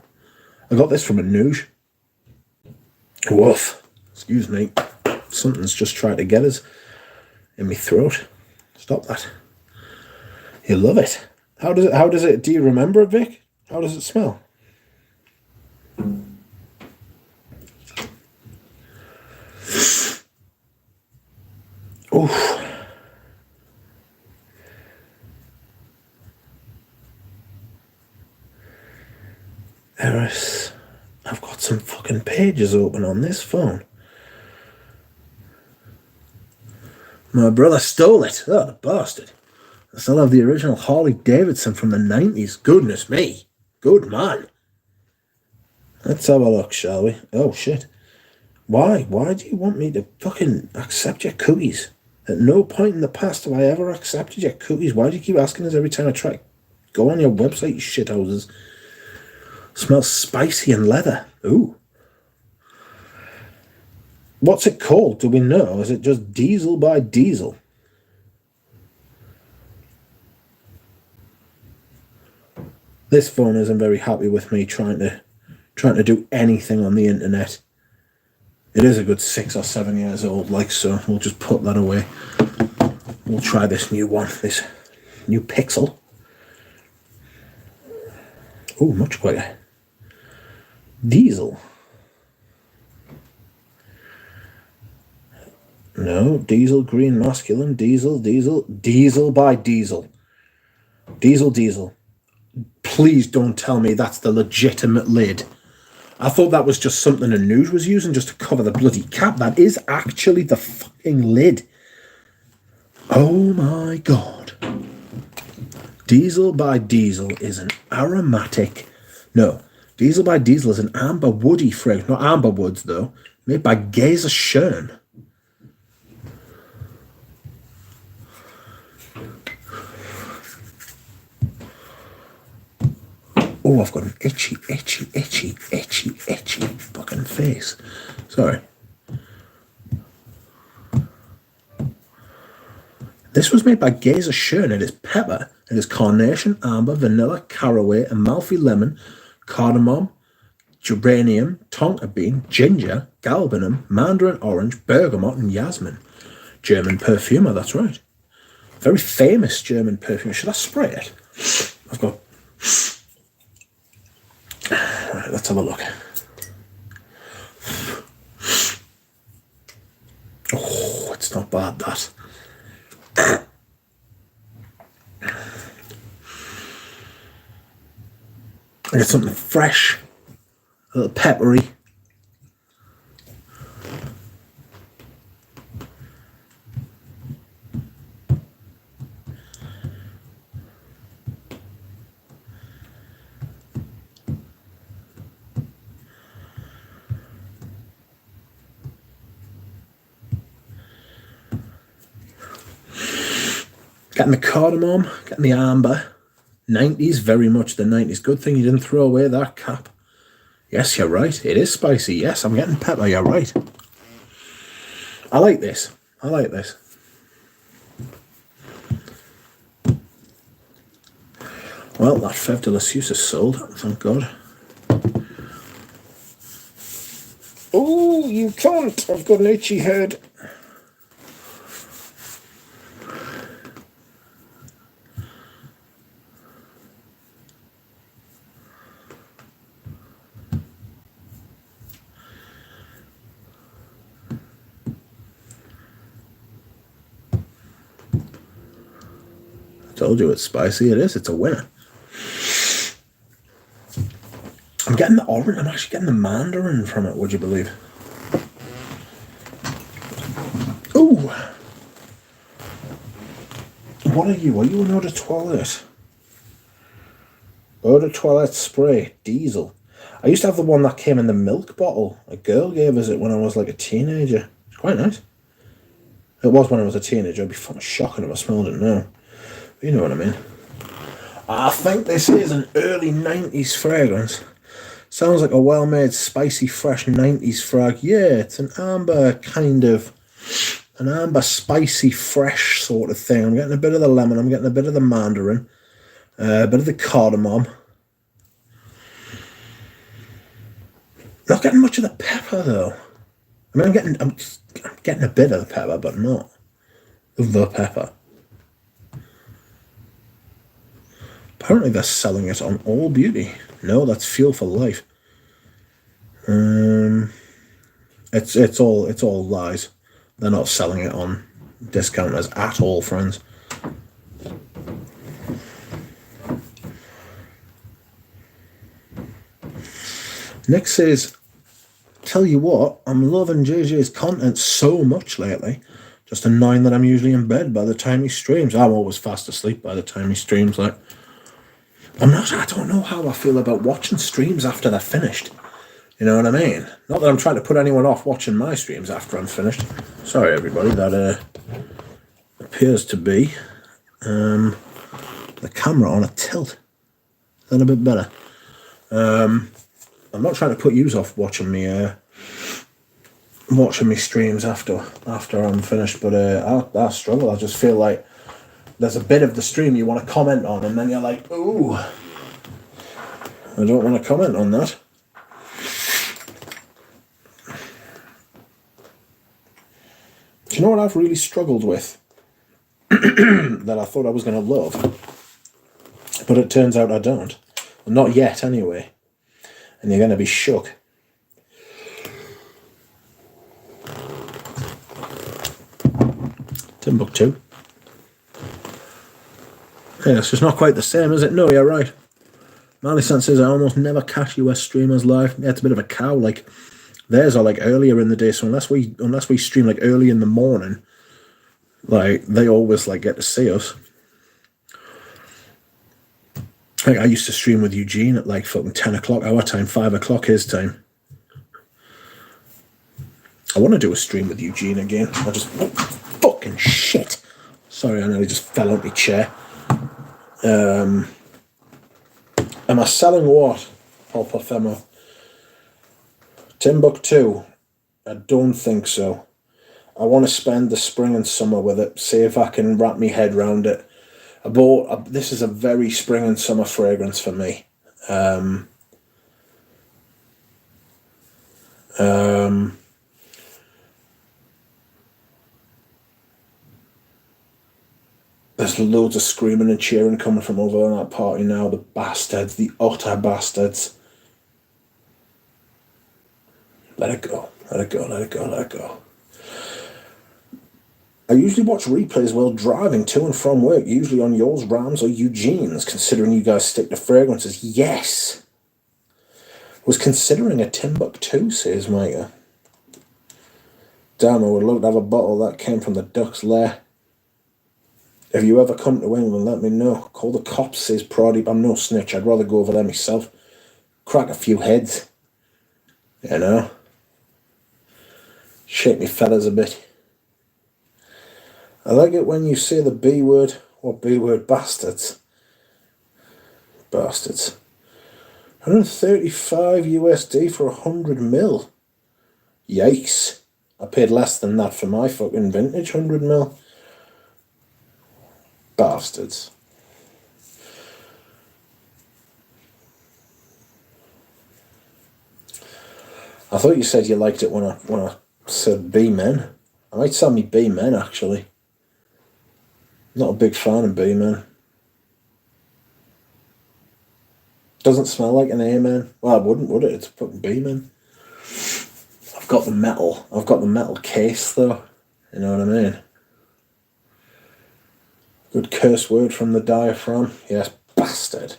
A: I got this from a Nuge. Woof. Excuse me. Something's just trying to get us in my throat. Stop that. You love it. How does it, do you remember it, Vic? How does it smell? Oof. Eris, I've got some fucking pages open on this phone. My brother stole it. Oh, the bastard. I still have the original Harley Davidson from the 90s. Goodness me. Good man. Let's have a look, shall we? Oh, shit. Why? Why do you want me to fucking accept your cookies? At no point in the past have I ever accepted your cookies. Why do you keep asking us every time I try to go on your website, you shithouses? Smells spicy and leather. Ooh. What's it called? Do we know? Is it just Diesel by Diesel? This phone isn't very happy with me trying to do anything on the internet. It is a good 6 or 7 years old, like, so we'll just put that away. We'll try this new one, this new Pixel. Oh, much quicker. Diesel. No, Diesel, green, masculine, Diesel by Diesel. Diesel. Please don't tell me that's the legitimate lid. I thought that was just something a Nuge was using just to cover the bloody cap. That is actually the fucking lid. Oh my God. Diesel by Diesel is an aromatic... No, Diesel by Diesel is an amber woody fragrance. Not amber woods, though. Made by Gazer Schön. Oh, I've got an itchy fucking face. Sorry. This was made by Gazer Schön. It is pepper. It is carnation, amber, vanilla, caraway, Amalfi lemon, cardamom, geranium, tonka bean, ginger, galbanum, mandarin orange, bergamot, and yasmin. German perfumer, that's right. Very famous German perfumer. Should I spray it? I've got... Right, let's have a look. Oh, it's not bad, that. I get something fresh, a little peppery. Getting the cardamom, getting the amber. 90s, very much the 90s. Good thing you didn't throw away that cap. Yes, you're right. It is spicy. Yes, I'm getting pepper. You're right. I like this. I like this. Well, that Fève de la Suisse is sold. Thank God. Oh, you can't. I've got an itchy head. Told you it's spicy. It is. It's a winner. I'm getting the orange. I'm actually getting the mandarin from it. Would you believe? Ooh. What are you? Are you an eau de toilette? Eau de toilette spray. Diesel. I used to have the one that came in the milk bottle. A girl gave us it when I was like a teenager. It's quite nice. It was when I was a teenager. It'd be fucking shocking if I smelled it now. You know what I mean. I think this is an early 90s fragrance. Sounds like a well-made, spicy, fresh 90s frag. Yeah, it's an amber kind of... An amber, spicy, fresh sort of thing. I'm getting a bit of the lemon. I'm getting a bit of the mandarin. A bit of the cardamom. Not getting much of the pepper, though. I mean, I'm getting a bit of the pepper, but not the pepper. Apparently they're selling it on All Beauty. No, that's Fuel for Life. It's all lies. They're not selling it on discounters at all, friends. Next says, tell you what, I'm loving JJ's content so much lately. Just annoying that I'm usually in bed by the time he streams. I'm always fast asleep by the time he streams, like. I don't know how I feel about watching streams after they're finished. You know what I mean? Not that I'm trying to put anyone off watching my streams after I'm finished. Sorry, everybody, that appears to be the camera on a tilt. Is that a bit better? I'm not trying to put you off watching me streams after I'm finished, but I struggle. I just feel like there's a bit of the stream you want to comment on, and then you're like, ooh, I don't want to comment on that. Do you know what I've really struggled with that I thought I was going to love, but it turns out I don't? Well, not yet, anyway. And you're going to be shook. Timbuktu. Yeah, it's just not quite the same, is it? No, you're right. Malisan says, I almost never catch US streamers live. Yeah, it's a bit of a cow. Like, theirs are like earlier in the day, so unless we stream like early in the morning, like, they always like get to see us. Like, I used to stream with Eugene at like fucking 10 o'clock our time, 5 o'clock his time. I want to do a stream with Eugene again. I just... Oh, fucking shit. Sorry, I nearly just fell out my chair. Am I selling what? Paul Parfemo. Timbuktu. I don't think so. I want to spend the spring and summer with it. See if I can wrap my head around it. This is a very spring and summer fragrance for me. There's loads of screaming and cheering coming from over on that party now. The bastards, the utter bastards. Let it go. Let it go. Let it go. Let it go. I usually watch replays while driving to and from work, usually on yours, Rams, or Eugene's, considering you guys stick to fragrances. Yes! Was considering a Timbuktu, says Micah. Damn, I would love to have a bottle that came from the Duck's Lair. If you ever come to England, let me know. Call the cops, says Pradeep. I'm no snitch. I'd rather go over there myself. Crack a few heads. You know? Shake me feathers a bit. I like it when you say the B word. What B word? Bastards. Bastards. 135 USD for 100 mil. Yikes. I paid less than that for my fucking vintage 100 mil. Bastards. I thought you said you liked it when I said B-men. I might sell me B-men, actually. Not a big fan of B-men. Doesn't smell like an A-man. Well, it wouldn't, would it? It's a fucking B-man. I've got the metal case, though. You know what I mean? Good curse word from the diaphragm. Yes, bastard.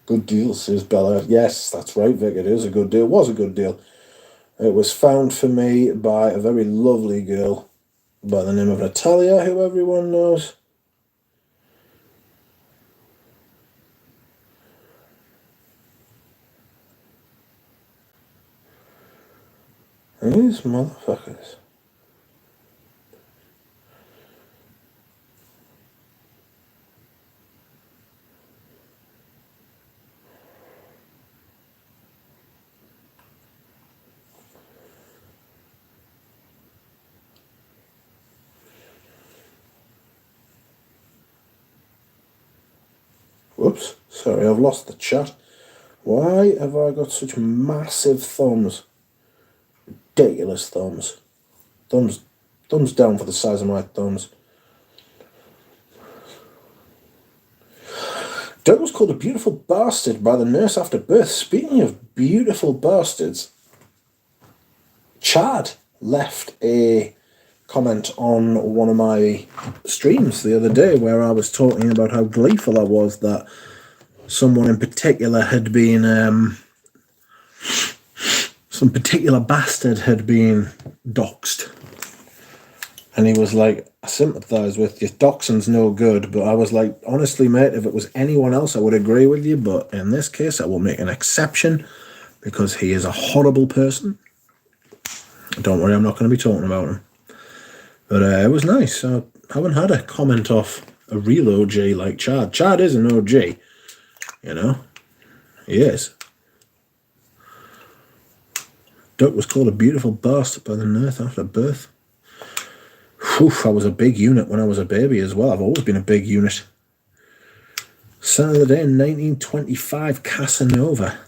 A: Good deal, says Bella. Yes, that's right, Vic. It is a good deal. It was a good deal. It was found for me by a very lovely girl by the name of Natalia, who everyone knows. These motherfuckers. Whoops, sorry, I've lost the chat. Why have I got such massive thumbs? Ridiculous thumbs. Thumbs down for the size of my thumbs. Doug was called a beautiful bastard by the nurse after birth. Speaking of beautiful bastards, Chad left a comment on one of my streams the other day where I was talking about how gleeful I was that someone in particular had been, some particular bastard had been doxed. And he was like, I sympathise with you, doxing's no good, but I was like, honestly, mate, if it was anyone else, I would agree with you, but in this case, I will make an exception because he is a horrible person. Don't worry, I'm not going to be talking about him. But it was nice. I haven't had a comment off a real OG like Chad. Chad is an OG, you know. He is. Duck was called a beautiful bastard by the nurse after birth. Oof, I was a big unit when I was a baby as well. I've always been a big unit. Son of the day in 1925, Casanova.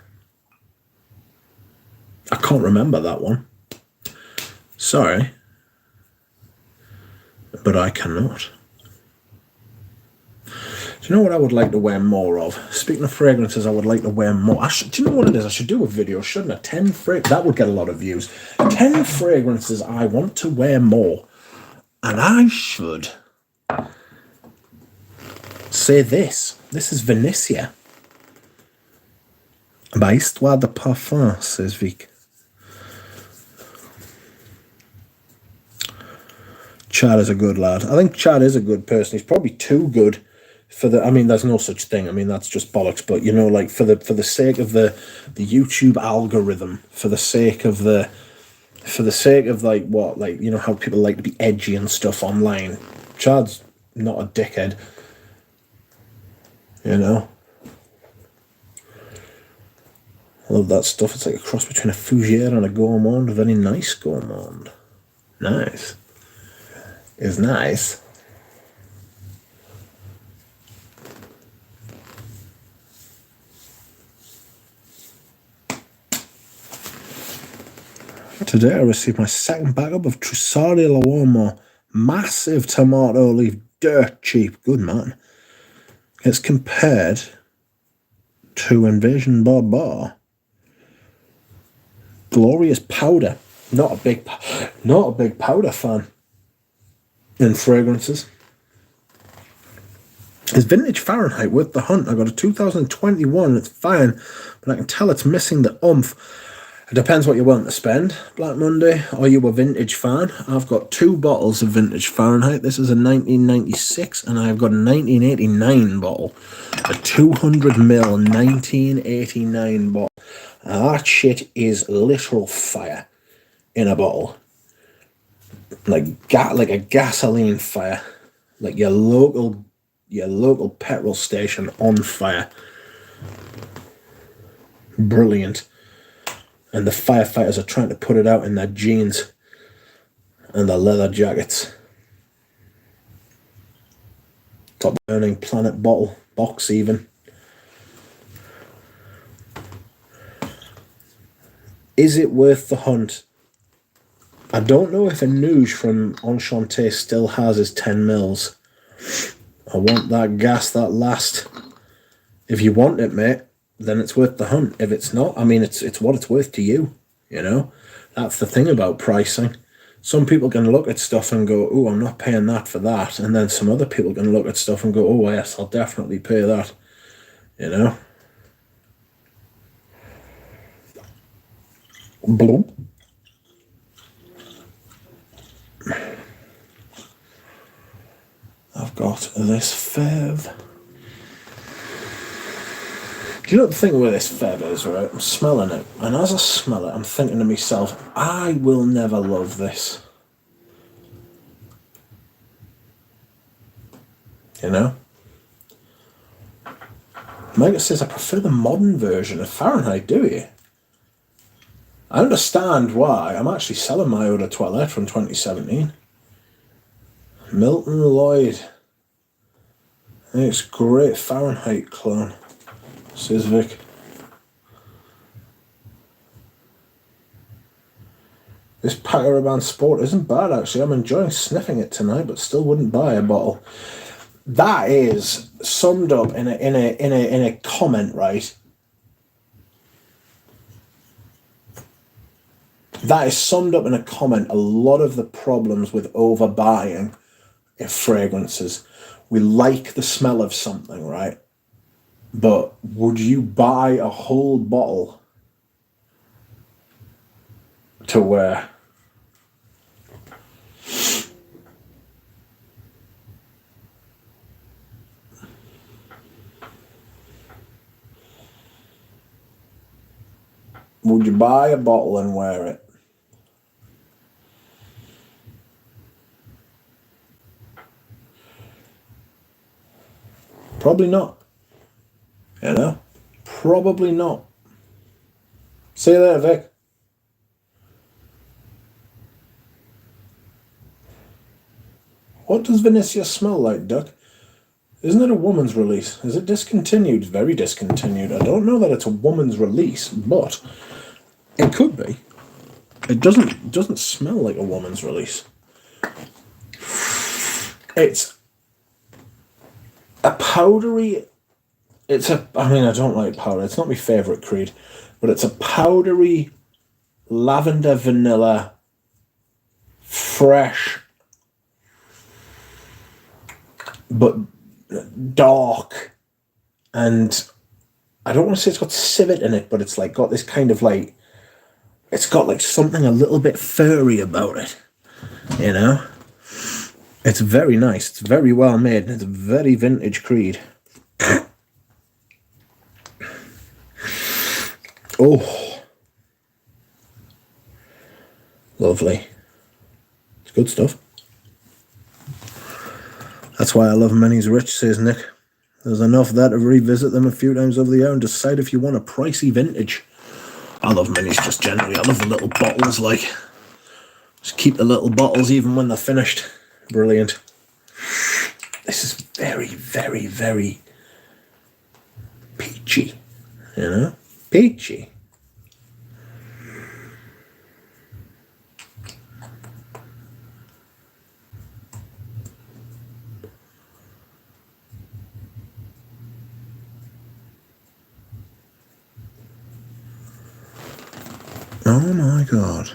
A: I can't remember that one. Sorry. But I cannot. Do you know what I would like to wear more of? Speaking of fragrances, I would like to wear more. Do you know what it is? I should do a video, shouldn't I? 10 fragrances. That would get a lot of views. 10 fragrances I want to wear more. And I should say this. This is Venetia. By Histoire de Parfum, says Vic. Chad is a good lad. I think Chad is a good person. He's probably too good I mean, there's no such thing. I mean, that's just bollocks. But you know, like for the sake of the YouTube algorithm, for the sake of like what, like, you know, how people like to be edgy and stuff online. Chad's not a dickhead, you know. I love that stuff. It's like a cross between a fougere and a gourmand. A very nice gourmand. Nice. It's nice. Today I received my second backup of Trusari Lawamo. Massive tomato leaf, dirt cheap. Good man. It's compared to Invasion Bar. Glorious powder. Not a big powder fan in fragrances. It's vintage Fahrenheit with the hunt. I got a 2021. It's fine, but I can tell it's missing the oomph. It depends what you want to spend, Black Monday. Are you a vintage fan? I've got 2 bottles of vintage Fahrenheit. This is a 1996, and I've got a 1989 bottle. A 200ml 1989 bottle. Now that shit is literal fire in a bottle. Like a gasoline fire. Like your local petrol station on fire. Brilliant. And the firefighters are trying to put it out in their jeans and their leather jackets. Top burning planet bottle, box even. Is it worth the hunt? I don't know if a Nouge from Enchanté still has his 10 mils. I want that gas that last. If you want it, mate, then it's worth the hunt. If it's not, I mean, it's what it's worth to you, you know? That's the thing about pricing. Some people can look at stuff and go, oh, I'm not paying that for that. And then some other people can look at stuff and go, oh, yes, I'll definitely pay that, you know? Bloop. I've got this Fev. Do you know what the thing with this Fev is, right? I'm smelling it, and as I smell it, I'm thinking to myself, I will never love this. You know? Mega says, I prefer the modern version of Fahrenheit, do you? I understand why. I'm actually selling my Eau de Toilette from 2017. Milton Lloyd. It's great Fahrenheit clone, says Vic. This Pacaraban Sport isn't bad, actually. I'm enjoying sniffing it tonight, but still wouldn't buy a bottle. That is summed up in a comment, right? That is summed up in a comment. A lot of the problems with overbuying in fragrances. We like the smell of something, right? But would you buy a whole bottle to wear? Would you buy a bottle and wear it? Probably not. You know? Probably not. See you later, Vic. What does Vinicius smell like, Duck? Isn't it a woman's release? Is it discontinued? Very discontinued. I don't know that it's a woman's release, but it could be. It doesn't smell like a woman's release. It's a powdery... I mean, I don't like powder. It's not my favourite creed. But it's a powdery, lavender, vanilla, fresh, but dark. And I don't want to say it's got civet in it, but it's like got this kind of like... It's got like something a little bit furry about it. You know? It's very nice. It's very well made. And it's very vintage Creed. Oh, lovely. It's good stuff. That's why I love Minis Rich, says Nick. There's enough there to revisit them a few times over the year and decide if you want a pricey vintage. I love Minis just generally. I love the little bottles, like. Just keep the little bottles even when they're finished. Brilliant. This is very, very, very peachy. You know? Peachy. Oh my God.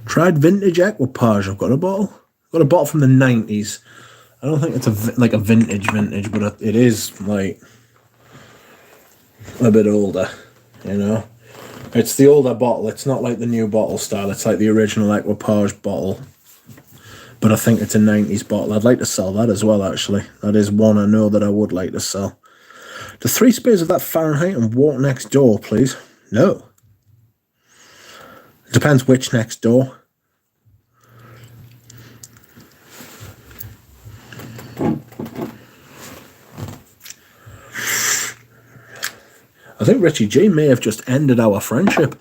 A: Tried vintage Equipage. I've got a bottle. I've got a bottle from the 90s. I don't think it's a vintage, but it is like a bit older, you know. It's the older bottle. It's not like the new bottle style. It's like the original Equipage bottle. But I think it's a 90s bottle. I'd like to sell that as well, actually. That is one I know that I would like to sell. The 3 spares of that Fahrenheit and walk next door, please. No. It depends which next door. I think Richie G may have just ended our friendship.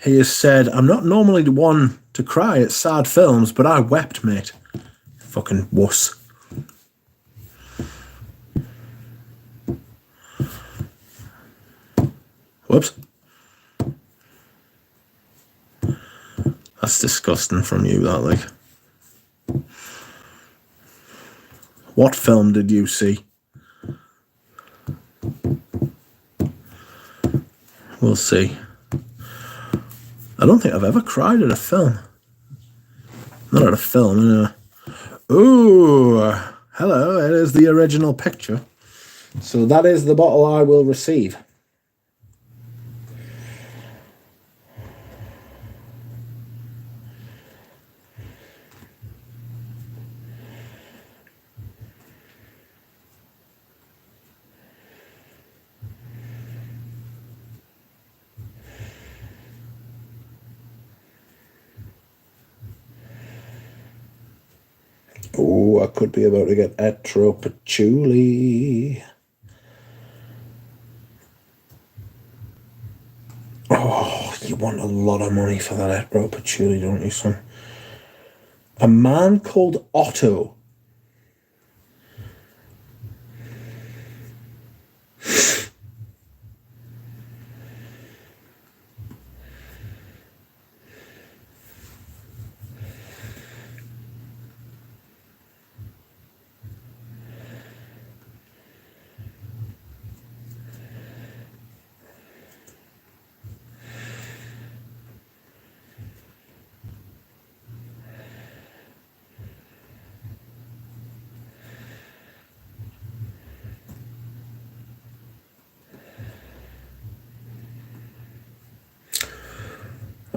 A: He has said, I'm not normally the one to cry at sad films, but I wept, mate. Fucking wuss. Whoops. That's disgusting from you, that, like. What film did you see? We'll see. I don't think I've ever cried at a film. Not at a film, no. Ooh, hello, it is the original picture. So that is the bottle I will receive. Oh, I could be about to get etro patchouli. Oh, you want a lot of money for that etro patchouli, don't you, son? A man called Otto.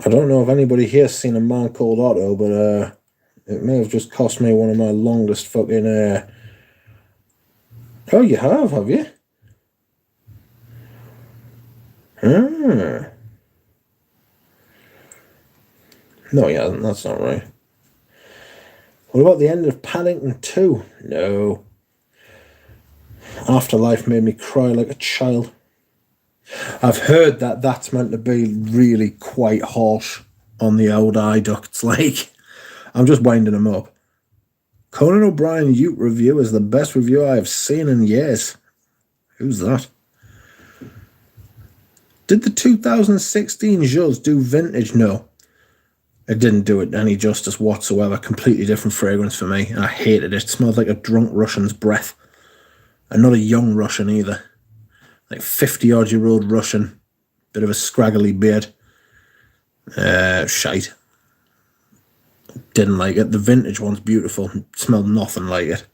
A: I don't know if anybody here's seen A Man Called Otto, but it may have just cost me one of my longest fucking... Oh, you have you? No, he hasn't. That's not right. What about the end of Paddington 2? No. Afterlife made me cry like a child. I've heard that that's meant to be really quite harsh on the old eye ducts. Like, I'm just winding them up. Conan O'Brien Ute review is the best review I have seen in years. Who's that? Did the 2016 Jules do vintage? No. It didn't do it any justice whatsoever. Completely different fragrance for me. I hated it. It smelled like a drunk Russian's breath. And not a young Russian either. Like 50-odd-year-old Russian. Bit of a scraggly beard. Shite. Didn't like it. The vintage one's beautiful. Smelled nothing like it.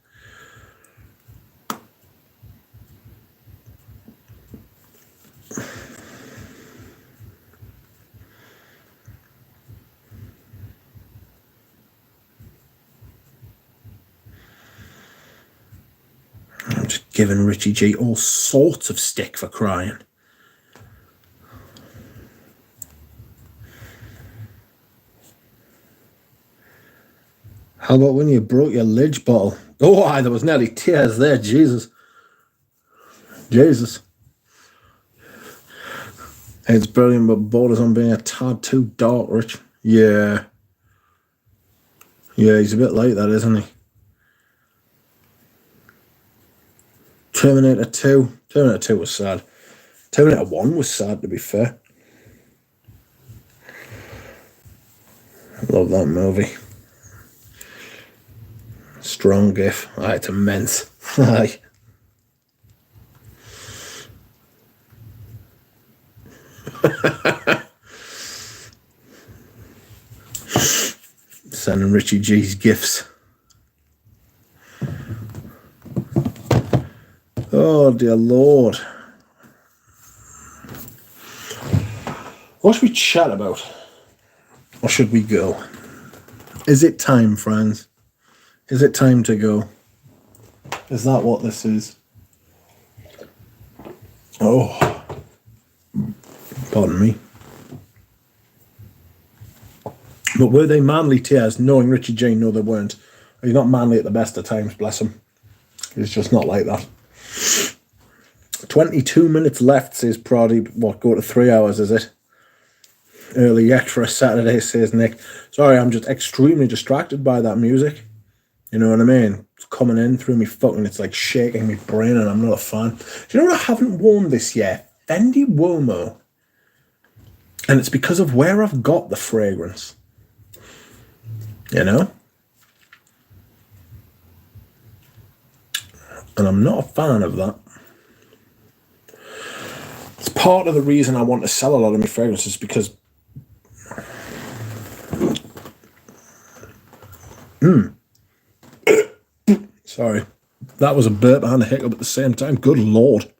A: I'm just giving Richie G all sorts of stick for crying. How about when you broke your lidge bottle? Oh, aye, there was nearly tears there. Jesus. Jesus. It's brilliant, but borders on being a tad too dark, Rich. Yeah. Yeah, he's a bit like that, isn't he? Terminator 2. Terminator 2 was sad. Terminator 1 was sad, to be fair. I love that movie. Strong gif. Aye, it's immense. Aye. Sending Richie G's gifts. Oh, dear Lord. What should we chat about? Or should we go? Is it time, friends? Is it time to go? Is that what this is? Oh. Pardon me. But were they manly tears, knowing Richie J? No, they weren't. He's not manly at the best of times, bless him. He's just not like that. 22 minutes left, says Proddy. What, go to 3 hours, is it? Early yet for a Saturday, says Nick. Sorry, I'm just extremely distracted by that music. You know what I mean? It's coming in through me fucking, it's like shaking my brain, and I'm not a fan. Do you know what I haven't worn this year? Fendi Womo. And it's because of where I've got the fragrance. You know? And I'm not a fan of that. It's part of the reason I want to sell a lot of my fragrances, because sorry, that was a burp and a hiccup at the same time. Good Lord.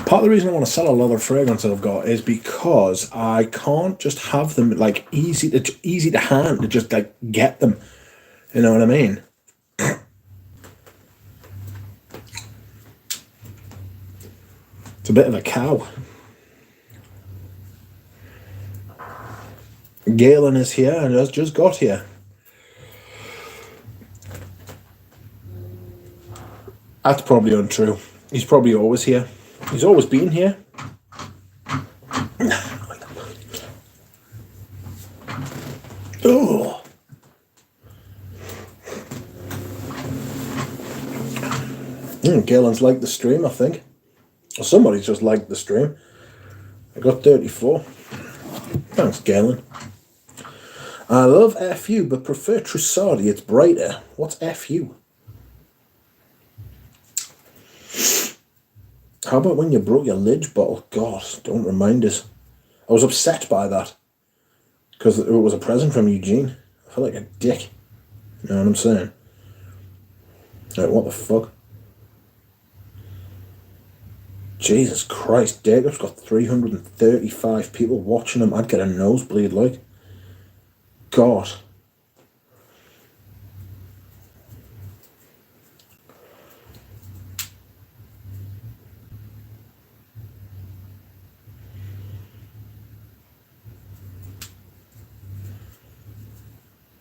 A: Part of the reason I want to sell a lot of the fragrances I've got is because I can't just have them like easy to hand to just like get them. You know what I mean? It's a bit of a cow. Galen is here and has just got here. That's probably untrue. He's probably always here. He's always been here. Oh. Galen's liked the stream, I think. Or somebody's just liked the stream. I got 34. Thanks, Galen. I love FU, but prefer Trussardi. It's brighter. What's FU? How about when you broke your lidge bottle? God, don't remind us. I was upset by that. Because it was a present from Eugene. I felt like a dick. You know what I'm saying? Like, what the fuck? Jesus Christ, Jacob's got 335 people watching him. I'd get a nosebleed, like. God.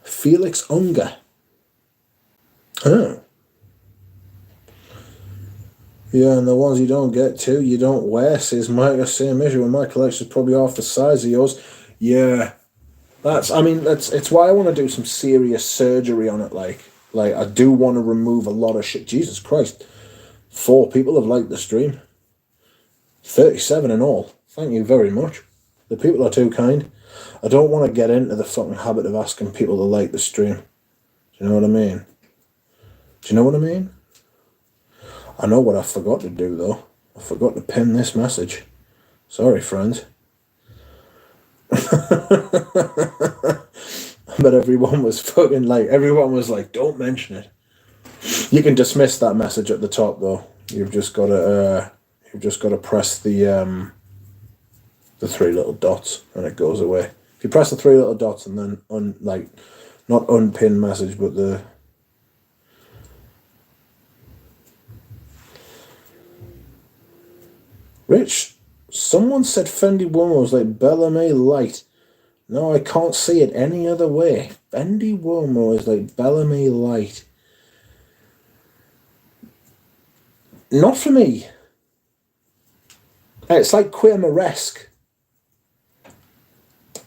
A: Felix Unger. Oh. Yeah, and the ones you don't get to, you don't wear, says Mike. Same issue, and my collection's probably half the size of yours. Yeah. It's why I want to do some serious surgery on it, like I do want to remove a lot of shit. Jesus Christ. 4 people have liked the stream. 37 in all. Thank you very much. The people are too kind. I don't want to get into the fucking habit of asking people to like the stream. Do you know what I mean? Do you know what I mean? I know what I forgot to do, though. I forgot to pin this message. Sorry, friends. But everyone was like, don't mention it. You can dismiss that message at the top though. You've just got to press the three little dots and it goes away. If you press the three little dots and then not unpin message, but the Rich, someone said Fendi Woman was like Bellamy Light. No, I can't see it any other way. Fendi Woman is like Bellamy Light. Not for me. It's like Queer Moresque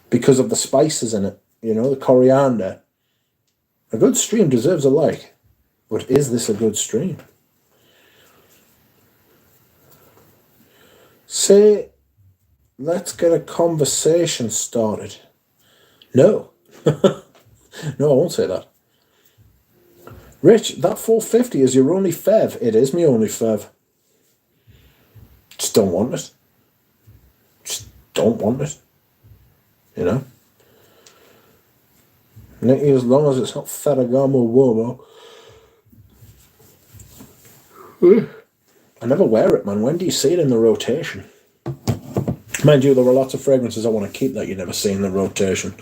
A: because of the spices in it, the coriander. A good stream deserves a like, but is this a good stream? Say, let's get a conversation started. No. No, I won't say that. Rich, that 450 is your only fev. It is me only fev. Just don't want it. Just don't want it. Nicky, as long as it's not Ferragamo Uomo. I never wear it, man. When do you see it in the rotation? Mind you, there are lots of fragrances I want to keep that you never see in the rotation.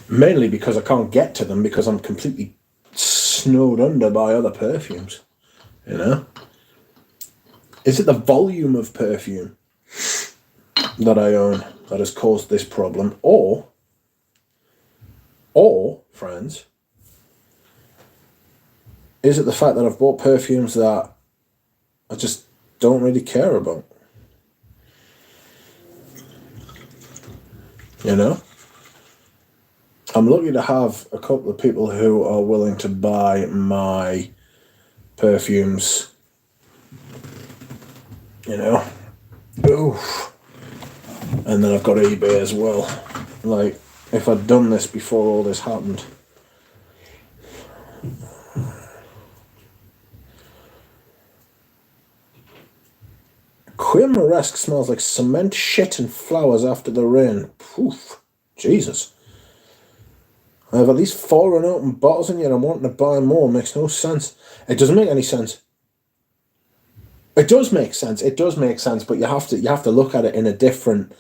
A: Mainly because I can't get to them because I'm completely snowed under by other perfumes. Is it the volume of perfume that I own that has caused this problem? Or, friends, is it the fact that I've bought perfumes that I just don't really care about? I'm lucky to have a couple of people who are willing to buy my perfumes, Oof. And then I've got eBay as well. Like, if I'd done this before all this happened. Queer Moresque smells like cement, shit, and flowers after the rain. Poof. Jesus. I have at least 4 unopened bottles in here. I'm wanting to buy more. It makes no sense. It doesn't make any sense. It does make sense. It does make sense, but you have to look at it in a different.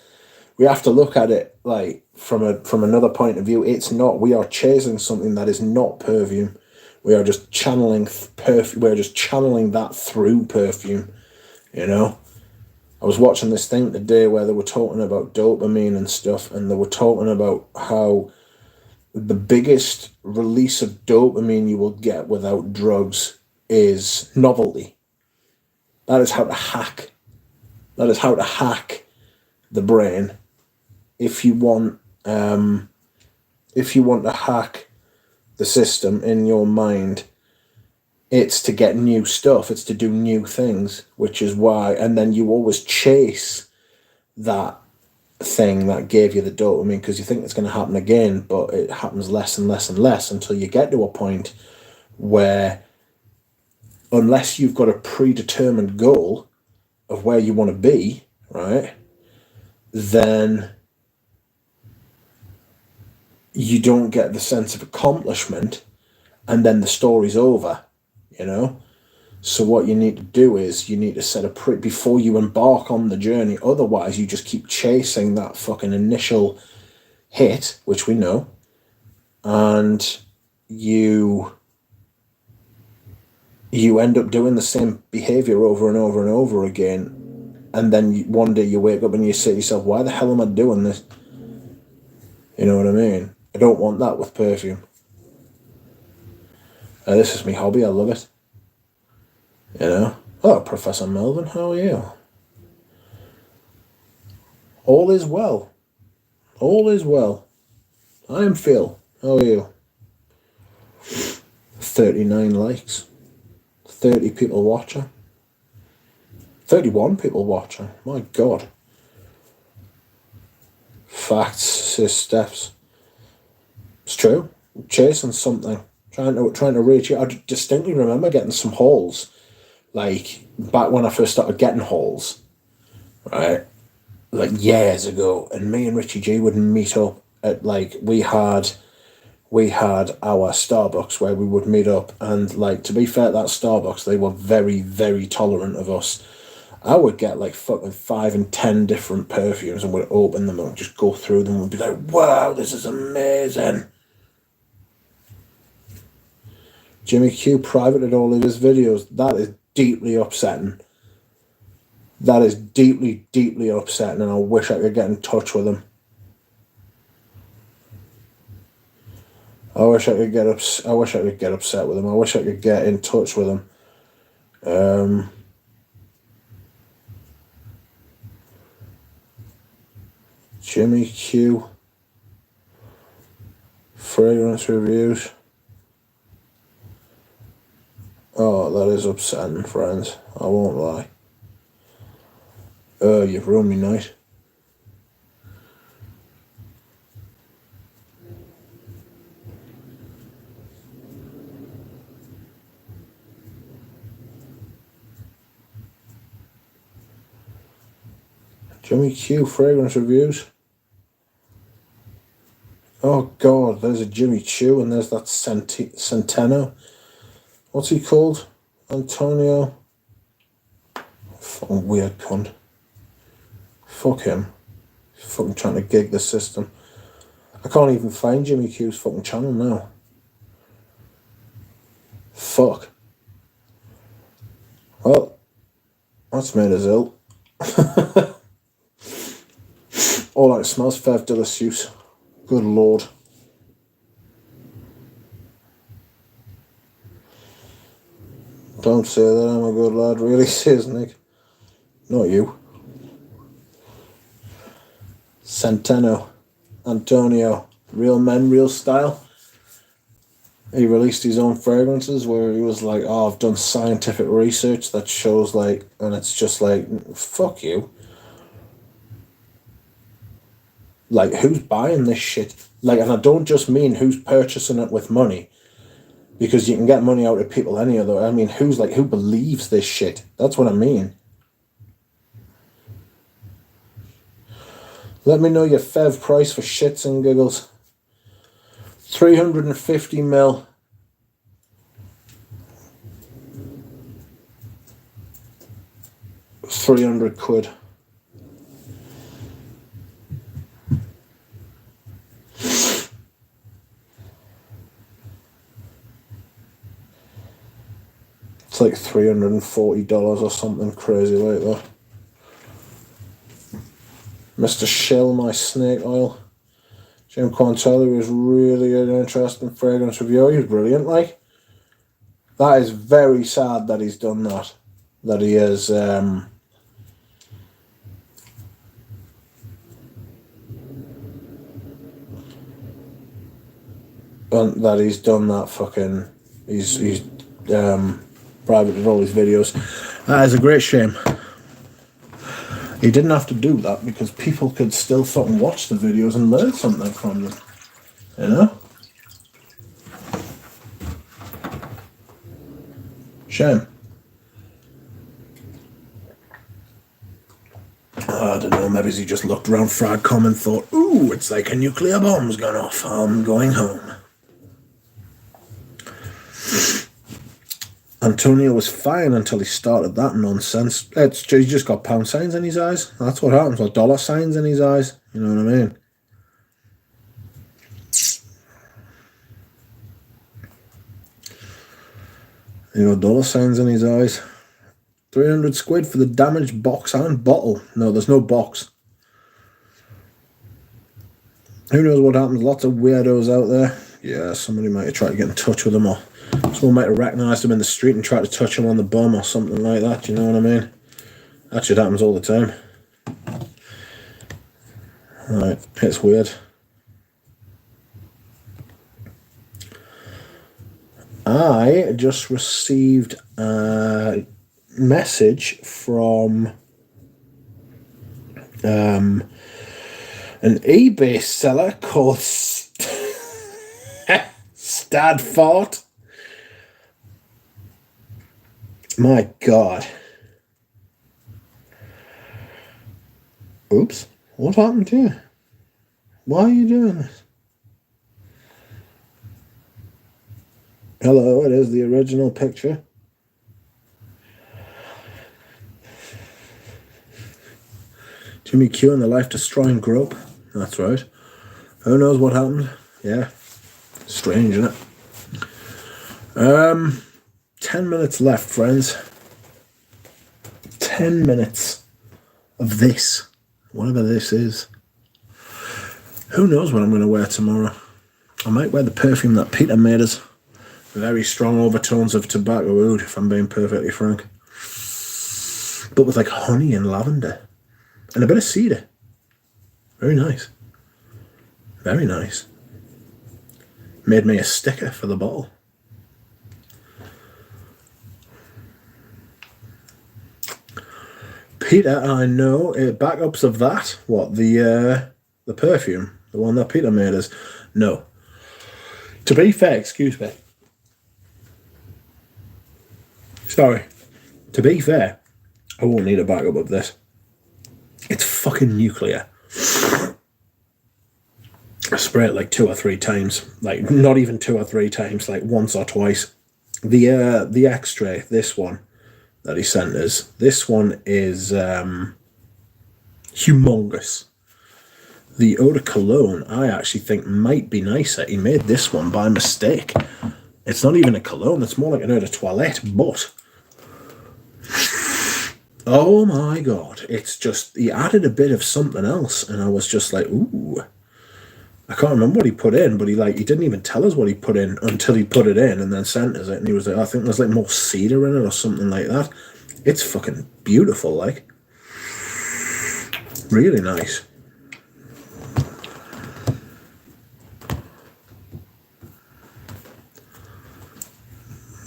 A: We have to look at it like from another point of view. It's not. We are chasing something that is not perfume. We are just channeling perfume. We're just channeling that through perfume. I was watching this thing today where they were talking about dopamine and stuff, and they were talking about how the biggest release of dopamine you will get without drugs is novelty. That is how to hack. That is how to hack the brain. If you want to hack the system in your mind, it's to get new stuff. It's to do new things, which is why. And then you always chase that thing that gave you the dopamine because you think it's going to happen again, but it happens less and less and less until you get to a point where, unless you've got a predetermined goal of where you want to be, right, then you don't get the sense of accomplishment, and then the story's over, So what you need to do is you need to set a before you embark on the journey. Otherwise, you just keep chasing that fucking initial hit, which we know, and you end up doing the same behavior over and over and over again. And then one day you wake up and you say to yourself, why the hell am I doing this? You know what I mean? I don't want that with perfume. This is my hobby. I love it. Oh, Professor Melvin, how are you? All is well. All is well. I am Phil. How are you? 39 likes. 30 people watching. 31 people watching. My God. Facts, says Steps. It's true. I'm chasing something. Trying to reach it. I distinctly remember getting some hauls. Like, back when I first started getting hauls. Right? Like, years ago. And me and Richie G would meet up at, like, we had we had our Starbucks where we would meet up, and like, to be fair, that Starbucks, they were very, very tolerant of us. I would get like fucking 5 and 10 different perfumes and would open them and just go through them and be like, wow, this is amazing. Jimmy Q privated all of his videos. That is deeply upsetting. That is deeply, deeply upsetting, and I wish I could get in touch with him. I wish I could get upset with him. I wish I could get in touch with him. Jimmy Q fragrance reviews. Oh, that is upsetting, friends. I won't lie. You've ruined me night. Jimmy Q fragrance reviews. Oh God, there's a Jimmy Choo and there's that Centeno. What's he called? Antonio. Fucking weird cunt. Fuck him. He's fucking trying to gig the system. I can't even find Jimmy Q's fucking channel now. Fuck. Well, that's made us ill. All that smells Fev Delicious. Good lord. Don't say that I'm a good lad, really, says Nick. Not you. Centeno. Antonio. Real men, real style. He released his own fragrances where he was like, oh, I've done scientific research that shows like, and it's just like, fuck you. Like, who's buying this shit? Like, and I don't just mean who's purchasing it with money, because you can get money out of people any other. I mean, who believes this shit? That's what I mean. Let me know your Fev price for shits and giggles. 350 mil. £300. It's like $340 or something crazy like that. Mr. Shell, my snake oil. Jim Quantelli was really an interesting fragrance review. He was brilliant, like. That is very sad that he's done that. That he has and that he's done that fucking he's privated all his videos. That is a great shame. He didn't have to do that because people could still fucking watch the videos and learn something from them. You know? Shame. I don't know, maybe he just looked around Fragcom and thought, ooh, it's like a nuclear bomb's gone off. I'm going home. Antonio was fine until he started that nonsense. He just got pound signs in his eyes. That's what happens, or dollar signs in his eyes. You know what I mean? You got dollar signs in his eyes. 300 quid for the damaged box and bottle. No, there's no box. Who knows what happens? Lots of weirdos out there. Yeah, somebody might have tried to get in touch with him, or someone might have recognised him in the street and tried to touch him on the bum or something like that. You know what I mean? That shit happens all the time. Right, it's weird. I just received a message from an eBay seller called Stadfort. My God. Oops. What happened to you? Why are you doing this? Hello, it is the original picture. Jimmy Q in the life-destroying grope. That's right. Who knows what happened? Yeah. Strange, isn't it? 10 minutes left, friends. 10 minutes of this. Whatever this is. Who knows what I'm going to wear tomorrow? I might wear the perfume that Peter made us. Very strong overtones of tobacco oud, if I'm being perfectly frank. But with like honey and lavender. And a bit of cedar. Very nice. Very nice. Made me a sticker for the bottle. Peter, I know. Backups of that? What, the perfume? The one that Peter made us? No. To be fair, excuse me. Sorry. To be fair, I won't need a backup of this. It's fucking nuclear. I spray it like 2 or 3 times. Like, not even 2 or 3 times, like once or twice. The X-Ray, this one that he sent us, this one is humongous. The Eau de Cologne, I actually think might be nicer. He made this one by mistake. It's not even a cologne, it's more like an eau de toilette, but oh my god, it's just, he added a bit of something else, and I was just like, ooh. I can't remember what he put in, but he didn't even tell us what he put in until he put it in and then sent us it, and he was like, I think there's like more cedar in it or something like that. It's fucking beautiful, like. Really nice.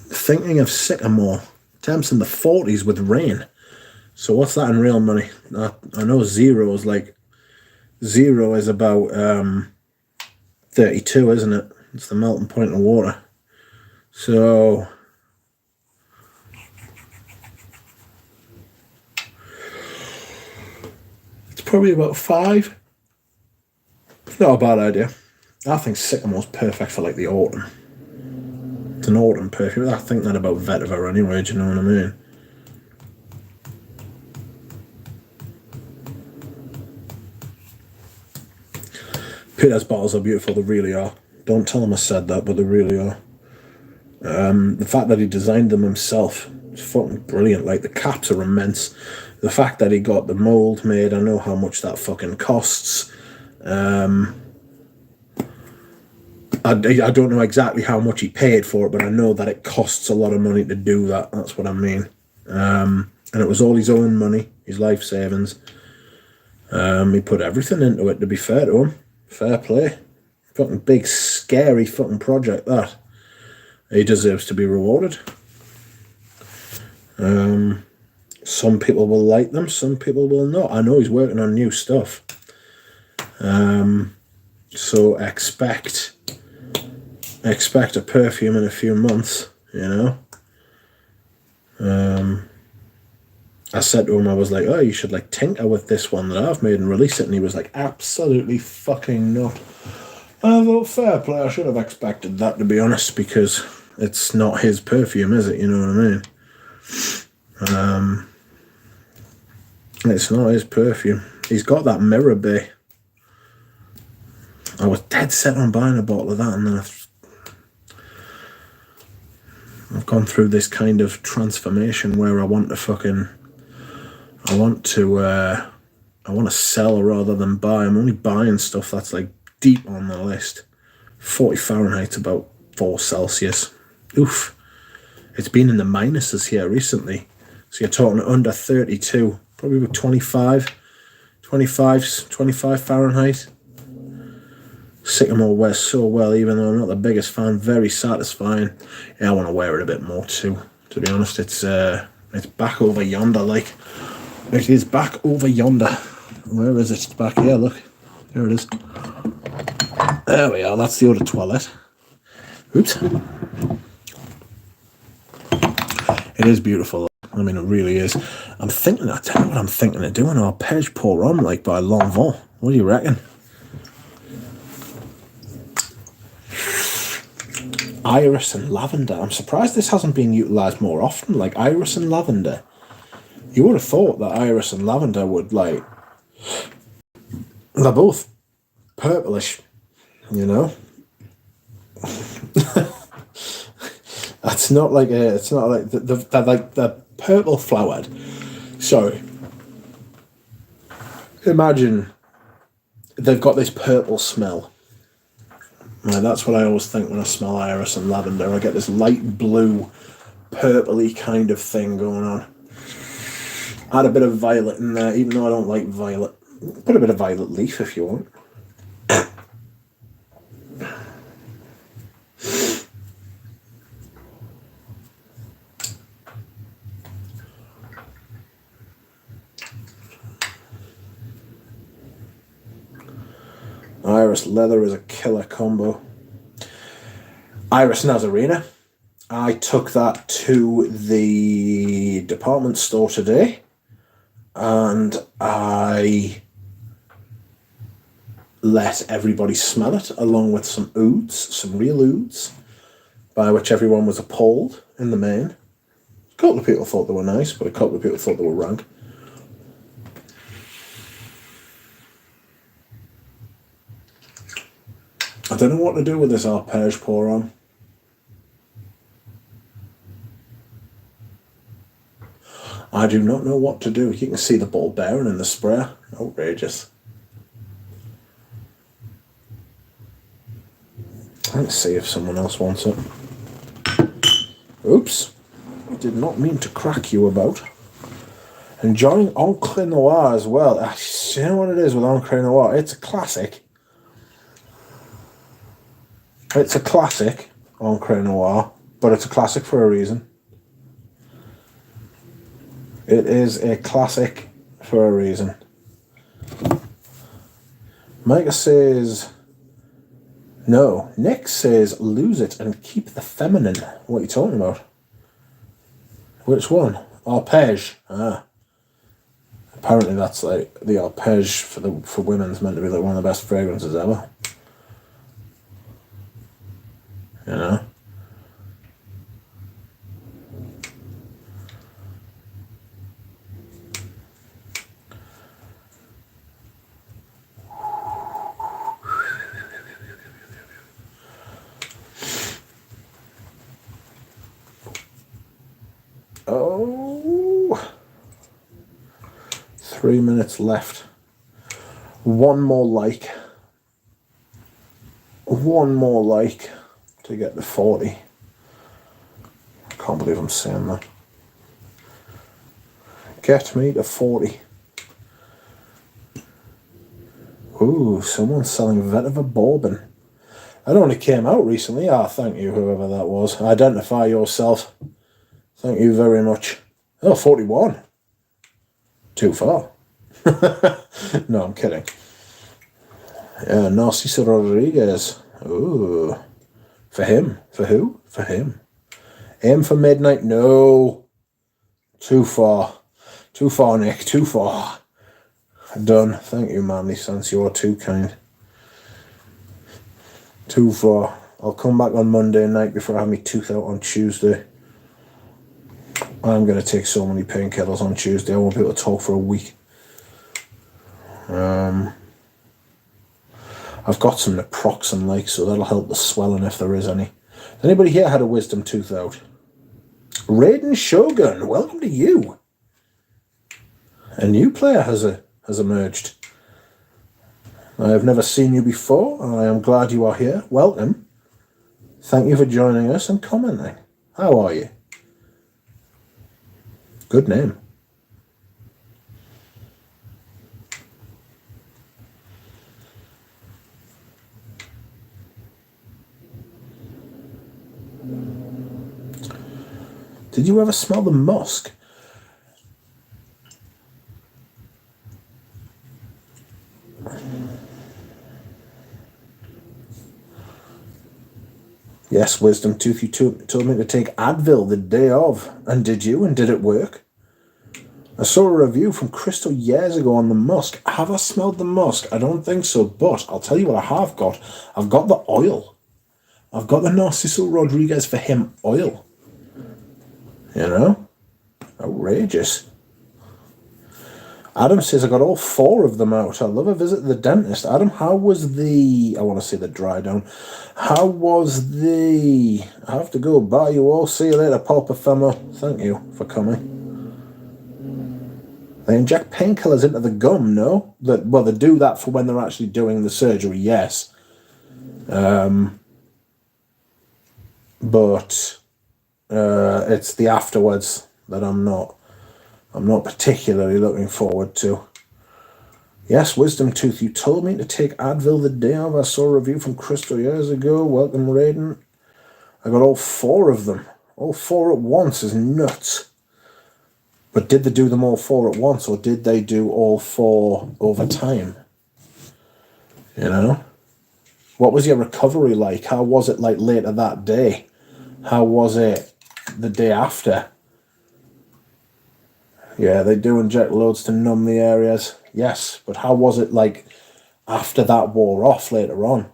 A: Thinking of sycamore. Temps in the 40s with rain. So what's that in real money? I know zero is about 32, isn't it? It's the melting point of water. So it's probably about 5. Not a bad idea. I think sycamore's perfect for like the autumn. It's an autumn perfume. I think that about vetiver anyway, do you know what I mean? Peter's bottles are beautiful, they really are. Don't tell him I said that, but they really are. The fact that he designed them himself is fucking brilliant. Like, the caps are immense. The fact that he got the mould made, I know how much that fucking costs. I don't know exactly how much he paid for it, but I know that it costs a lot of money to do that. That's what I mean. And it was all his own money, his life savings. He put everything into it, to be fair to him. Fair play. Fucking big, scary fucking project, that. He deserves to be rewarded. Some people will like them, some people will not. I know he's working on new stuff. So expect a perfume in a few months, you know. I said to him, I was like, oh, you should like tinker with this one that I've made and release it, and he was like, absolutely fucking not. I thought, fair play, I should have expected that, to be honest, because it's not his perfume, is it? You know what I mean? It's not his perfume. He's got that Mirror Bay. I was dead set on buying a bottle of that, and then I've gone through this kind of transformation where I want to sell rather than buy. I'm only buying stuff that's like deep on the list. 40 Fahrenheit's about 4 Celsius. Oof. It's been in the minuses here recently. So you're talking under 32, probably about 25 Fahrenheit. Sycamore wears so well, even though I'm not the biggest fan. Very satisfying. Yeah, I want to wear it a bit more too, to be honest. It's back over yonder, like. It is back over yonder. Where is it? It's back here, look. There it is. There we are, that's the eau de toilette. Oops. It is beautiful. I mean, it really is. I tell you what I'm thinking of doing. Arpège pour homme, like, by Lanvin. What do you reckon? Iris and lavender. I'm surprised this hasn't been utilised more often. Like iris and lavender. You would have thought that iris and lavender would like. They're both purplish, you know. It's not like they're like they're purple flowered. So imagine they've got this purple smell. Right, that's what I always think when I smell iris and lavender. I get this light blue, purpley kind of thing going on. Add a bit of violet in there, even though I don't like violet. Put a bit of violet leaf if you want. Iris leather is a killer combo. Iris Nazarena. I took that to the department store today and I let everybody smell it along with some ouds, some real ouds, by which everyone was appalled in the main. A couple of people thought they were nice, but a couple of people thought they were rank. I don't know what to do with this arpege pour on. I do not know what to do. You can see the ball bearing in the sprayer. Outrageous. Let's see if someone else wants it. Oops. I did not mean to crack you about. Enjoying Encre Noir as well. You know what it is with Encre Noir? It's a classic. It's a classic, Encre Noir, but it's a classic for a reason. It is a classic for a reason. Micah says, no. Nick says, lose it and keep the feminine. What are you talking about? Which one? Arpege. Ah. Apparently that's like, the arpege for women's meant to be like one of the best fragrances ever. You know? Oh, 3 minutes left. One more like. One more like to get to 40. I can't believe I'm saying that. Get me to 40. Ooh, someone's selling vetiver bourbon. That only came out recently. Ah, thank you, whoever that was. Identify yourself. Thank you very much. Oh, 41. Too far. No, I'm kidding. Yeah, Narciso Rodriguez. Ooh. For him. For who? For him. Aim for midnight. No. Too far. Too far, Nick. Too far. Done. Thank you, Manly Sense. You're too kind. Too far. I'll come back on Monday night before I have my tooth out on Tuesday. I'm going to take so many painkillers on Tuesday. I won't be able to talk for a week. I've got some naproxen like, so that'll help the swelling if there is any. Has anybody here had a wisdom tooth out? Raiden Shogun, welcome to you. A new player has emerged. I have never seen you before, and I am glad you are here. Welcome. Thank you for joining us and commenting. How are you? Good name. Did you ever smell the musk? Yes, Wisdom Tooth, you told me to take Advil the day of. And did you? And did it work? I saw a review from Crystal years ago on the musk. Have I smelled the musk? I don't think so, but I'll tell you what I have got. I've got the oil. I've got the Narciso Rodriguez for him oil. You know? Outrageous. Adam says, I got all 4 of them out. I love a visit to the dentist. Adam, how was the... I want to say the dry down. How was the... I have to go. Bye, you all. See you later, Pulpa Femo. Thank you for coming. They inject painkillers into the gum, no? Well, they do that for when they're actually doing the surgery, yes. But it's the afterwards that I'm not particularly looking forward to. Yes, Wisdom Tooth, you told me to take Advil the day of. I saw a review from Crystal years ago. Welcome, Raiden. I got all 4 of them. All 4 at once is nuts. But did they do them all 4 at once, or did they do all 4 over time? You know? What was your recovery like? How was it like later that day? How was it the day after? Yeah, they do inject loads to numb the areas. Yes, but how was it like after that wore off later on?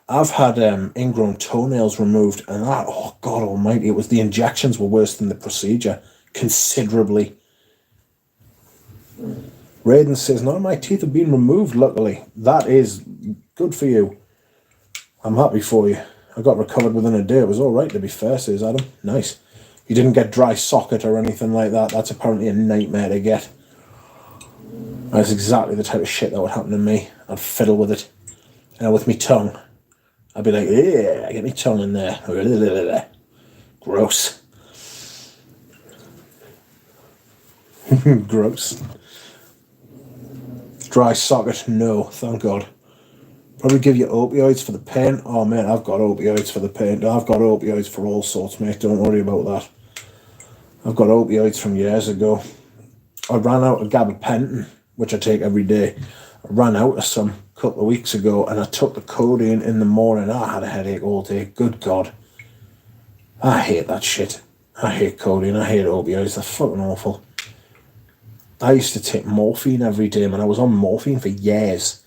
A: I've had ingrown toenails removed, and that, oh God almighty, it was the injections were worse than the procedure, considerably. Raiden says, none of my teeth have been removed, luckily. That is good for you. I'm happy for you. I got recovered within a day. It was all right, to be fair, says Adam. Nice. You didn't get dry socket or anything like that. That's apparently a nightmare to get. That's exactly the type of shit that would happen to me. I'd fiddle with it. And with me tongue, I'd be like, yeah, get me tongue in there. Gross. Gross. Dry socket, no, thank God. Probably give you opioids for the pain. Oh, man, I've got opioids for the pain. I've got opioids for all sorts, mate. Don't worry about that. I've got opioids from years ago. I ran out of gabapentin, which I take every day. I ran out of some a couple of weeks ago, and I took the codeine in the morning. I had a headache all day. Good God. I hate that shit. I hate codeine. I hate opioids. They're fucking awful. I used to take morphine every day, man. I was on morphine for years.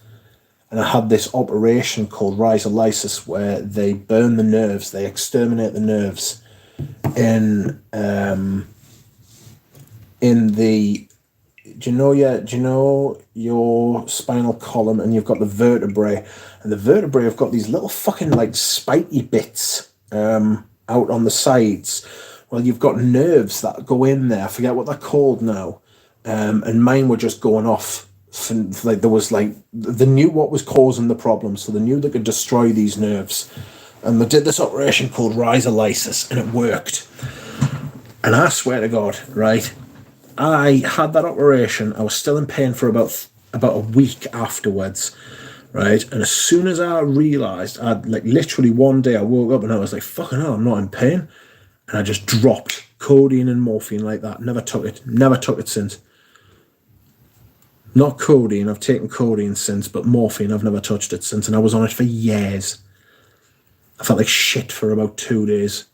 A: And I had this operation called rhizolysis where they burn the nerves, they exterminate the nerves in the, do you know your spinal column, and you've got the vertebrae, and the vertebrae have got these little fucking like spiky bits out on the sides. Well, you've got nerves that go in there. I forget what they're called now. And mine were just going off. Like there was like, they knew what was causing the problem, so they knew they could destroy these nerves, and they did this operation called rhizolysis, and it worked. And I swear to God, right, I had that operation. I was still in pain for about a week afterwards, right? And as soon as I realized, I'd like literally one day I woke up and I was like, fucking hell, I'm not in pain, and I just dropped codeine and morphine like that. Never took it since. Not codeine, I've taken codeine since, but morphine, I've never touched it since, and I was on it for years. I felt like shit for about 2 days.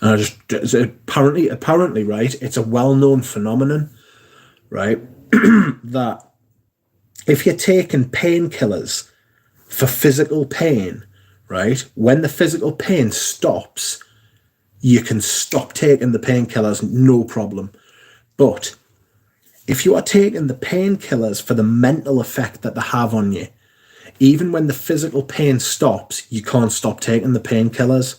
A: And I just, apparently, right, it's a well-known phenomenon, right, that if you're taking painkillers for physical pain, right, when the physical pain stops, you can stop taking the painkillers, no problem. But if you are taking the painkillers for the mental effect that they have on you, even when the physical pain stops, you can't stop taking the painkillers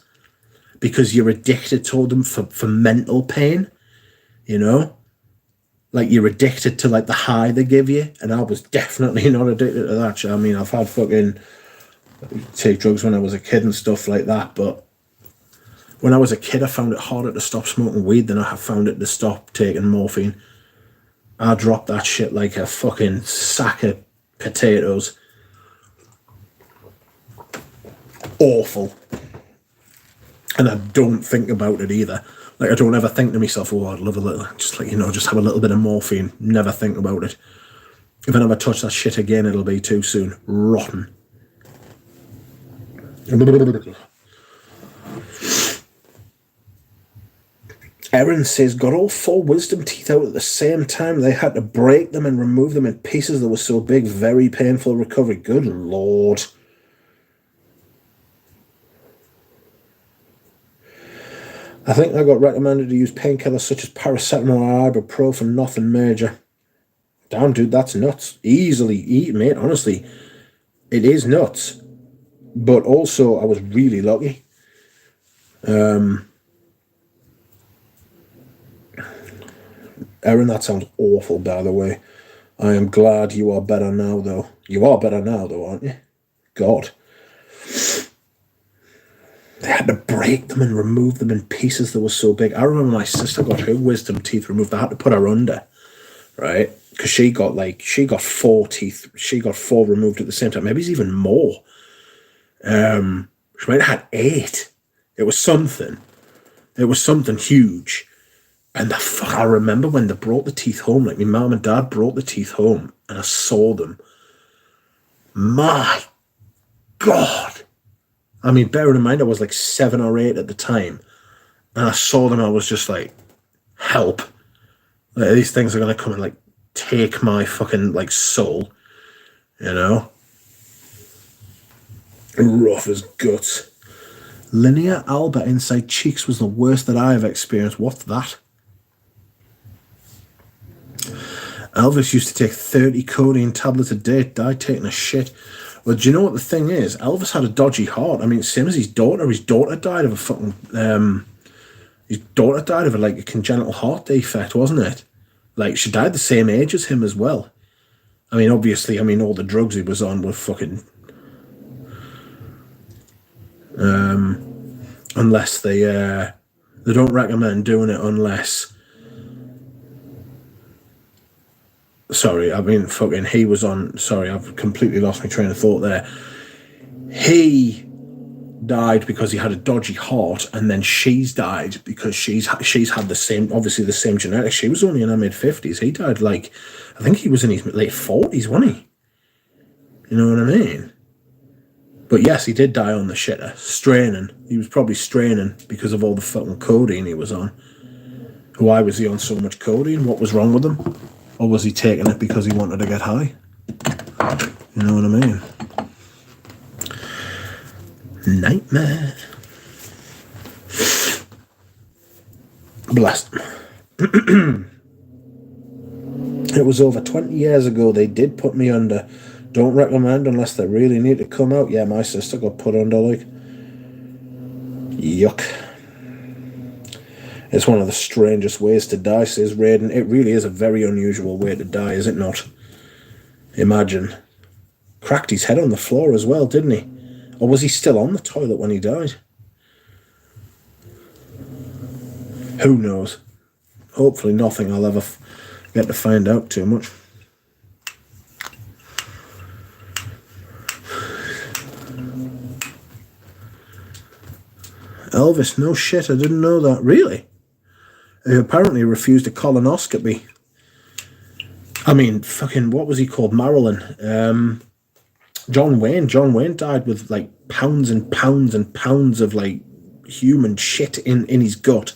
A: because you're addicted to them for mental pain, you know? Like you're addicted to like the high they give you, and I was definitely not addicted to that. I mean, I've had fucking take drugs when I was a kid and stuff like that, but when I was a kid, I found it harder to stop smoking weed than I have found it to stop taking morphine. I dropped that shit like a fucking sack of potatoes. Awful. And I don't think about it either. Like, I don't ever think to myself, oh, I'd love a little, just like, just have a little bit of morphine. Never think about it. If I never touch that shit again, it'll be too soon. Rotten. Erin says, got all 4 wisdom teeth out at the same time. They had to break them and remove them in pieces that were so big. Very painful recovery. Good Lord. I think I got recommended to use painkillers such as paracetamol or ibuprofen, nothing major. Damn, dude, that's nuts. Easily eat, mate, honestly. It is nuts. But also, I was really lucky. Erin, that sounds awful, by the way. I am glad you are better now, though. You are better now, though, aren't you? God. They had to break them and remove them in pieces that were so big. I remember my sister got her wisdom teeth removed. They had to put her under, right? Because she got 4 teeth. She got 4 removed at the same time. Maybe it's even more. She might have had 8. It was something. It was something huge. And I remember when they brought the teeth home, like my mum and dad brought the teeth home, and I saw them. My God. I mean, bearing in mind I was like 7 or 8 at the time, and I saw them, I was just like, help. Like, these things are going to come and like take my fucking like soul, you know? Rough as guts. Linear alba inside cheeks was the worst that I have experienced. What's that? Elvis used to take 30 codeine tablets a day, died taking a shit. Well, do you know what the thing is? Elvis had a dodgy heart. I mean, same as his daughter. His daughter died of a fucking... his daughter died of a congenital heart defect, wasn't it? Like, she died the same age as him as well. I mean, obviously, all the drugs he was on were fucking... unless they don't recommend doing it unless... Sorry, he was on... Sorry, I've completely lost my train of thought there. He died because he had a dodgy heart, and then she's died because she's had the same genetics. She was only in her mid-50s. He died I think he was in his late 40s, wasn't he? You know what I mean? But yes, he did die on the shitter. Straining. He was probably straining because of all the fucking codeine he was on. Why was he on so much codeine? What was wrong with him? Or was he taking it because he wanted to get high? You know what I mean? Nightmare. Blast. It was over 20 years ago. They did put me under. Don't recommend unless they really need to come out. Yeah, my sister got put under, Yuck. It's one of the strangest ways to die, says Raiden. It really is a very unusual way to die, is it not? Imagine. Cracked his head on the floor as well, didn't he? Or was he still on the toilet when he died? Who knows? Hopefully nothing I'll ever get to find out too much. Elvis, no shit, I didn't know that. Really? He apparently refused a colonoscopy. I mean, fucking, what was he called? Marilyn. John Wayne. John Wayne died with pounds and pounds and pounds of human shit in his gut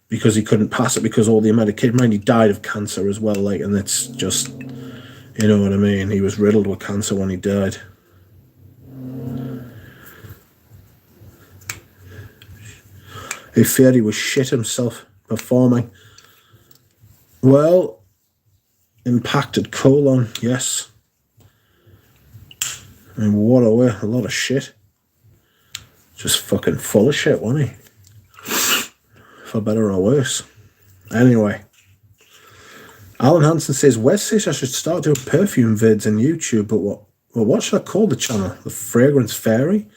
A: because he couldn't pass it because all the medication. Mind, he died of cancer as well. And it's just, you know what I mean. He was riddled with cancer when he died. He feared he was shit himself performing. Well, impacted colon, yes. And what a way, a lot of shit. Just fucking full of shit, wasn't he? For better or worse. Anyway. Alan Hansen says, Wes says I should start doing perfume vids on YouTube, but what should I call the channel? The Fragrance Fairy?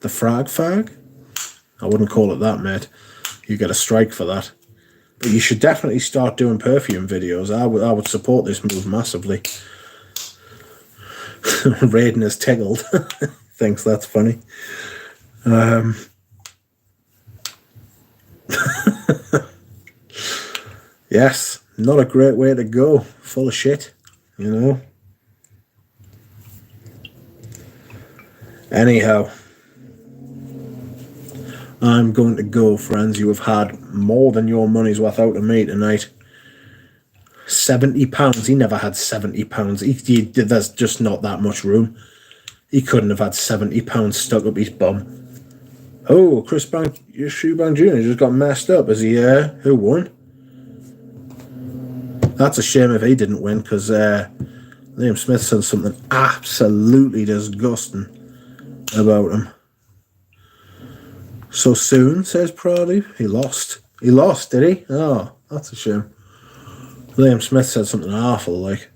A: The Frag Fag? I wouldn't call it that, mate. You get a strike for that. But you should definitely start doing perfume videos. I would support this move massively. Raiden is tickled. Thinks that's funny. Yes, not a great way to go. Full of shit, you know. Anyhow, I'm going to go, friends. You have had more than your money's worth out of me tonight. £70. He never had £70. There's just not that much room. He couldn't have had £70 stuck up his bum. Oh, Chris Eubank Jr. just got messed up. Is he? Who won? That's a shame if he didn't win, because Liam Smith said something absolutely disgusting about him. So soon, says Pradeep. He lost. He lost, did he? Oh, that's a shame. Liam Smith said something awful, like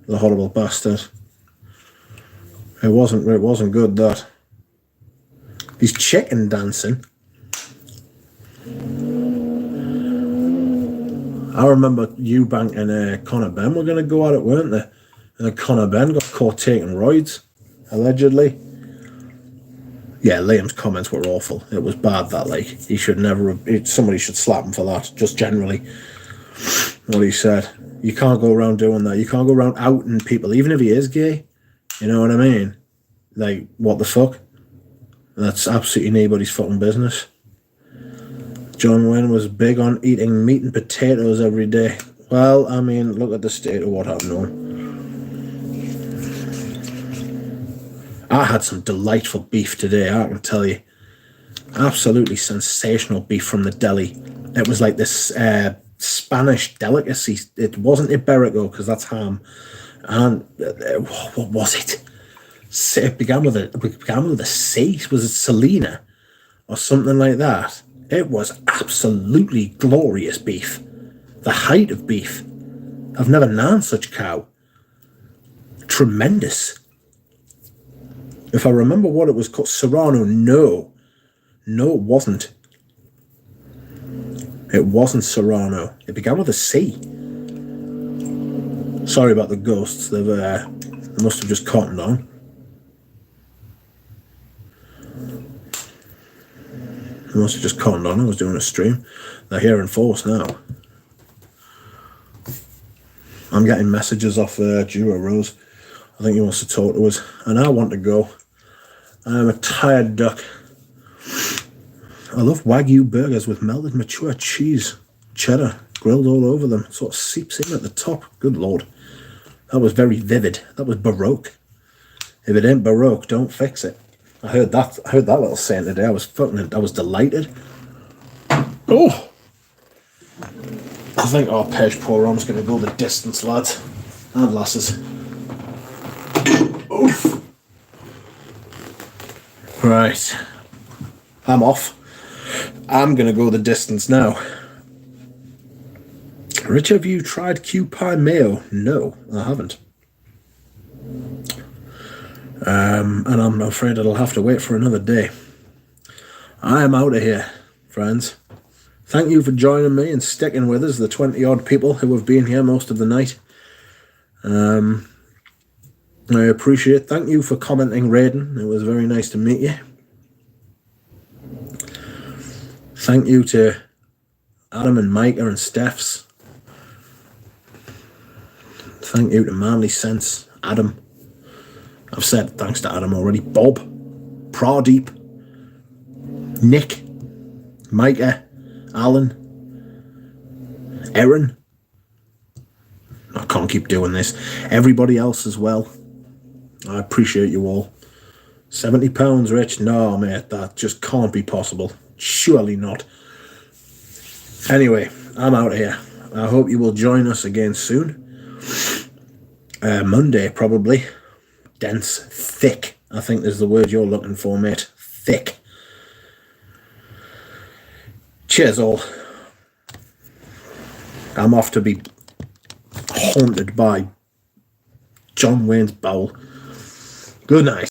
A: the horrible bastard. It wasn't good, that. He's chicken dancing. I remember Eubank and Conor Benn were going to go at it, weren't they? And then Conor Benn got caught taking roids, allegedly. Yeah, Liam's comments were awful. It was bad, that, like, he should never have... Somebody should slap him for that, just generally. What he said. You can't go around doing that. You can't go around outing people, even if he is gay. You know what I mean? Like, what the fuck? That's absolutely nobody's fucking business. John Wayne was big on eating meat and potatoes every day. Well, I mean, look at the state of what I've known. I had some delightful beef today, I can tell you. Absolutely sensational beef from the deli. It was like this Spanish delicacy. It wasn't Iberico, because that's ham. And what was it? It began with a C. Was it Selena or something like that? It was absolutely glorious beef. The height of beef. I've never known such cow. Tremendous. If I remember what it was called, Serrano, no. No, it wasn't. It wasn't Serrano. It began with a C. Sorry about the ghosts. They must have just cottoned on. They must have just cottoned on. I was doing a stream. They're here in force now. I'm getting messages off Dura Rose. I think he wants to talk to us. And I want to go. I'm a tired duck. I love Wagyu burgers with melted mature cheese. Cheddar grilled all over them. It sort of seeps in at the top. Good Lord. That was very vivid. That was Baroque. If it ain't Baroque, don't fix it. I heard that little saying today. I was delighted. Oh! I think our Pej Poron's going to go the distance, lads. And lasses. Oof. Right. I'm off. I'm going to go the distance now. Rich, have you tried Q Pie Mayo? No, I haven't. And I'm afraid it'll have to wait for another day. I am out of here, friends. Thank you for joining me and sticking with us, the 20-odd people who have been here most of the night. I appreciate it. Thank you for commenting, Raiden. It was very nice to meet you. Thank you to Adam and Micah and Steph's. Thank you to Manly Sense, Adam. I've said thanks to Adam already. Bob, Pradeep, Nick, Micah, Alan, Erin. I can't keep doing this. Everybody else as well. I appreciate you all. £70, Rich? No, mate, that just can't be possible. Surely not. Anyway, I'm out of here. I hope you will join us again soon. Monday, probably. Dense, thick, I think is the word you're looking for, mate. Thick. Cheers, all. I'm off to be haunted by John Wayne's bowel. Good night.